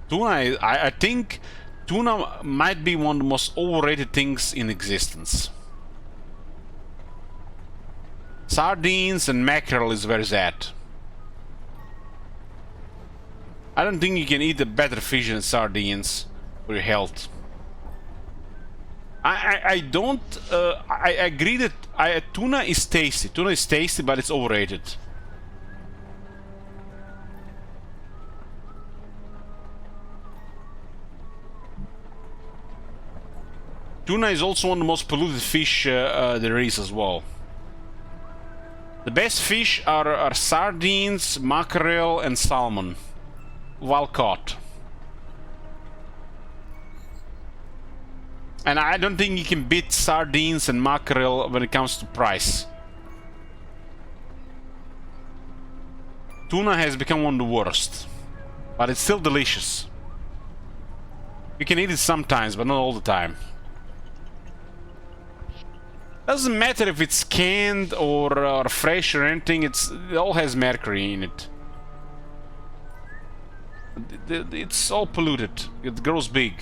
Tuna, I think tuna might be one of the most overrated things in existence. Sardines and mackerel is where it's at. I don't think you can eat a better fish than sardines for your health. I agree that tuna is tasty. Tuna is tasty, but it's overrated. Tuna is also one of the most polluted fish there is as well. The best fish are sardines, mackerel, and salmon. Well caught. And I don't think you can beat sardines and mackerel when it comes to price. Tuna has become one of the worst, but it's still delicious. You can eat it sometimes, but not all the time. Doesn't matter if it's canned or fresh or anything, it all has mercury in it. It's all polluted. It grows big.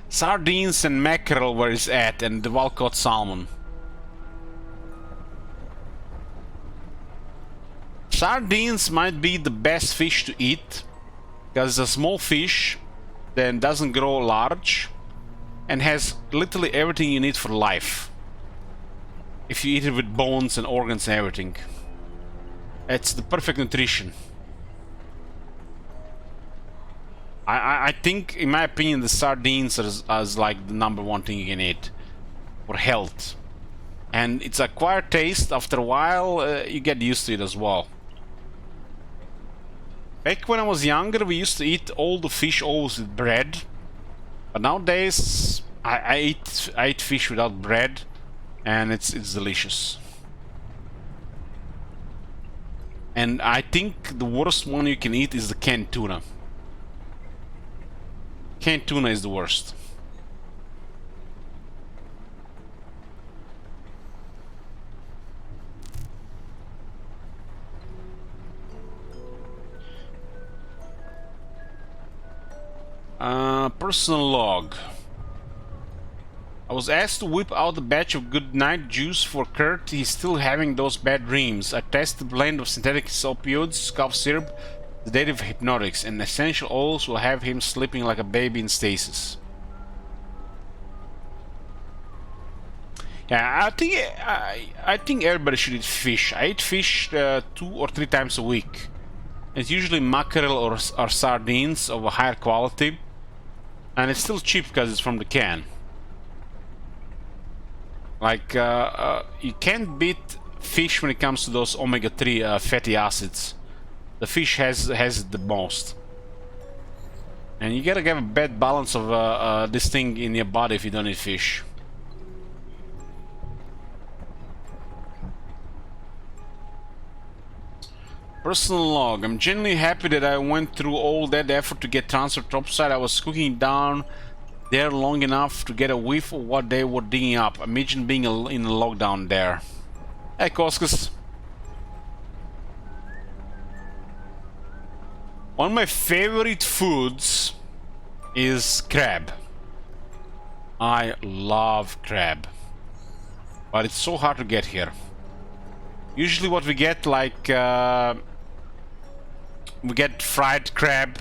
Sardines and mackerel where it's at, and the wild-caught salmon. Sardines might be the best fish to eat because it's a small fish, then doesn't grow large, and has literally everything you need for life. If you eat it with bones and organs and everything. It's the perfect nutrition. I think, in my opinion, the sardines is like the #1 thing you can eat for health. And it's acquired taste. After a while, you get used to it as well. Back when I was younger, we used to eat all the fish always with bread. But nowadays, I eat fish without bread, and it's delicious. And I think the worst one you can eat is the canned tuna. Canned tuna is the worst. Personal log. I was asked to whip out a batch of good night juice for Kurt. He's still having those bad dreams. I tested the blend of synthetic opioids, cough syrup, sedative hypnotics, and essential oils will have him sleeping like a baby in stasis. Yeah, I think everybody should eat fish. I eat fish 2 or 3 times a week. It's usually mackerel or sardines of a higher quality, and it's still cheap because it's from the can. Like, you can't beat fish when it comes to those omega-3 fatty acids. The fish has the most. And you gotta get a bad balance of this thing in your body if you don't eat fish. Personal log. I'm genuinely happy that I went through all that effort to get transferred topside. I was cooking down there long enough to get a whiff of what they were digging up. Imagine being in a lockdown there. Hey, Koskas. One of my favorite foods is crab. I love crab. But it's so hard to get here. Usually what we get, like... we get fried crab.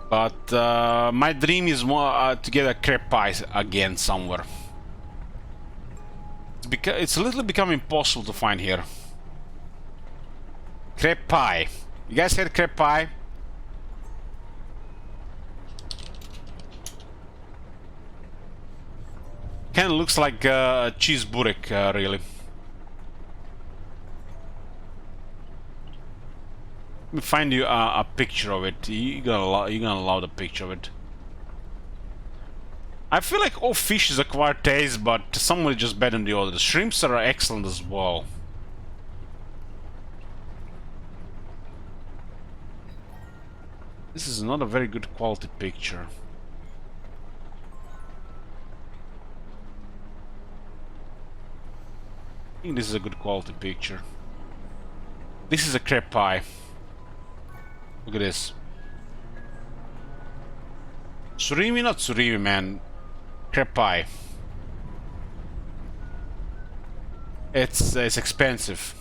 But my dream is more to get a crab pie again somewhere. It's a little become impossible to find here. Crab pie. You guys had crab pie? Kinda looks like cheese burek, really. Let me find you a picture of it. You're gonna love the picture of it. I feel like all fish is acquired taste, but some are just better than the others. Shrimps are excellent as well. This is not a very good quality picture. I think this is a good quality picture. This is a crab pie. Look at this. Surimi, not surimi, man. Crab pie. It's expensive.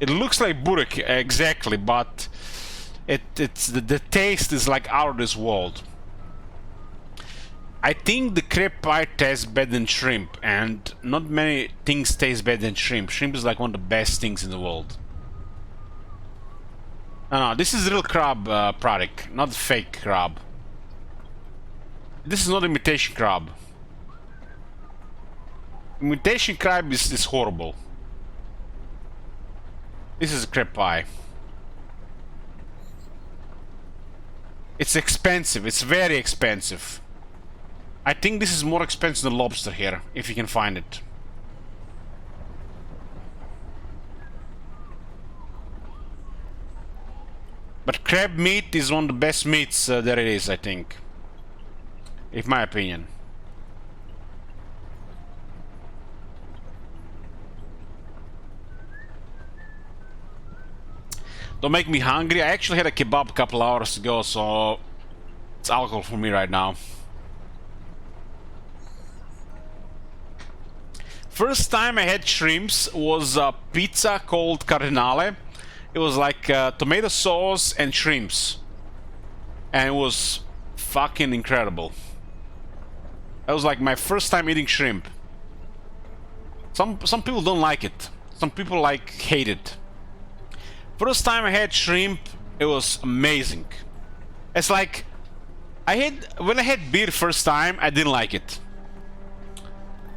It looks like burek, exactly, but the taste is like out of this world. I think the crab pie tastes better than shrimp, and not many things taste better than shrimp. Shrimp is like one of the best things in the world. No, this is real crab product, not fake crab. This is not imitation crab. Imitation crab is horrible. This is a crab pie. It's expensive, it's very expensive. I think this is more expensive than lobster here, if you can find it. But crab meat is one of the best meats there is, I think. In my opinion. Don't make me hungry. I actually had a kebab a couple hours ago, so it's alcohol for me right now. First time I had shrimps was a pizza called Cardinale. It was like tomato sauce and shrimps. And it was fucking incredible. That was like my first time eating shrimp. Some people don't like it. Some people like hate it. First time I had shrimp, it was amazing. It's like when I had beer first time, I didn't like it.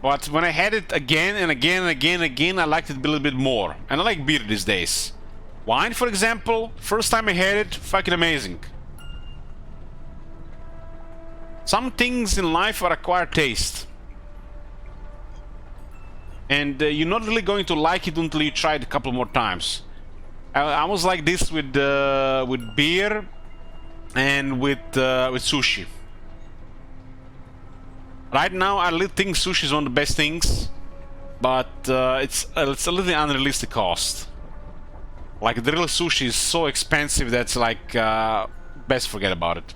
But when I had it again and again and again and again, I liked it a little bit more. And I like beer these days. Wine, for example, first time I had it, fucking amazing. Some things in life are acquired taste. And you're not really going to like it until you try it a couple more times. I was like this with beer and with sushi. Right now, I think sushi is one of the best things, but it's a little unrealistic cost. Like the real sushi is so expensive that's like best forget about it.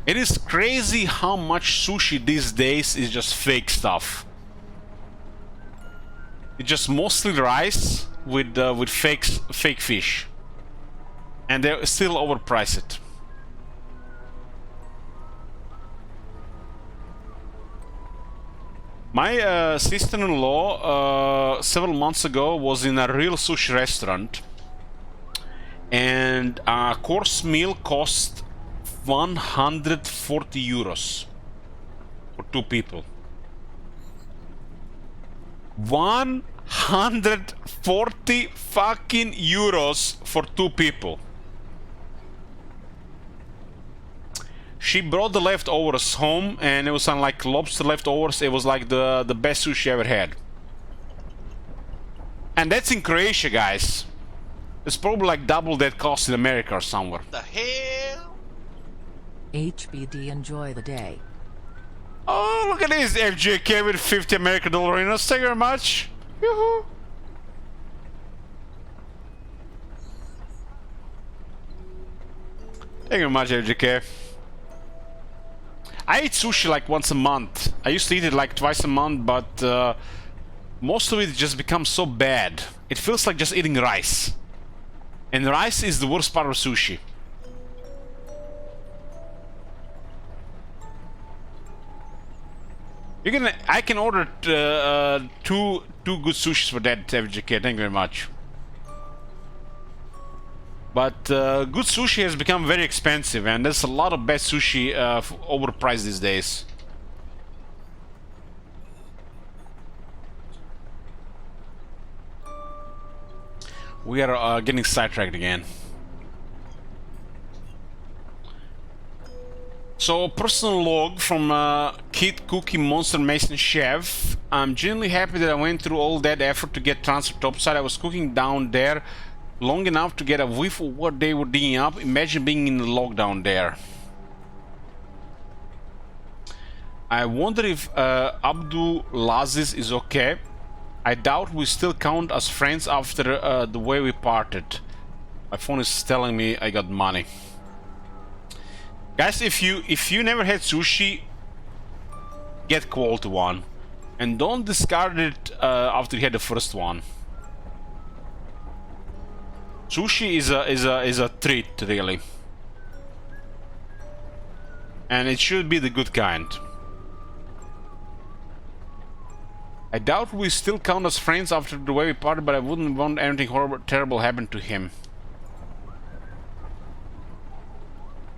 It is crazy how much sushi these days is just fake stuff. It's just mostly rice with fake fish, and they still overprice it. My sister-in-law several months ago was in a real sushi restaurant, and a course meal cost 140 euros for 2 people. 140 fucking euros for 2 people. She brought the leftovers home, and it was unlike lobster leftovers. It was like the best sushi I ever had. And that's in Croatia, guys. It's probably like double that cost in America or somewhere. The hell? HBD, enjoy the day. Oh, look at this FJK with 50 American dollarinos. Thank you very much. Yoo-hoo. Thank you very much, FJK. I eat sushi like once a month. I used to eat it like twice a month, but most of it just becomes so bad. It feels like just eating rice. And rice is the worst part of sushi. I can order two good sushis for that, FJK. Thank you very much. But good sushi has become very expensive, and there's a lot of bad sushi overpriced these days. We are getting sidetracked again. So, personal log from Kid Cookie Monster Mason Chef. I'm genuinely happy that I went through all that effort to get transferred topside. I was cooking down there long enough to get a whiff of what they were digging up. Imagine being in the log down there. I wonder if Abdul Laziz is okay. I doubt we still count as friends after the way we parted. My phone is telling me I got money. Guys, if you never had sushi, get quality one, and don't discard it after you had the first one. Sushi is a treat, really, and it should be the good kind. I doubt we still count as friends after the way we parted, but I wouldn't want anything horrible, terrible happen to him.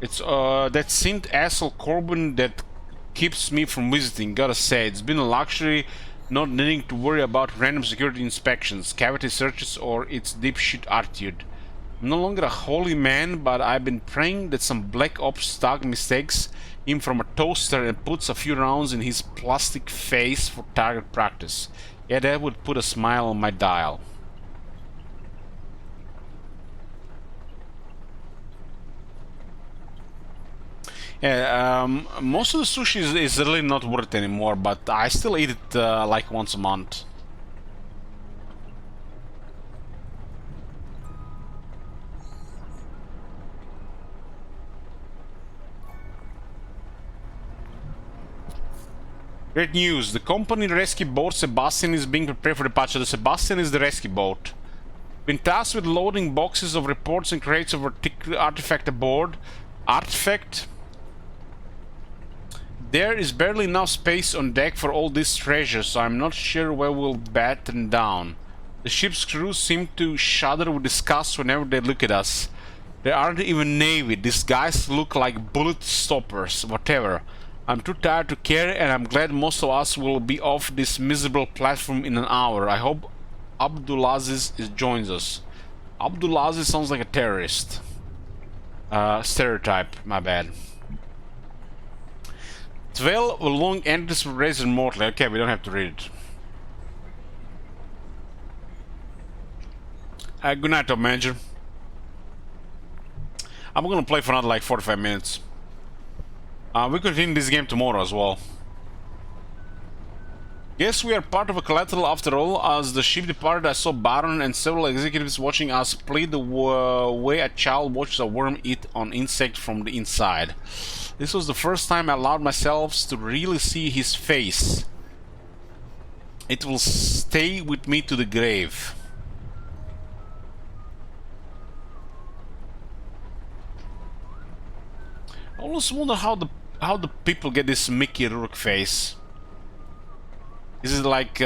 It's that synth asshole Corbin that keeps me from visiting. Gotta say, it's been a luxury not needing to worry about random security inspections, cavity searches, or its dipshit attitude. I'm no longer a holy man, but I've been praying that some black ops stag mistakes him from a toaster and puts a few rounds in his plastic face for target practice. Yeah, that would put a smile on my dial. Yeah, most of the sushi is really not worth it anymore, but I still eat it like once a month. Great news, the company rescue boat Sebastian is being prepared for departure. The Sebastian is the rescue boat. Been tasked with loading boxes of reports and crates of artifact aboard. Artifact? There is barely enough space on deck for all this treasure, so I'm not sure where we'll batten down. The ship's crew seem to shudder with disgust whenever they look at us. They aren't even Navy, these guys look like bullet stoppers, whatever. I'm too tired to care, and I'm glad most of us will be off this miserable platform in an hour. I hope Abdulaziz joins us. Abdulaziz sounds like a terrorist. Stereotype, my bad. 12 long entries for Razor Mortally. Okay, we don't have to read it. Good night, Top Manager. I'm gonna play for another like 45 minutes. We continue this game tomorrow as well. Guess we are part of a collateral after all. As the ship departed, I saw Baron and several executives watching us play the way a child watches a worm eat an insect from the inside. This was the first time I allowed myself to really see his face. It will stay with me to the grave. I always wonder how the people get this Mickey Rourke face. Is it like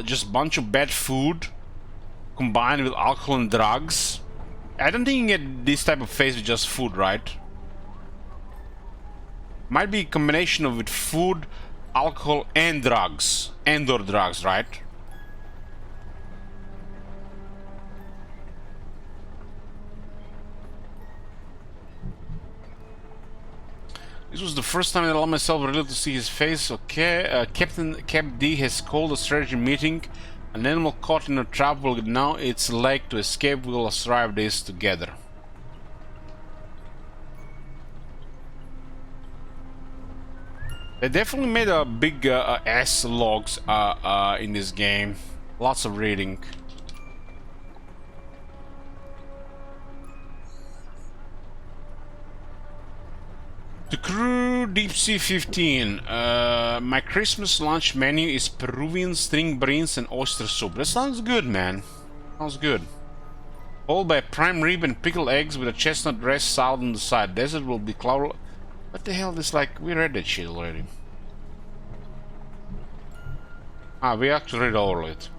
just a bunch of bad food combined with alcohol and drugs? I don't think you get this type of face with just food, right? Might be a combination of with food, alcohol, and drugs. And/or drugs, right? This was the first time I allowed myself really to see his face. Okay, Captain D has called a strategy meeting. An animal caught in a trap will now its leg to escape. We will survive this together. They definitely made a big ass logs in this game. Lots of reading. To crew Deep Sea 15, my Christmas lunch menu is Peruvian string beans and oyster soup. That sounds good, man. Sounds good. Followed by prime rib and pickled eggs with a chestnut dressed salad on the side. Dessert will be cloud. What the hell? This like we read that shit already. Ah, we actually read all of it.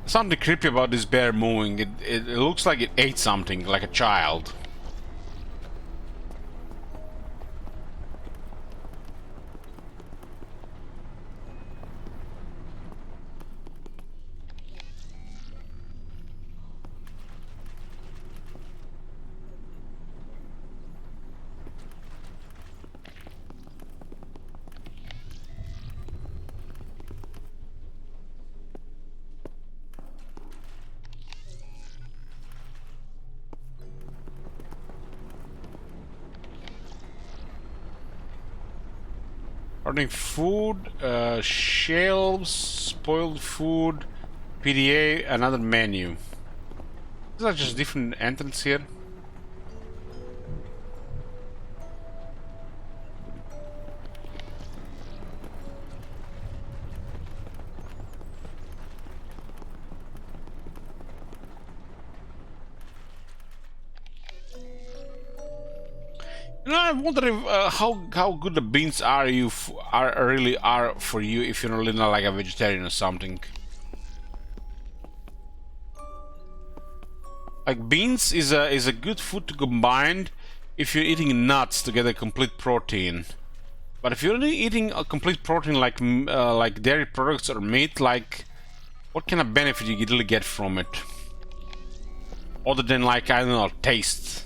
Something creepy about this bear moving. It looks like it ate something, like a child. Ordering food, shelves, spoiled food, PDA, another menu. These are just different entrances here. You know, I'm wondering how good the beans are really for you if you're really not like a vegetarian or something. Like beans is a good food to combine if you're eating nuts to get a complete protein. But if you're only eating a complete protein like dairy products or meat, like what kind of benefit you really get from it? Other than like, I don't know, taste.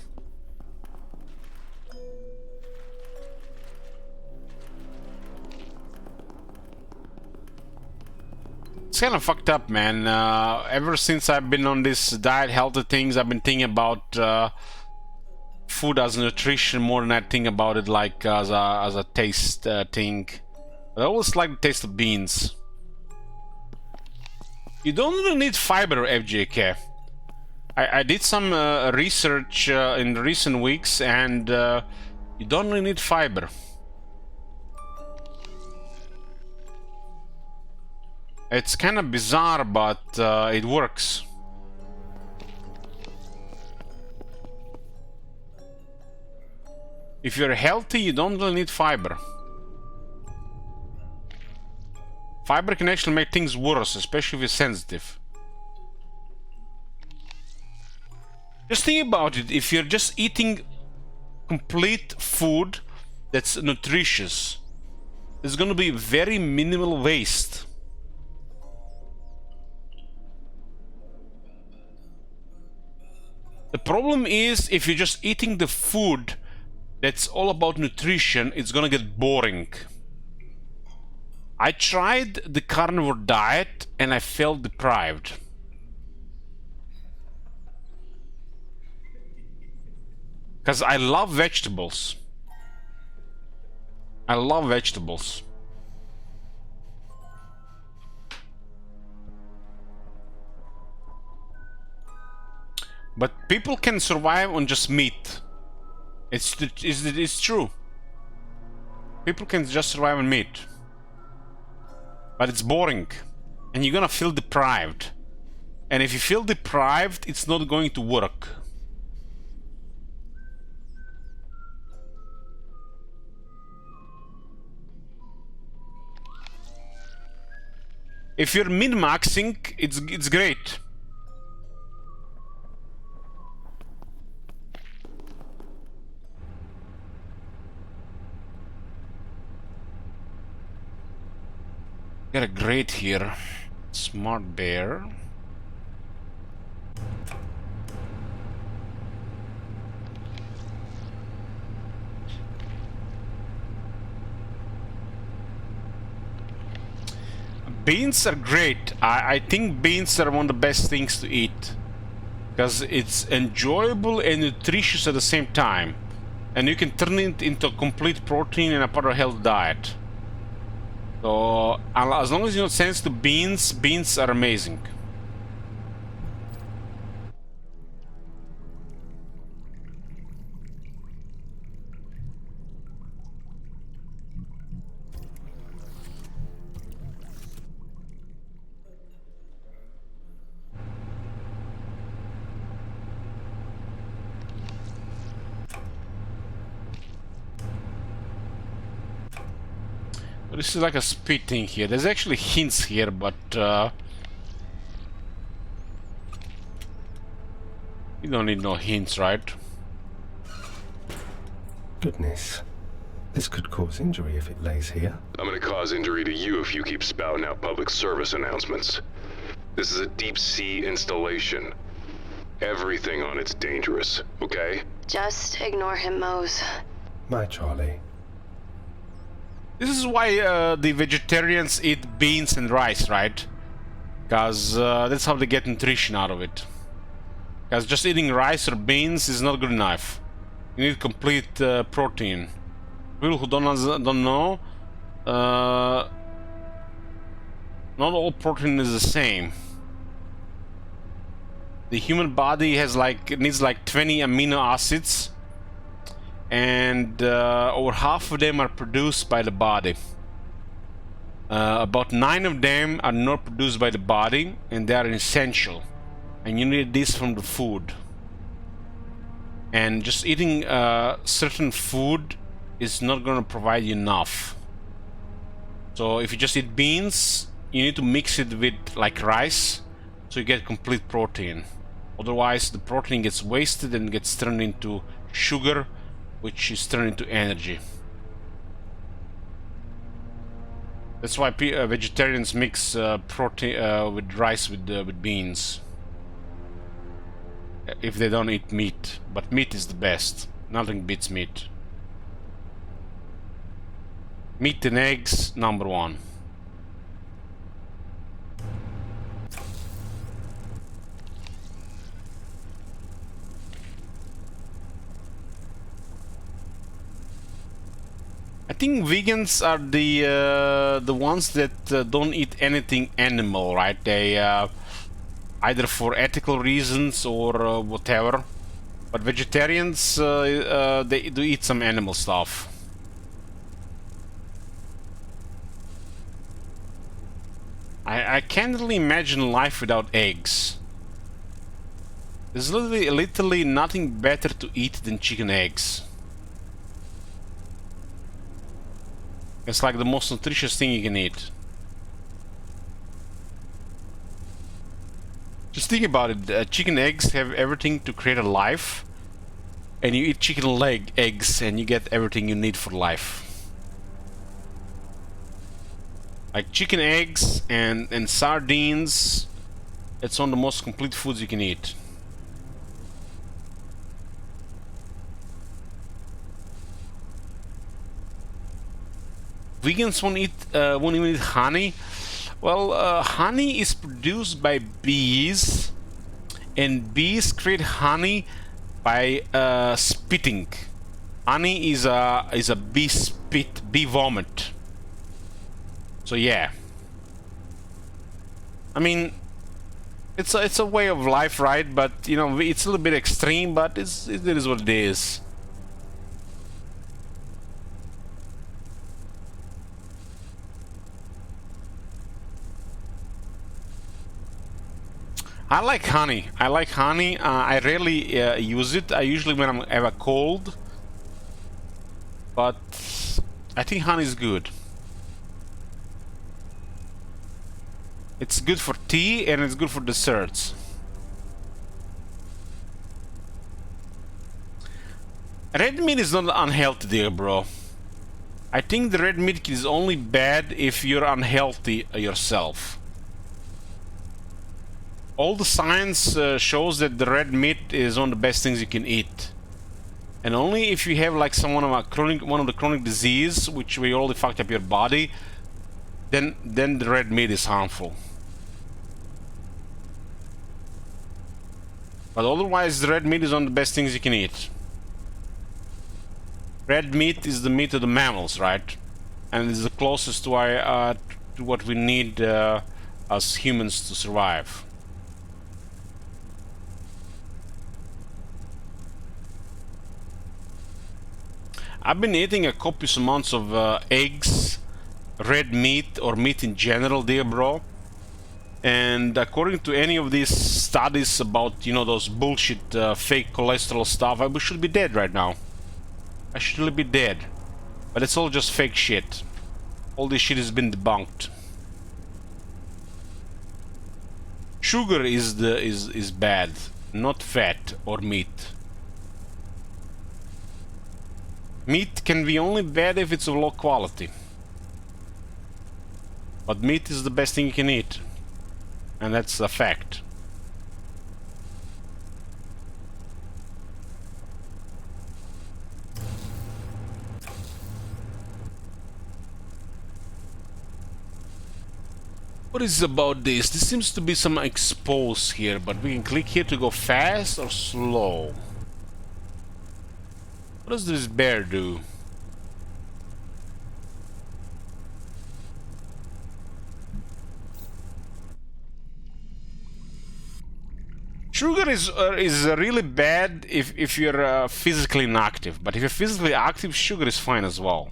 It's kind of fucked up, man. Ever since I've been on this diet, healthy things, I've been thinking about food as nutrition more than I think about it like as a taste thing. I always like the taste of beans. You don't really need fiber, FJK. I did some research in recent weeks, and you don't really need fiber. It's kind of bizarre, but it works. If you're healthy, you don't really need fiber. Fiber can actually make things worse, especially if you're sensitive. Just think about it. If you're just eating complete food that's nutritious, there's gonna be very minimal waste. The problem is if you're just eating the food that's all about nutrition, it's gonna get boring. I tried the carnivore diet and I felt deprived. Because I love vegetables. I love vegetables. But people can survive on just meat. It's true. People can just survive on meat. But it's boring. And you're gonna feel deprived. And if you feel deprived, it's not going to work. If you're min-maxing, it's great. Got a grate here. Smart bear. Beans are great. I think beans are one of the best things to eat because it's enjoyable and nutritious at the same time, and you can turn it into a complete protein and a part of a healthy diet. So as long as you don't sense to beans, beans are amazing. This is like a speed thing here. There's actually hints here, but you don't need no hints, right? Goodness. This could cause injury if it lays here. I'm gonna cause injury to you if you keep spouting out public service announcements. This is a deep sea installation. Everything on it's dangerous, okay? Just ignore him, Mose. My Charlie. This is why the vegetarians eat beans and rice, right? Because that's how they get nutrition out of it. Because just eating rice or beans is not good enough. You need complete protein. People who don't know, not all protein is the same. The human body has needs like 20 amino acids, and over half of them are produced by the body. About 9 of them are not produced by the body, and they are essential, and you need this from the food. And just eating certain food is not going to provide you enough. So if you just eat beans, you need to mix it with like rice, so you get complete protein. Otherwise the protein gets wasted and gets turned into sugar, which is turned into energy. That's why vegetarians mix protein with rice with beans, if they don't eat meat. But meat is the best. Nothing beats meat. Meat and eggs, #1. I think vegans are the ones that don't eat anything animal, right? They either for ethical reasons or whatever. But vegetarians, they do eat some animal stuff. I can't really imagine life without eggs. There's literally nothing better to eat than chicken eggs. It's like the most nutritious thing you can eat. Just think about it. Chicken eggs have everything to create a life, and you eat chicken eggs and you get everything you need for life. Like chicken eggs and sardines, it's one of the most complete foods you can eat. Vegans won't even eat honey. Well, honey is produced by bees, and bees create honey by spitting. Honey is a bee spit, bee vomit. So yeah, I mean, it's a way of life, right? But you know, it's a little bit extreme, but it is what it is. I like honey. I rarely use it. I usually when I have a cold, but I think honey is good. It's good for tea and it's good for desserts. Red meat is not unhealthy, dear bro. I think the red meat is only bad if you're unhealthy yourself. All the science shows that the red meat is one of the best things you can eat. And only if you have like one of the chronic disease, which will only fucked up your body, then the red meat is harmful. But otherwise, the red meat is one of the best things you can eat. Red meat is the meat of the mammals, right? And it's the closest to what we need as humans to survive. I've been eating a copious amounts of eggs, red meat, or meat in general, dear bro. And according to any of these studies about, you know, those bullshit fake cholesterol stuff, I should be dead right now. I should really be dead. But it's all just fake shit. All this shit has been debunked. Sugar is bad, not fat or meat. Meat can be only bad if it's of low quality. But meat is the best thing you can eat. And that's a fact. What is about this? This seems to be some expose here, but we can click here to go fast or slow. What does this bear do? Sugar is really bad if you're physically inactive, but if you're physically active, sugar is fine as well.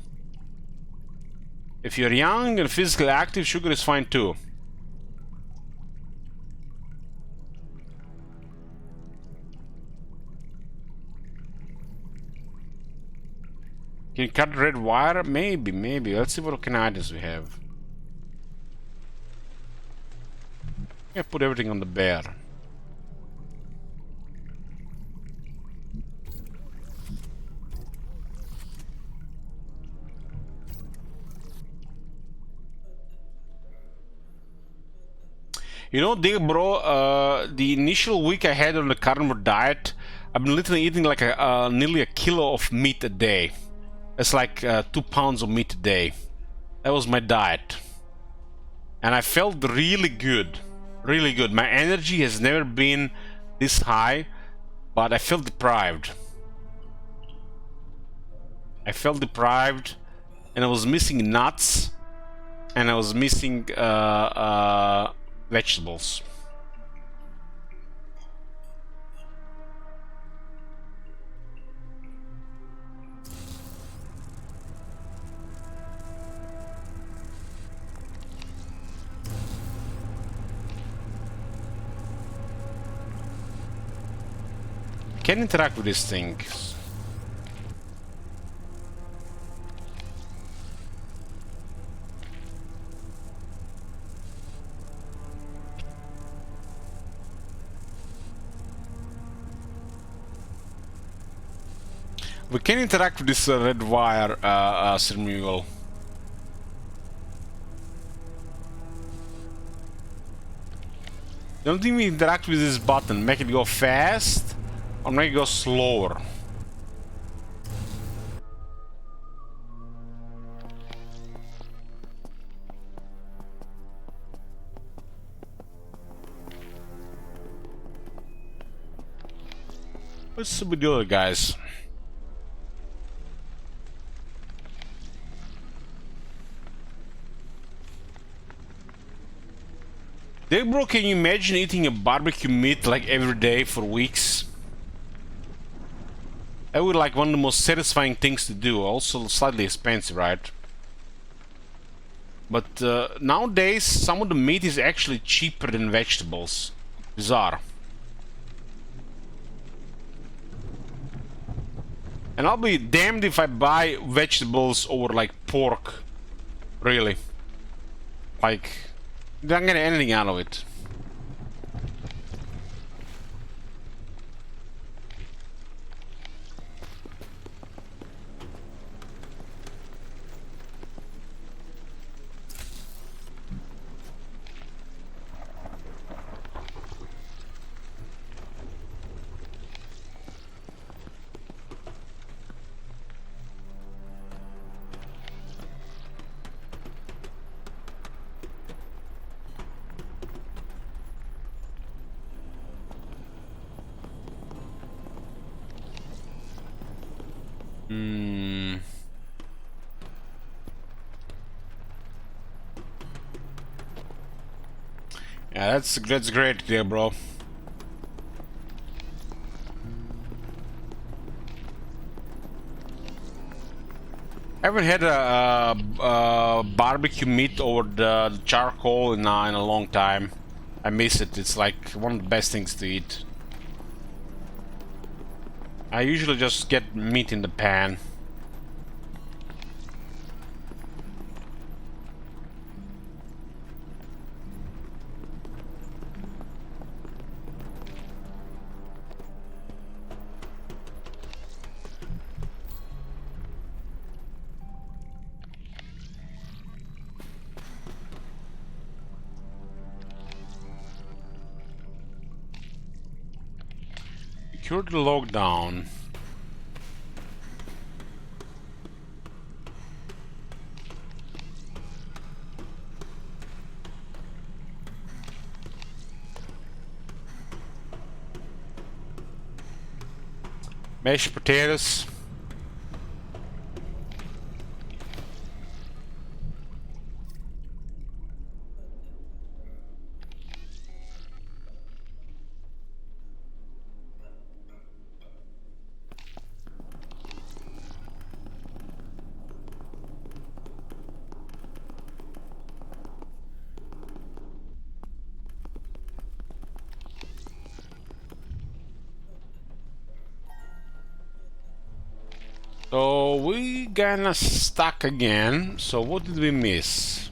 If you're young and physically active, sugar is fine too. Can you cut red wire? Maybe. Let's see what kind of items we have. Yeah, put everything on the bear. You know, dear bro, the initial week I had on the carnivore diet, I've been literally eating like nearly a kilo of meat a day. That's like 2 pounds of meat a day. That was my diet. And I felt really good. Really good. My energy has never been this high, but I felt deprived. I felt deprived, and I was missing nuts, and I was missing vegetables. Can interact with these things. We can interact with this red wire Sirmugel. Don't think we interact with this button. Make it go fast or make it go slower. What's with the other guys? Hey bro, can you imagine eating a barbecue meat like every day for weeks? That would be like one of the most satisfying things to do. Also slightly expensive, right? But nowadays some of the meat is actually cheaper than vegetables. Bizarre. And I'll be damned if I buy vegetables over like pork. Really. Like, Don't get anything out of it. Yeah, that's great, there, bro. I haven't had a barbecue meat over the charcoal in a long time. I miss it. It's like one of the best things to eat. I usually just get meat in the pan. Secure the lockdown. Mashed potatoes. So we kinda stuck again. So what did we miss?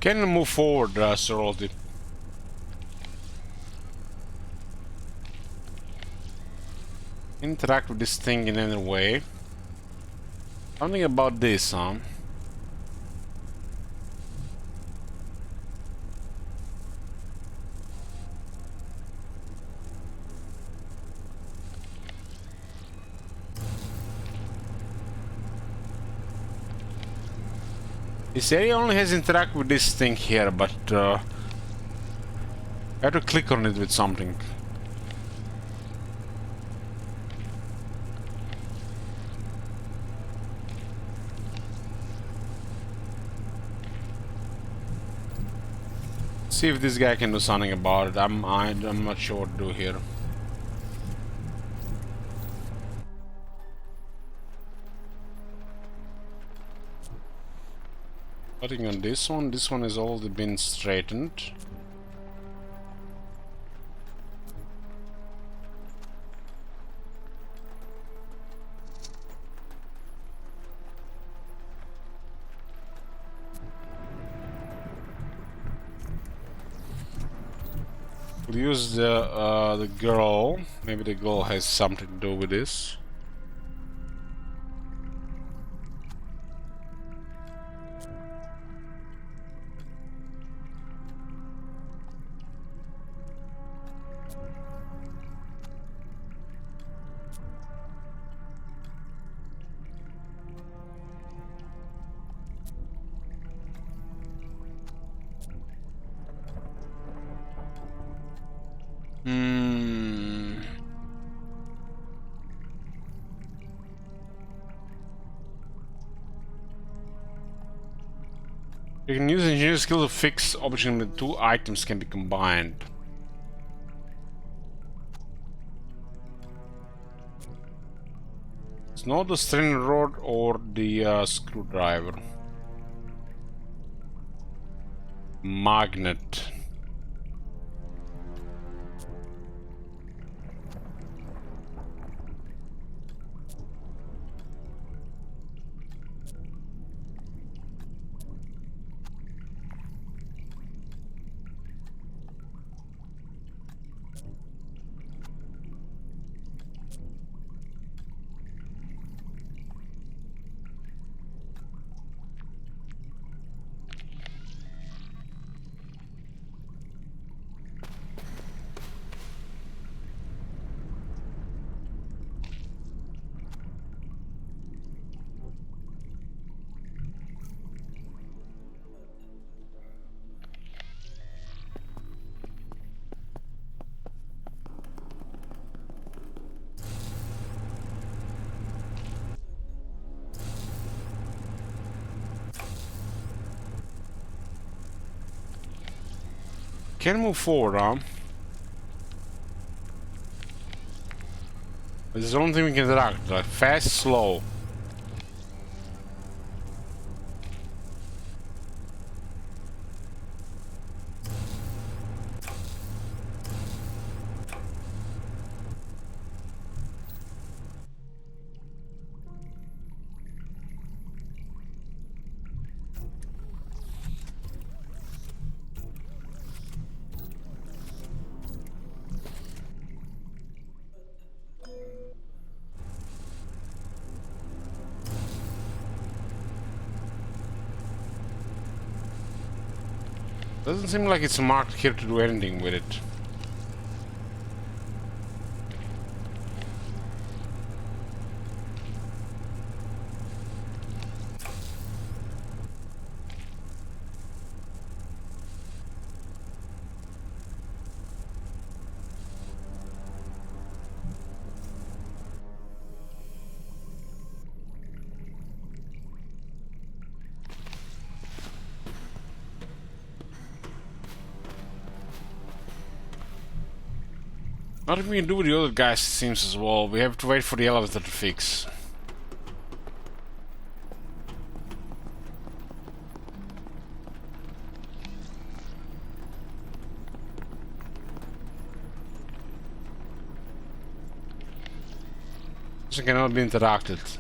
Can we move forward, Sir Aldi? Interact with this thing in any way. Something about this, huh? This area only has interact with this thing here, but I have to click on it with something. See if this guy can do something about it. I'm not sure what to do here. Cutting on this one has already been straightened. We'll use the girl. Maybe the girl has something to do with this. You can use engineering skill to fix objects with 2 items can be combined. It's not the string rod or the screwdriver. Magnet. Can move forward, huh? This is the only thing we can interact, like fast, slow. Doesn't seem like it's marked here to do anything with it. Nothing we can do with the other guys, it seems as well. We have to wait for the elevator to fix. This cannot be interacted.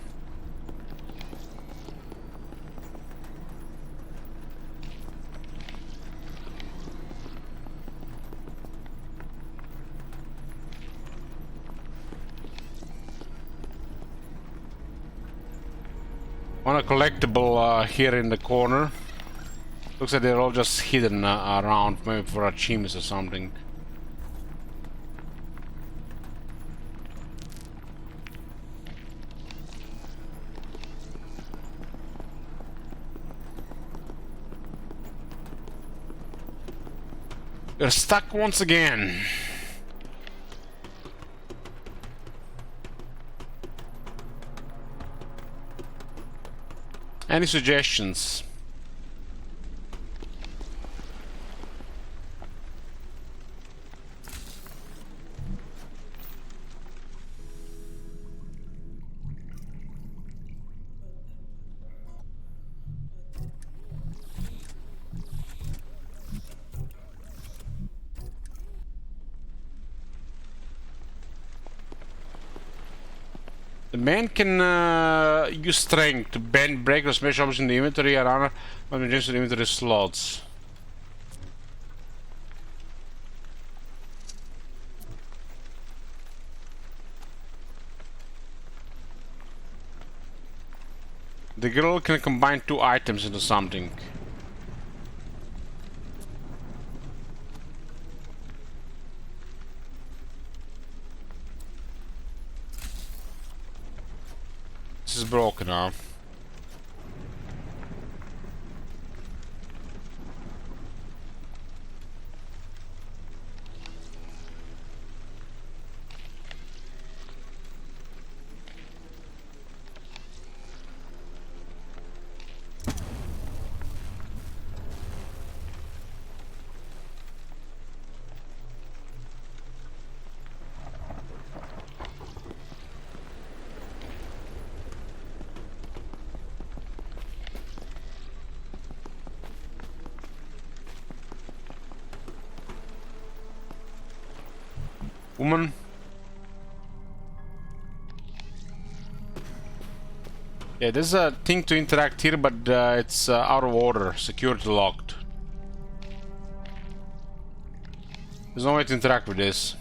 On a collectible here in the corner. Looks like they're all just hidden around, maybe for achievements or something. We're stuck once again. Any suggestions? The man can use strength to bend, break, or smash objects in the inventory and honor when we change the inventory slots. The girl can combine 2 items into something. This is broken now. woman. Yeah, there's a thing to interact here, but it's out of order. Security locked. There's no way to interact with this.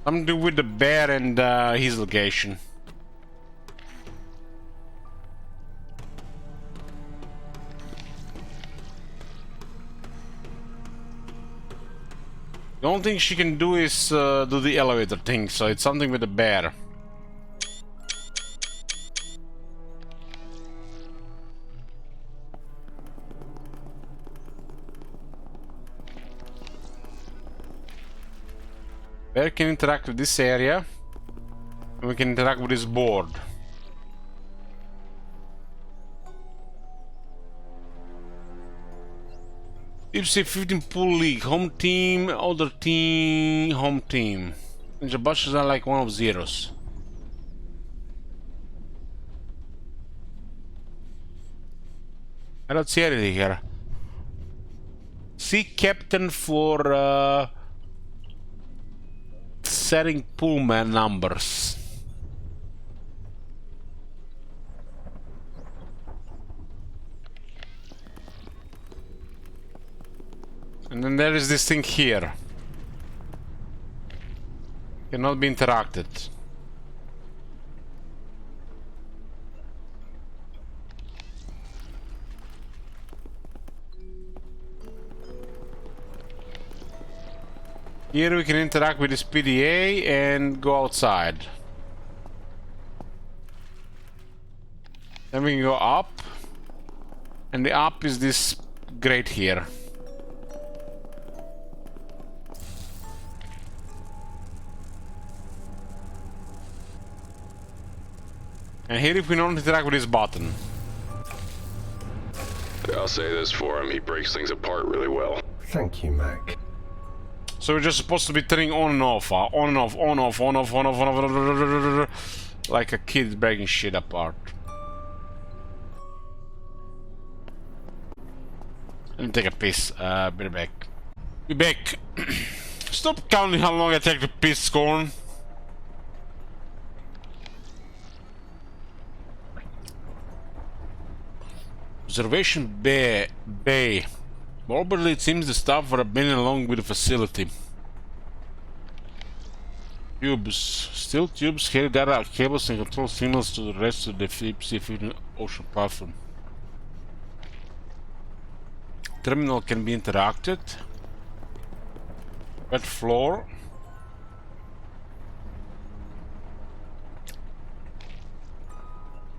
Something to do with the bear and his location. The only thing she can do is do the elevator thing, so it's something with the bear. Bear can interact with this area, and we can interact with this board. Deep Sea 15 pool league, home team, other team, home team. And the bushes are like one of zeros. I don't see anything here. See captain for setting poolman numbers. And then there is this thing here. Cannot be interacted. Here we can interact with this PDA and go outside. Then we can go up. And the up is this grate here. And here if we don't interact with this button. I'll say this for him, he breaks things apart really well. Thank you, Mac. So we're just supposed to be turning on and off, on and off, on off, on off, on off, on off, like a kid breaking shit apart. Let me take a piss, be back. Be back. Stop counting how long I take to piss, Scorn. Observation Bay. Morbidly, it seems the staff were abandoned along with the facility. Tubes. Steel tubes carry data cables and control signals to the rest of the deep sea ocean platform. Terminal can be interacted. Wet floor.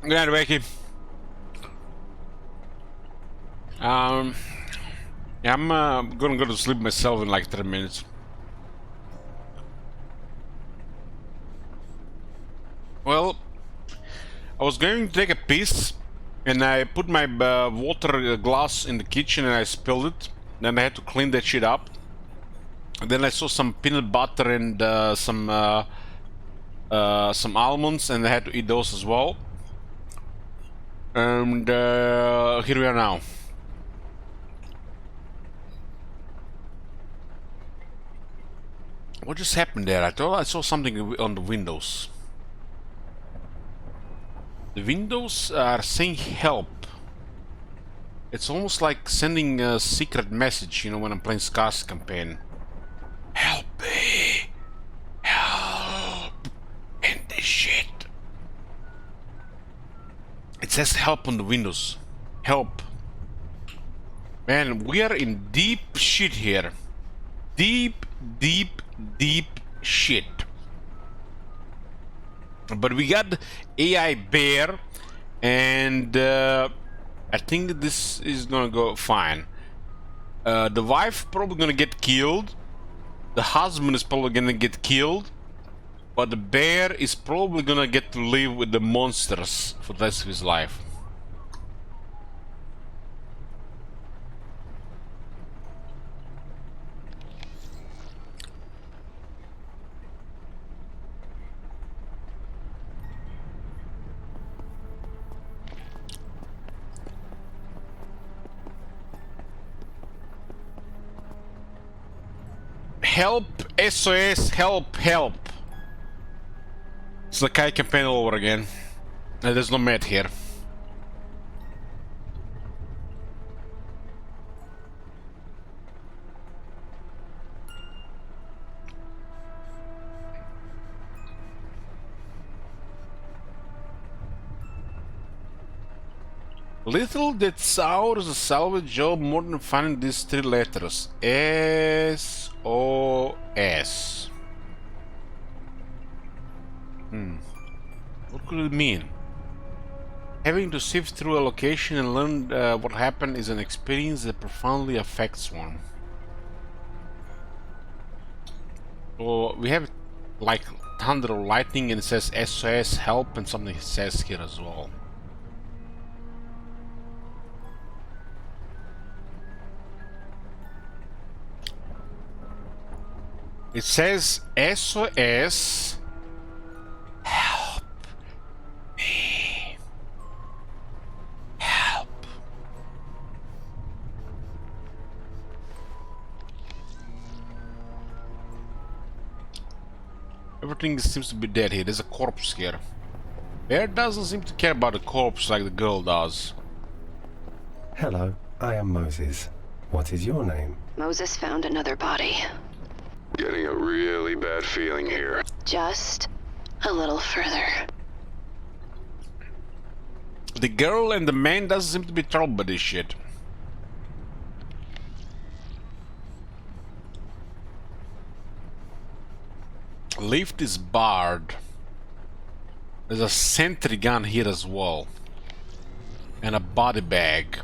Good night, Wakey. Yeah, I'm gonna go to sleep myself in like 3 minutes. Well, I was going to take a piss, and I put my water glass in the kitchen and I spilled it. Then I had to clean that shit up. And then I saw some peanut butter and some almonds, and I had to eat those as well. And here we are now. What just happened there? I thought I saw something on the windows. The windows are saying help. It's almost like sending a secret message, you know, when I'm playing STASIS campaign. Help me! Help! End this shit! It says help on the windows. Help. Man, we are in deep shit here. Deep shit. But we got AI Bear, and I think this is gonna go fine. The wife probably gonna get killed. The husband is probably gonna get killed. But the bear is probably gonna get to live with the monsters for the rest of his life. Help, SOS, help, help. It's the Kai campaign all over again. And there's no med here. Little did Saurus a salvage job more than finding these 3 letters. SOS. What could it mean? Having to sift through a location and learn what happened is an experience that profoundly affects one. So we have like thunder or lightning and it says SOS help and something says here as well. It says SOS help me. Help. Everything seems to be dead here. There's a corpse here. Bear doesn't seem to care about the corpse like the girl does. Hello, I am Moses. What is your name? Moses found another body. Getting a really bad feeling here. Just a little further. The girl and the man doesn't seem to be troubled by this shit. Lift is barred. There's a sentry gun here as well. And a body bag.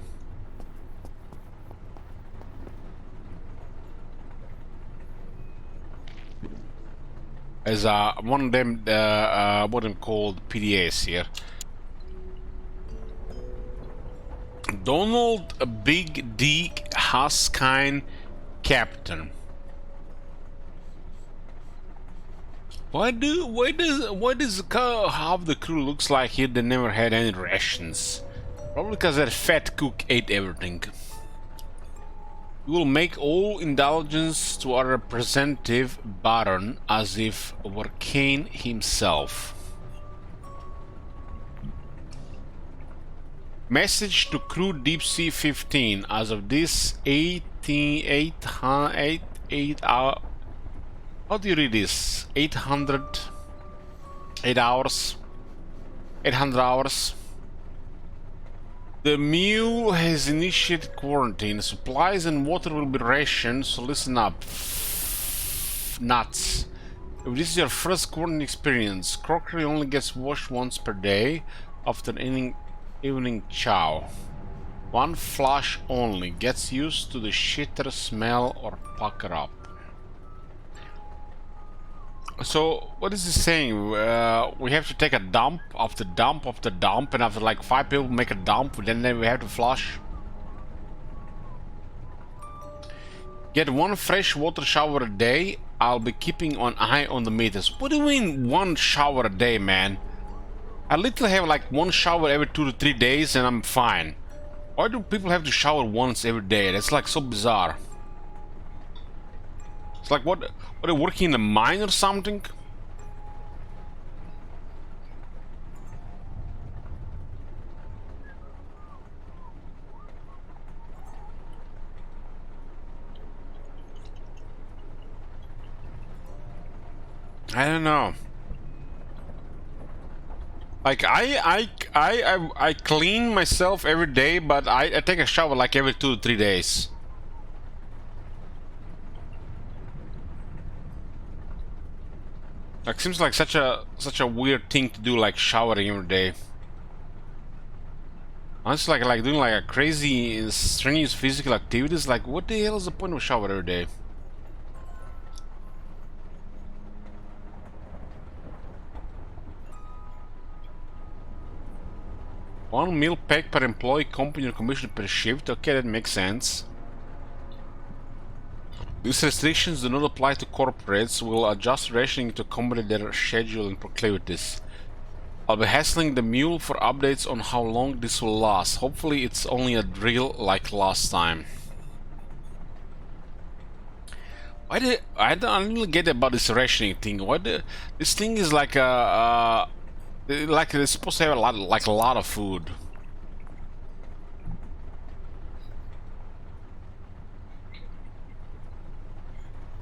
As one of them, what I'm called PDAs here. Donald Big D Haskine Captain. Why does half the crew looks like here they never had any rations? Probably because that fat cook ate everything. We will make all indulgence to our representative Baron as if were Cain himself. Message to crew Deep Sea 15 as of this 8 hour. How do you read this? 800 hours. 800 hours. The mule has initiated quarantine. Supplies and water will be rationed, so listen up. Nuts. If this is your first quarantine experience, crockery only gets washed once per day after evening chow. 1 flush only. Gets used to the shitter smell or pucker up. So, what is this saying? We have to take a dump after dump after dump, and after like 5 people make a dump, then we have to flush. Get 1 fresh water shower a day. I'll be keeping an eye on the meters. What do you mean 1 shower a day, man? I literally have like 1 shower every 2 to 3 days and I'm fine. Why do people have to shower once every day? That's like so bizarre. It's like what are they working in a mine or something? I don't know. Like I clean myself every day, but I take a shower like every 2 to 3 days. Like seems like such a weird thing to do, like showering every day. Honestly, like doing like a crazy, strenuous physical activities. Like, what the hell is the point of a shower every day? One meal pack per employee, company or commission per shift. Okay, that makes sense. These restrictions do not apply to corporates. Will adjust rationing to accommodate their schedule and proclivities. I'll be hassling the mule for updates on how long this will last. Hopefully it's only a drill like last time. I don't really get about this rationing thing. This thing is like like they're supposed to have a lot of food.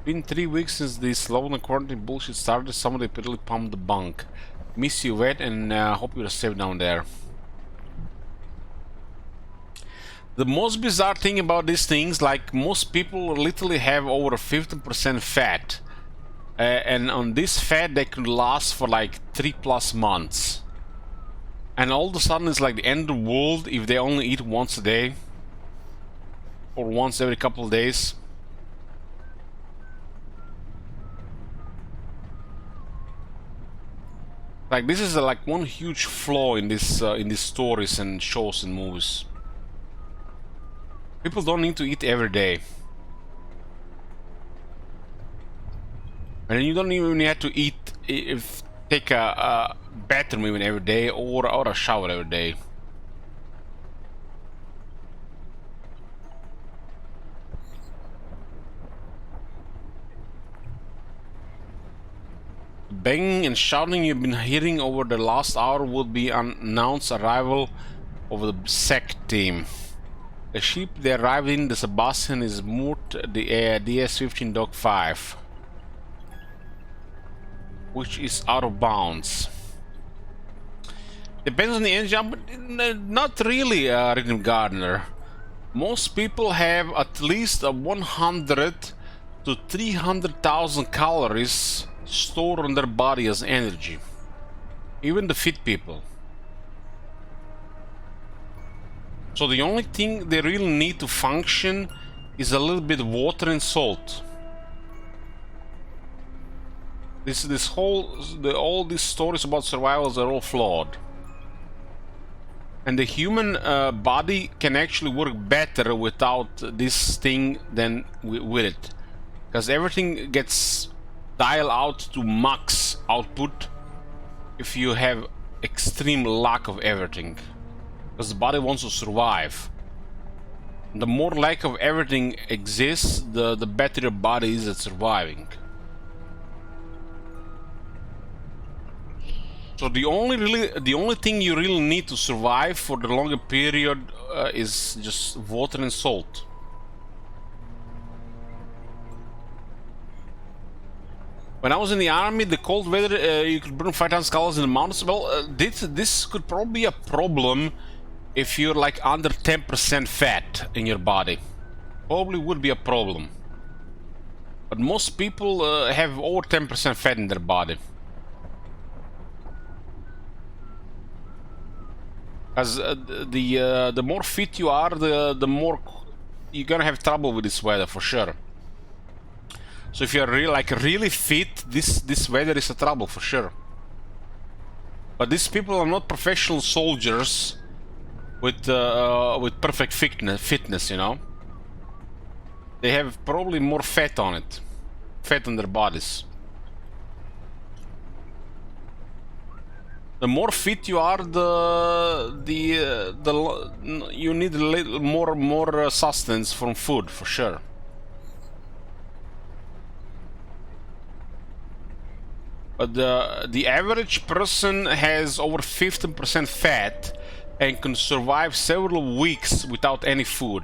Been 3 weeks since this lockdown quarantine bullshit started. Somebody really pumped the bunk. Miss you, wet, and hope you're safe down there. The most bizarre thing about these things, like most people literally have over 15% fat. And on this fat they could last for like 3+ months. And all of a sudden it's like the end of the world if they only eat once a day. Or once every couple of days. Like this is like one huge flaw in this in these stories and shows and movies. People don't need to eat every day. And you don't even have to eat take a bathroom even every day or a shower every day. Banging and shouting you've been hearing over the last hour would be announced arrival of the SEC team. The ship they arrived in, the Sebastian, is moored the DS-15 Dock 5, which is out of bounds. Depends on the engine, but not really, Rhythm Gardener. Most people have at least 100 to 300,000 calories stored on their body as energy. Even the fit people. So the only thing they really need to function is a little bit of water and salt. All these stories about survivals are all flawed. And the human body can actually work better without this thing than with it. Because everything gets dialed out to max output if you have extreme lack of everything. Because the body wants to survive. The more lack of everything exists, the better your body is at surviving. So the only thing you really need to survive for the longer period is just water and salt. When I was in the army, the cold weather, you could burn 5,000 calories in the mountains. Well, this could probably be a problem if you're like under 10% fat in your body. Probably would be a problem. But most people have over 10% fat in their body. Because the more fit you are, the more you're gonna have trouble with this weather for sure. So if you're really fit, this weather is a trouble for sure. But these people are not professional soldiers with perfect fitness, you know. They have probably more fat on their bodies. The more fit you are, you need a little more sustenance from food for sure. But the average person has over 15% fat and can survive several weeks without any food.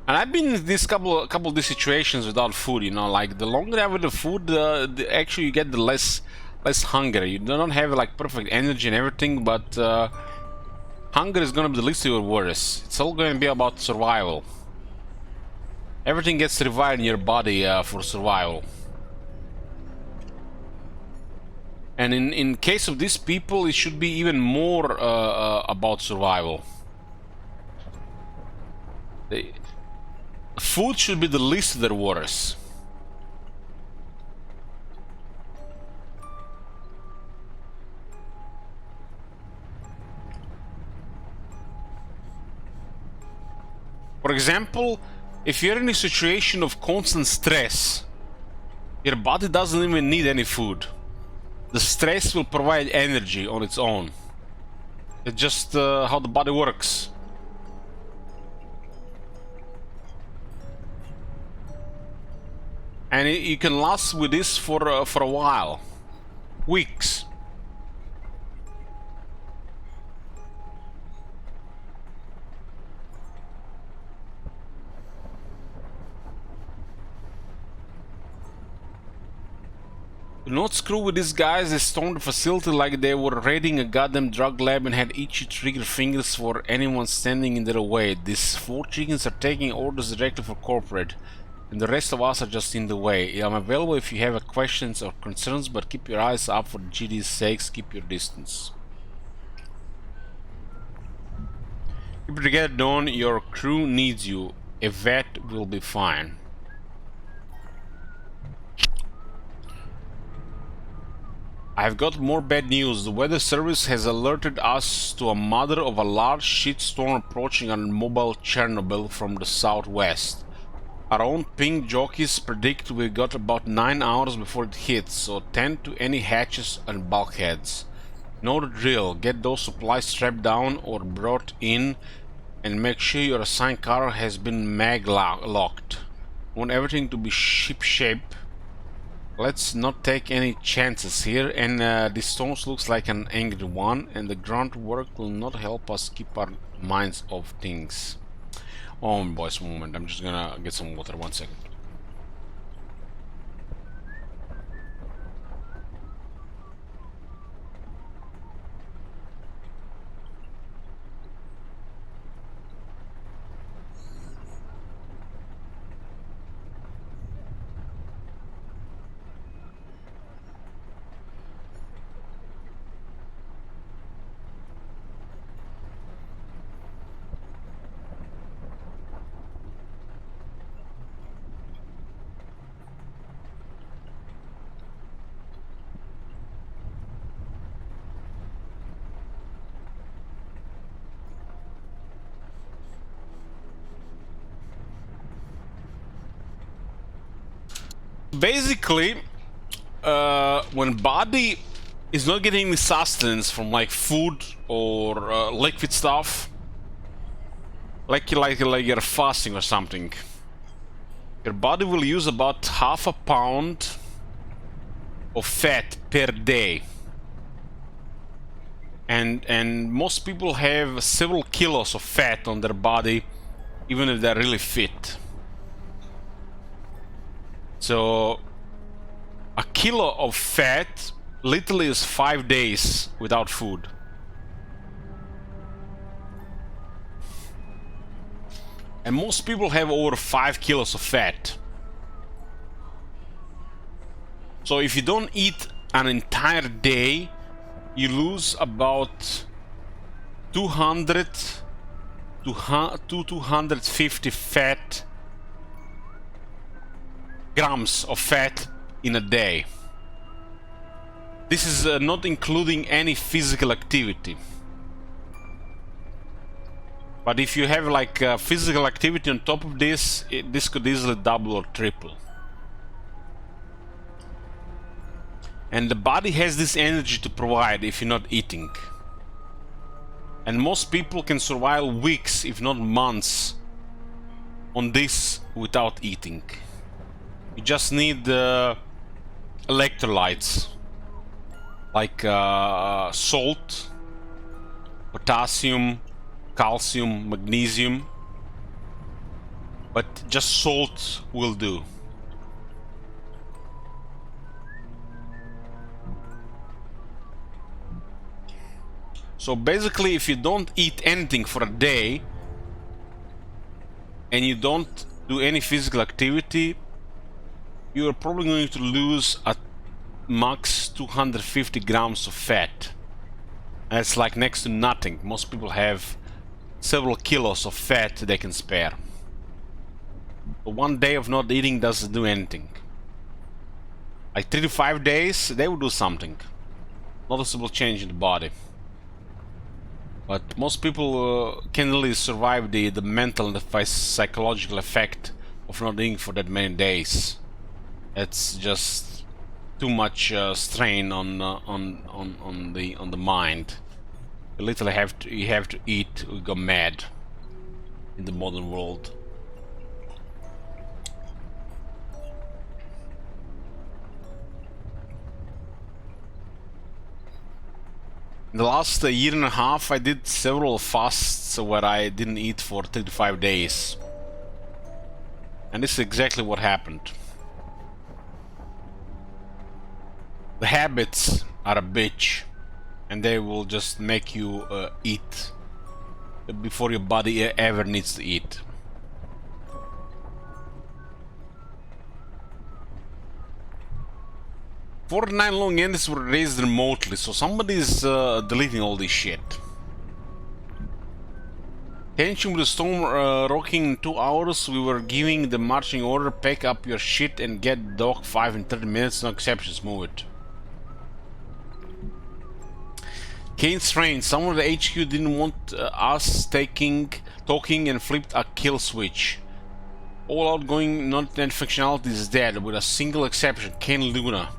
And I've been in this couple of these situations without food, you know, like the longer I have with the food, actually you get the less hungry. You don't have like perfect energy and everything, but hunger is gonna be the least of your worries. It's all gonna be about survival. Everything gets revived in your body for survival. And in case of these people, it should be even more about survival. Food should be the least of their worries. For example, if you're in a situation of constant stress, your body doesn't even need any food. The stress will provide energy on its own. It's just how the body works. And you can last with this for a while. Weeks. Do not screw with these guys. They stormed the facility like they were raiding a goddamn drug lab and had itchy trigger fingers for anyone standing in their way. These 4 chickens are taking orders directly for corporate, and the rest of us are just in the way. I'm available if you have questions or concerns, but keep your eyes up for GD's sakes. Keep your distance. Keep it together, Dawn. Your crew needs you. A vet will be fine. I've got more bad news. The weather service has alerted us to a mother of a large shitstorm approaching on mobile Chernobyl from the southwest. Our own ping jockeys predict we got about 9 hours before it hits, so tend to any hatches and bulkheads. Know the drill. Get those supplies strapped down or brought in, and make sure your assigned car has been mag-locked. Want everything to be ship-shape. Let's not take any chances here, and this storm looks like an angry one, and the grunt work will not help us keep our minds off things. Oh boys, moment, I'm just gonna get some water, 1 second. Basically, when body is not getting any sustenance from like food or liquid stuff, like you're fasting or something, your body will use about half a pound of fat per day, and most people have several kilos of fat on their body, even if they're really fit. So a kilo of fat literally is 5 days without food. And most people have over 5 kilos of fat. So if you don't eat an entire day, you lose about 200 to 250 fat grams of fat in a day. This is not including any physical activity. But if you have like physical activity on top of this, this could easily double or triple. And the body has this energy to provide if you're not eating. And most people can survive weeks, if not months, on this without eating. You just need electrolytes like salt, potassium, calcium, magnesium, but just salt will do. So basically, if you don't eat anything for a day and you don't do any physical activity, you are probably going to lose at max 250 grams of fat. That's like next to nothing. Most people have several kilos of fat they can spare. But 1 day of not eating doesn't do anything. Like 3 to 5 days, they will do something. Noticeable change in the body. But most people can really survive the mental and the psychological effect of not eating for that many days. It's just too much strain on the mind. You literally have to eat or go mad in the modern world. In the last year and a half, I did several fasts where I didn't eat for 3 to 5 days. And this is exactly what happened. The habits are a bitch, and they will just make you eat before your body ever needs to eat. 49 long ends were raised remotely, so somebody's deleting all this shit. Tension with the storm rocking in 2 hours, we were giving the marching order, pack up your shit and get dock 5 in 30 minutes, no exceptions, move it. Kane's train, someone at the HQ didn't want us talking and flipped a kill switch. All outgoing non-net functionality is dead, with a single exception, Kane Luna.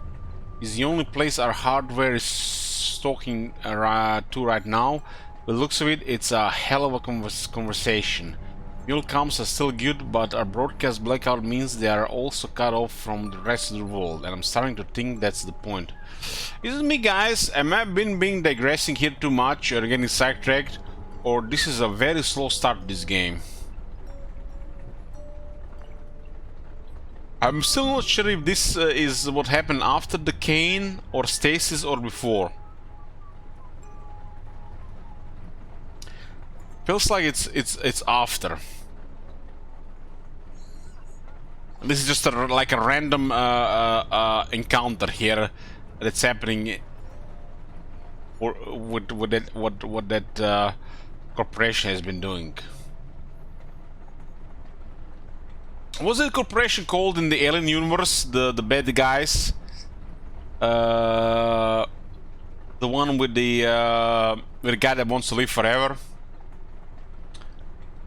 Is the only place our hardware is talking to right now. By the looks of it, it's a hell of a conversation. Mule comms are still good, but our broadcast blackout means they are also cut off from the rest of the world, and I'm starting to think that's the point. Is it me, guys? Am I being digressing here too much or getting sidetracked, or this is a very slow start to this game? I'm still not sure if this is what happened after the Kane or Stasis or before. Feels like it's after. This is just like a random encounter here that's happening, or with what that corporation has been doing. Was it a corporation called in the Alien universe, the bad guys? The one with the guy that wants to live forever.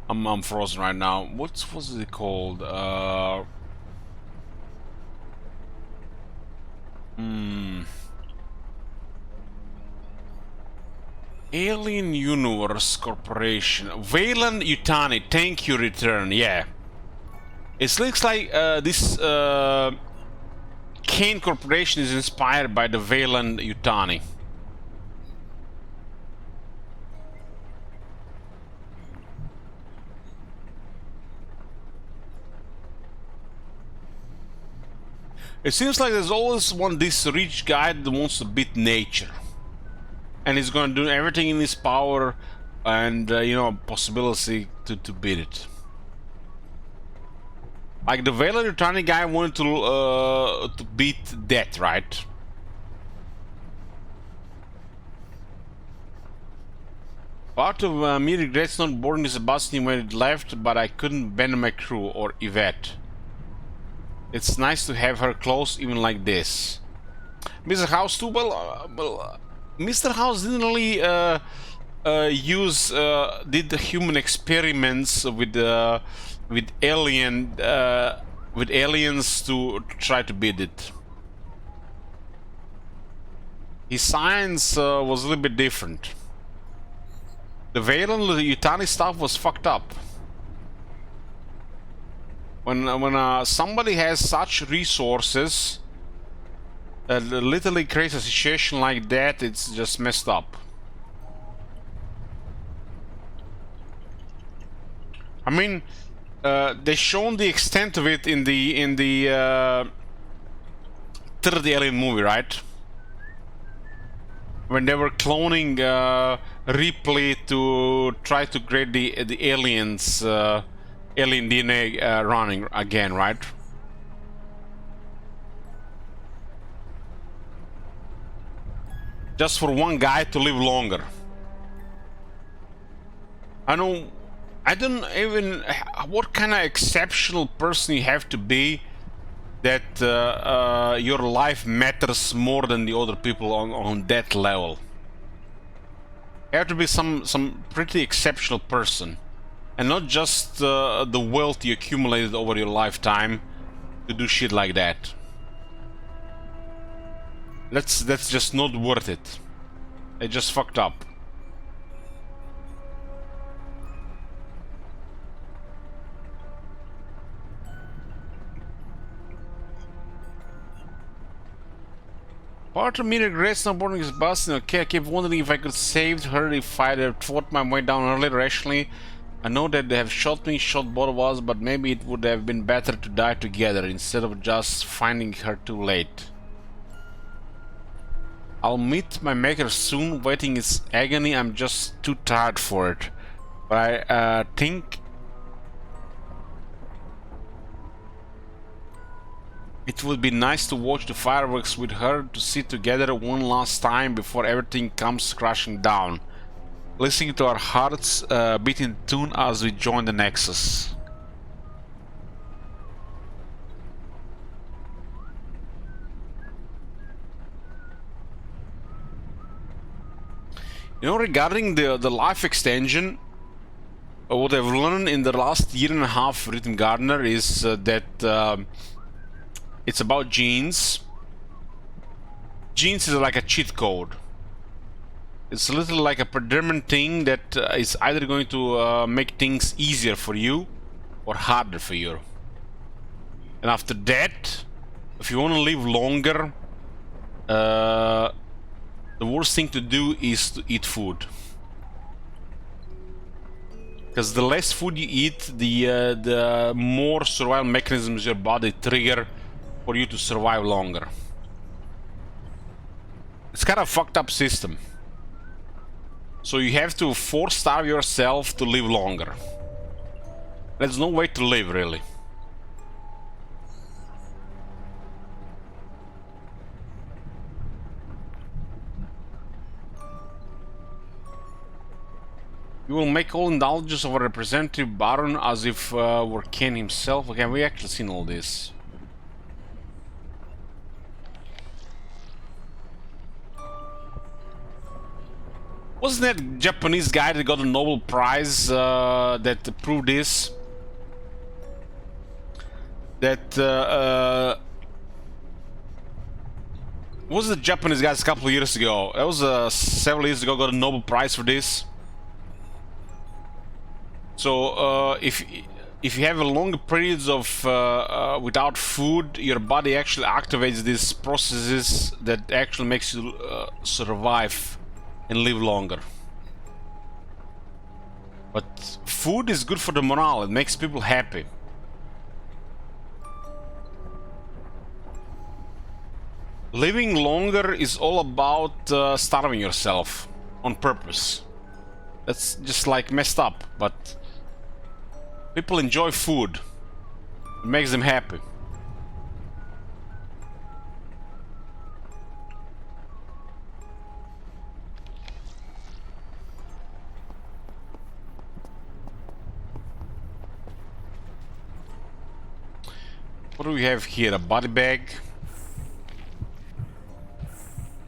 I'm frozen right now. What was it called? Alien Universe Corporation. Wayland Yutani, thank you, return. Yeah. It looks like this Kane Corporation is inspired by the Wayland Yutani. It seems like there's always this rich guy that wants to beat nature, and he's going to do everything in his power and you know, possibility to beat it. Like the Wayland Yutani guy wanted to beat death, right? Part of me regrets not boarding this bus when it left, but I couldn't bend my crew or Yvette. It's nice to have her close, even like this. Mr. House too. Well, Mr. House didn't really did the human experiments with aliens to try to beat it. His science was a little bit different. The Wayland Yutani stuff was fucked up. When somebody has such resources that literally creates a situation like that, it's just messed up. I mean, they shown the extent of it in the third Alien movie, right? When they were cloning Ripley to try to create the aliens alien DNA running again, right? Just for one guy to live longer. I don't even what kind of exceptional person you have to be that your life matters more than the other people on that level. You have to be some pretty exceptional person, and not just the wealth you accumulated over your lifetime to do shit like that. That's just not worth it. It just fucked up. Part of me regrets not boarding his bus. Okay, I keep wondering if I could save her if I'd have fought my way down earlier. Rationally, I know that they have shot me, shot both of us, but maybe it would have been better to die together instead of just finding her too late. I'll meet my maker soon. Waiting is agony. I'm just too tired for it. But I think it would be nice to watch the fireworks with her, to sit together one last time before everything comes crashing down. Listening to our hearts beat in tune as we join the Nexus. You know, regarding the life extension, what I've learned in the last year and a half written Gardner is that it's about genes. Genes is like a cheat code. It's a little like a predetermined thing that is either going to make things easier for you or harder for you. And after that, if you want to live longer, the worst thing to do is to eat food. Because the less food you eat, the more survival mechanisms your body trigger for you to survive longer. It's kind of a fucked up system. So you have to force starve yourself to live longer. There's no way to live, really. You will make all indulgences of a representative Baron as if were Ken himself. Okay, we actually seen all this. Wasn't that Japanese guy that got a Nobel Prize that proved this? That was the Japanese guy a couple of years ago. That was several years ago. Got a Nobel Prize for this. So if you have a longer periods of without food, your body actually activates these processes that actually makes you survive and live longer. But food is good for the morale. It makes people happy. Living longer is all about starving yourself on purpose. That's just like messed up, but people enjoy food. It makes them happy. What do we have here? A body bag?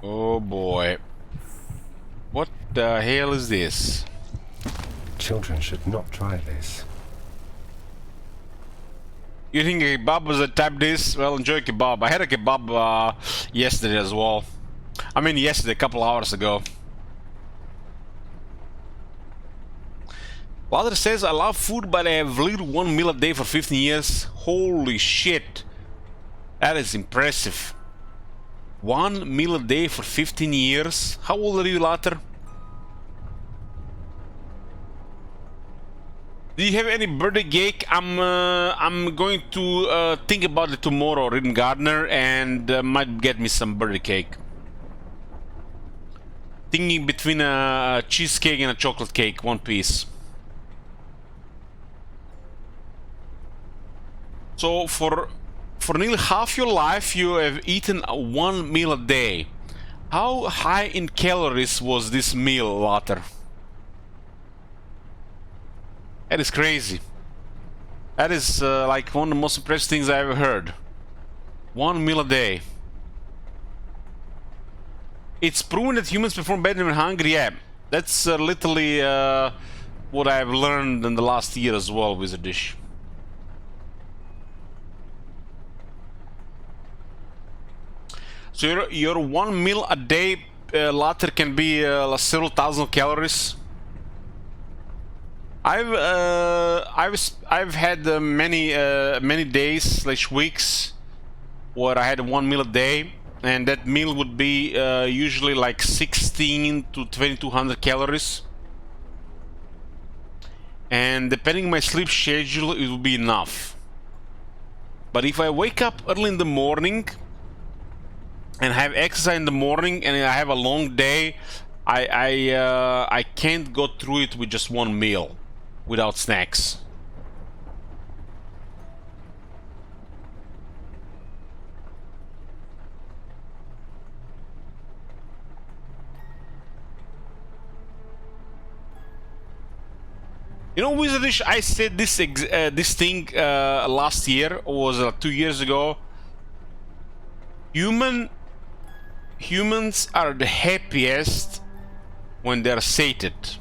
Oh boy. What the hell is this? Children should not try this. You think a kebab was a type this? Well, enjoy a kebab. I had a kebab yesterday as well. I mean yesterday, a couple hours ago. Father says, I love food, but I have lived one meal a day for 15 years. Holy shit. That is impressive. One meal a day for 15 years. How old are you, Later? Do you have any birthday cake? I'm going to think about it tomorrow, Ridden Gardener, and might get me some birthday cake. Thinking between a cheesecake and a chocolate cake, one piece. So for nearly half your life, you have eaten 1 meal a day. How high in calories was this meal, Walter? That is crazy. That is like one of the most impressive things I ever heard. 1 meal a day. It's proven that humans perform better when hungry. Yeah, that's literally what I've learned in the last year as well with the dish. So your 1 meal a day later can be several thousand calories. I've had many days / weeks where I had 1 meal a day, and that meal would be usually like 16 to 2200 calories. And depending on my sleep schedule, it will be enough. But if I wake up early in the morning and have exercise in the morning and I have a long day, I can't go through it with just 1 meal without snacks. You know, Wizardish, I said this thing last year, or was it 2 years ago? Humans are the happiest when they're sated,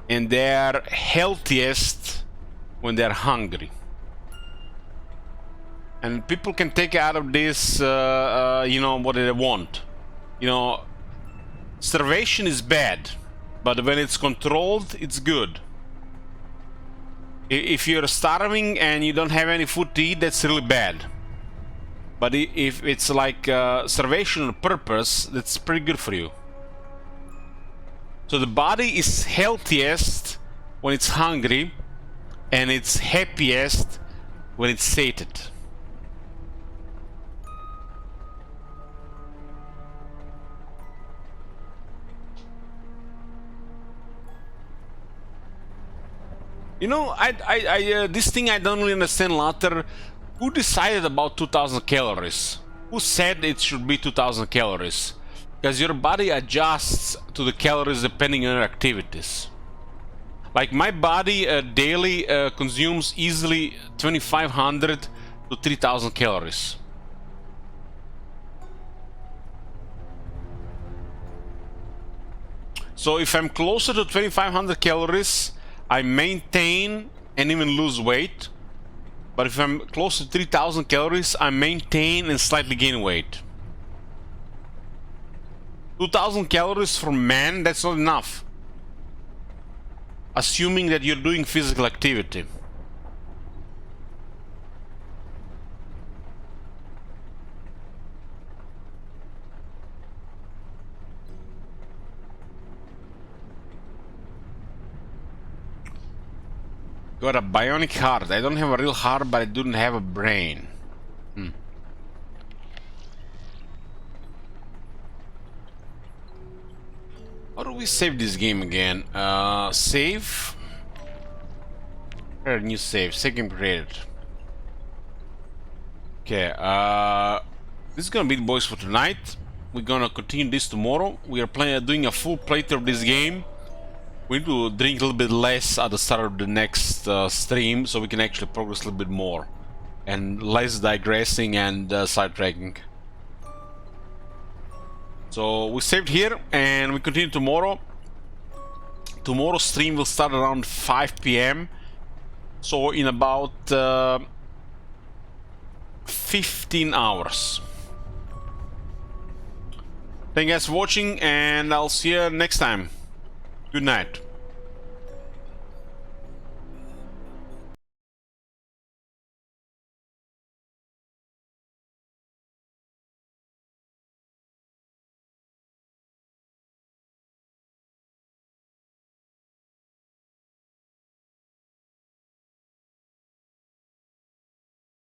and they're healthiest when they're hungry. And people can take out of this, you know, what they want. You know, starvation is bad, but when it's controlled, it's good. If you're starving and you don't have any food to eat, that's really bad. But if it's like starvation on purpose, that's pretty good for you. So the body is healthiest when it's hungry, and it's happiest when it's sated. You know, this thing I don't really understand, Later. Who decided about 2000 calories? Who said it should be 2000 calories? Because your body adjusts to the calories depending on your activities. Like my body daily consumes easily 2500 to 3000 calories. So if I'm closer to 2500 calories, I maintain and even lose weight. But if I'm close to 3000 calories, I maintain and slightly gain weight. 2000 calories for men, that's not enough. Assuming that you're doing physical activity. Got a bionic heart. I don't have a real heart, but I don't have a brain. How do we save this game again? Save. New save. Second created. Okay. This is gonna be the boys for tonight. We're gonna continue this tomorrow. We are doing a full playthrough of this game. We need to drink a little bit less at the start of the next stream, so we can actually progress a little bit more. And less digressing and sidetracking. So we saved here, and we continue tomorrow. Tomorrow's stream will start around 5 PM. So in about 15 hours. Thank you guys for watching, and I'll see you next time. Good night.